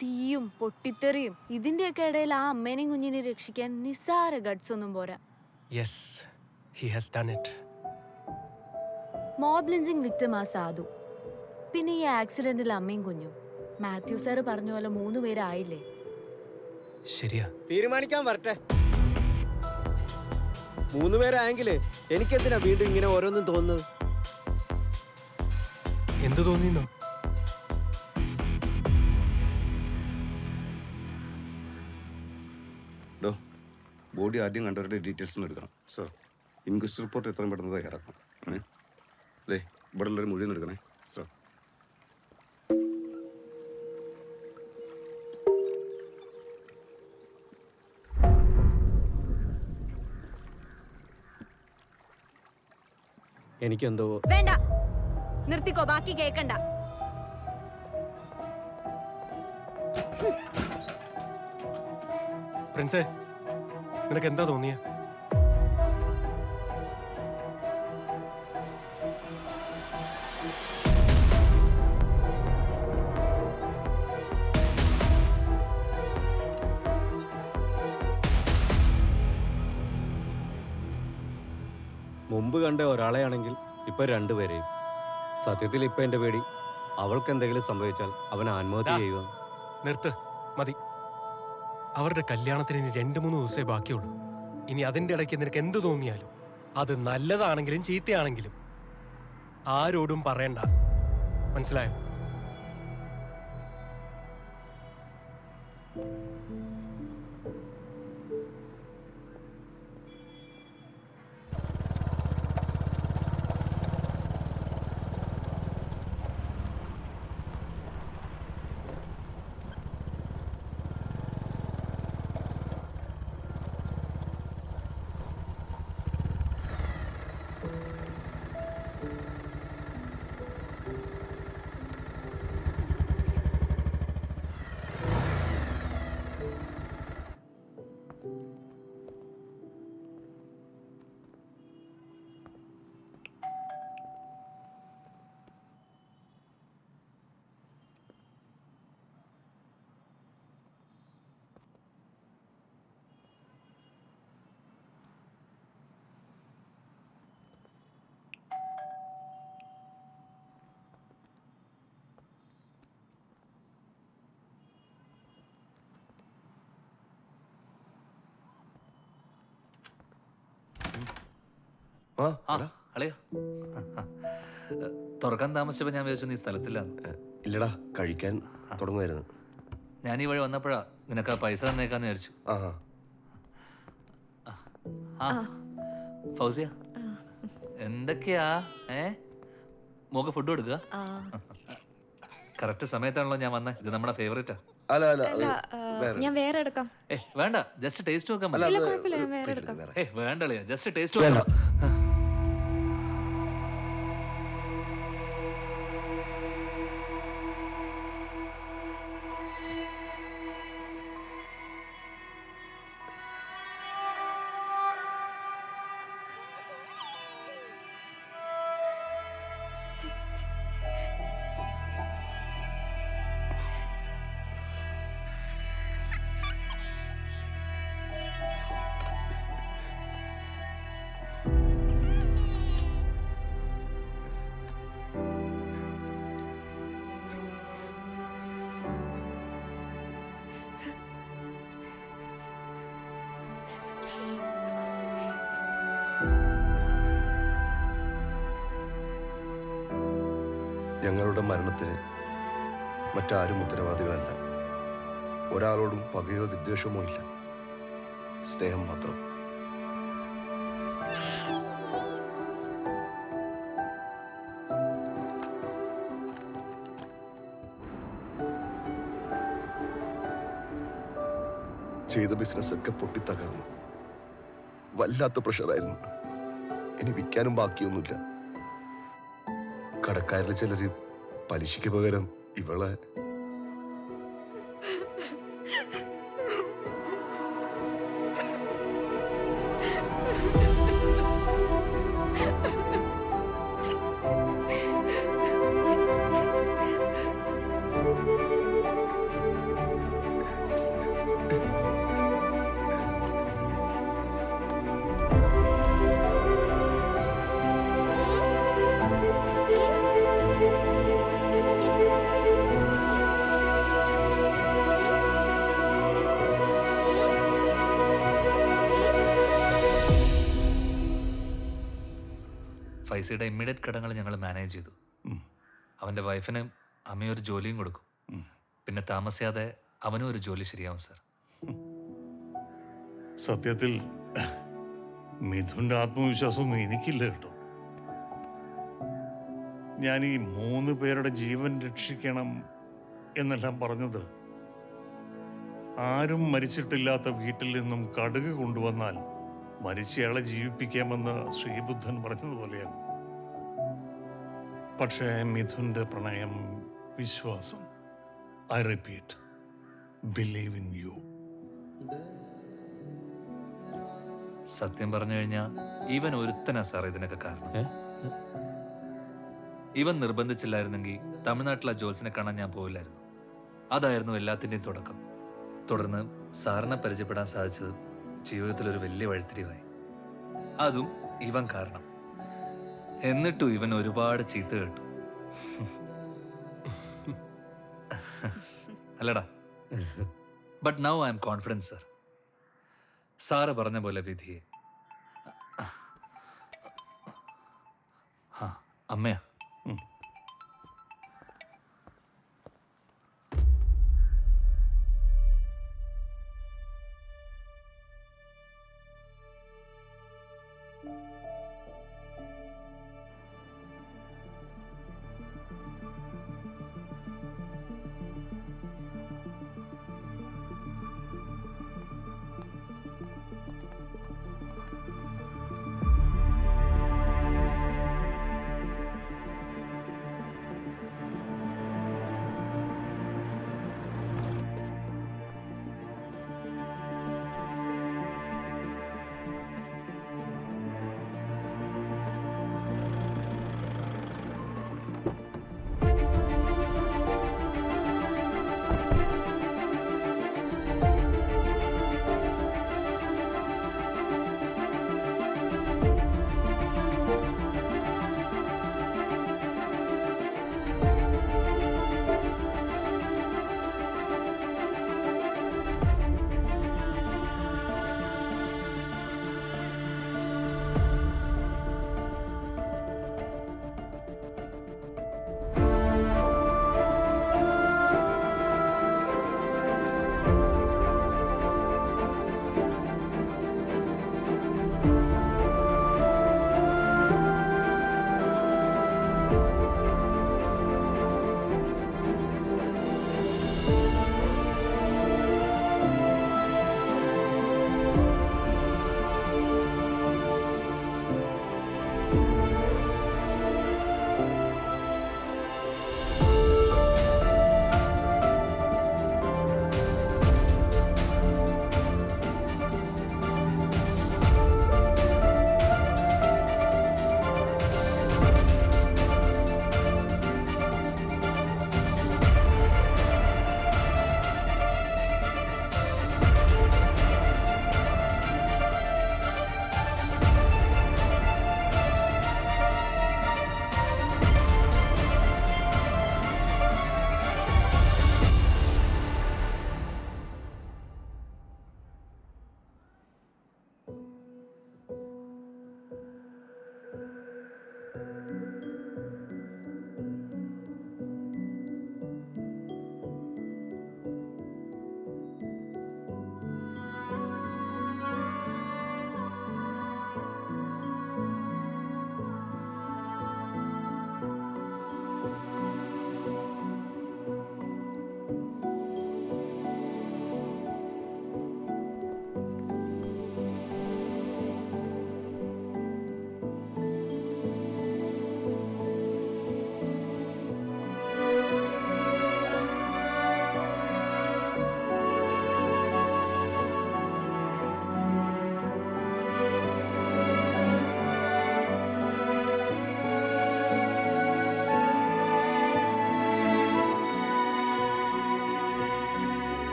തീയും പൊട്ടിത്തെറിയും. ഇതിന്റെയൊക്കെ ഇടയിൽ ആ അമ്മേനെയും കുഞ്ഞിനെ രക്ഷിക്കാൻ നിസ്സാര ഗഡ്സ് ഒന്നും പോരാ. Yes, he has done it. Mob lynching victim ആ സാധു. പിന്നെ ഈ ആക്സിഡന്റിൽ അമ്മയും കുഞ്ഞും. മാത്യു സാറ് പറഞ്ഞ പോലെ 3 പേരായില്ലേ? ശരിയാ. തീരുമാനിക്കാൻ വരട്ടെ. 3 പേരായെങ്കിലേ എനിക്കെന്തിനാ വീണ്ടും ഇങ്ങനെ ഓരോന്നും തോന്നുന്നത്? എന്തു തോന്നിന്നോ? ബോഡി ആദ്യം കണ്ടവരുടെ ഡീറ്റെയിൽസ് ഒന്ന് എടുക്കണം സർ. ഇൻക്വസ്റ്റ് റിപ്പോർട്ട് എത്രയും പെട്ടെന്ന് തയ്യാറാക്കണം. അതെ, ഇവിടെ ഉള്ളവർ മുഴുവൻ എടുക്കണേ സർ. എനിക്കെന്തോ വേണ്ട, നിർത്തിക്കോ, ബാക്കി കേക്കണ്ട. പ്രിൻസേ, നിനക്ക് എന്താ തോന്നിയ? മുമ്പ് കണ്ട ഒരാളെയാണെങ്കിൽ ഇപ്പൊ 2 പേരെയും. സത്യത്തിൽ ഇപ്പൊ എന്റെ പേടി അവൾക്ക് എന്തെങ്കിലും സംഭവിച്ചാൽ അവൻ ആത്മഹത്യ ചെയ്യുക. നിർത്ത്, മതി. അവരുടെ കല്യാണത്തിന് ഇനി 2-3 ദിവസമേ ബാക്കിയുള്ളൂ. ഇനി അതിൻ്റെ ഇടയ്ക്ക് നിനക്ക് എന്ത് തോന്നിയാലും, അത് നല്ലതാണെങ്കിലും ചീത്തയാണെങ്കിലും ആരോടും പറയണ്ട. മനസ്സിലായോ? അളിയാ, തുറക്കാൻ താമസിച്ചപ്പോ ഞാൻ വിചാരിച്ചു നീ സ്ഥലത്തില്ലാന്ന്. ഇല്ലടാ, കഴിക്കാൻ തുടങ്ങുമായിരുന്നു. ഞാൻ ഈ വഴി വന്നപ്പോഴാ നിനക്ക് ആ പൈസ തന്നേക്കാന്ന് വിചാരിച്ചു. ആ ഫൗസിയ, എന്തൊക്കെയാ മോക്ക് ഫുഡ് കൊടുക്കുക? കറക്റ്റ് സമയത്താണല്ലോ ഞാൻ വന്നേ. ഇത് നമ്മുടെ ഫേവറേറ്റാ. ഞാൻ വേറെ എടുക്കാം. വേണ്ട, ജസ്റ്റ് ടേസ്റ്റ് നോക്കാൻ ഇല്ല, കുഴപ്പമില്ല, ഞാൻ വേറെ എടുക്കാം. വേണ്ട അളിയാ, ജസ്റ്റ് ടേസ്റ്റ് നോക്കാം. ഞങ്ങളുടെ മരണത്തിന് മറ്റാരും ഉത്തരവാദികളല്ല. ഒരാളോടും പകയോ വിദ്വേഷമോ ഇല്ല, സ്നേഹം മാത്രം. ചെയ്ത ബിസിനസ്സൊക്കെ പൊട്ടിത്തകർന്നു. വല്ലാത്ത പ്രഷറായിരുന്നു. ഇനി വിൽക്കാനും ബാക്കിയൊന്നുമില്ല. കടക്കാരിൽ ചിലര് പലിശയ്ക്ക് പകരം ഇവളെ പൈസയുടെ ഇമ്മീഡിയറ്റ് കടങ്ങൾ ഞങ്ങൾ മാനേജ് ചെയ്തു. അവൻ്റെ വൈഫിന് അമ്മയൊരു ജോലിയും കൊടുക്കും. പിന്നെ താമസിയാതെ അവനും ഒരു ജോലി ശരിയാവും സാർ. സത്യത്തിൽ മിഥുൻ്റെ ആത്മവിശ്വാസമൊന്നും എനിക്കില്ല കേട്ടോ. ഞാൻ ഈ 3 പേരുടെ ജീവൻ രക്ഷിക്കണം എന്നെല്ലാം പറഞ്ഞത് ആരും മരിച്ചിട്ടില്ലാത്ത വീട്ടിൽ നിന്നും കടുക് കൊണ്ടുവന്നാൽ മരിച്ചയാളെ ജീവിപ്പിക്കാമെന്ന് ശ്രീബുദ്ധൻ പറഞ്ഞതുപോലെയാണ്. പക്ഷേ മിഥുൻ്റെ പ്രണയം, വിശ്വാസം, I repeat, believe in you. സത്യം പറഞ്ഞു കഴിഞ്ഞാൽ ഇവൻ ഒരുത്തനാ സാർ ഇതിനൊക്കെ കാരണം. ഇവൻ നിർബന്ധിച്ചില്ലായിരുന്നെങ്കിൽ തമിഴ്നാട്ടിലെ ജോത്സ്യനെ കാണാൻ ഞാൻ പോയില്ലായിരുന്നു. അതായിരുന്നു എല്ലാത്തിൻ്റെയും തുടക്കം. തുടർന്ന് സാറിനെ പരിചയപ്പെടാൻ സാധിച്ചത് ജീവിതത്തിലൊരു വലിയ വഴിത്തിരിവായി. അതും ഇവൻ കാരണം. എന്നിട്ടും ഇവൻ ഒരുപാട് ചീത്ത കേട്ടു. അല്ലടാ. But now I am confidence sir. Sir പറഞ്ഞ പോലെ വിധിയെ. അമ്മയാ.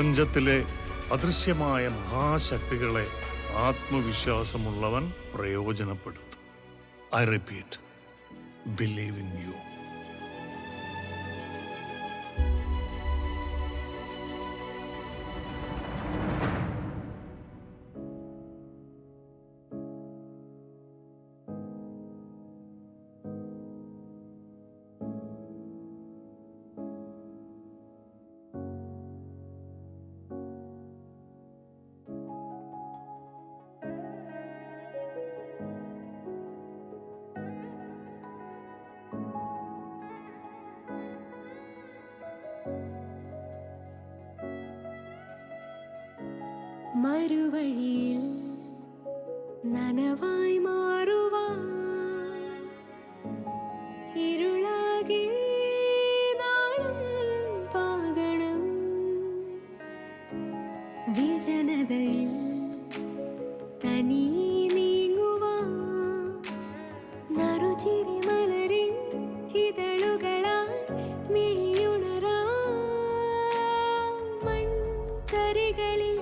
പ്രപഞ്ചത്തിലെ അദൃശ്യമായ മഹാശക്തികളെ ആത്മവിശ്വാസമുള്ളവൻ പ്രയോജനപ്പെടുത്തും. I repeat, believe in you. മറുവഴിയിൽ നനവായി മാറുവാൻ ഇരുളാകെ നാളും പാകണം. വിജനതയിൽ തനിയെ നീങ്ങുവാൻ നറുചിരി മലരിൻ ഇതളുകളാൽ മിഴിയുണരാൻ മൺതരികളിൽ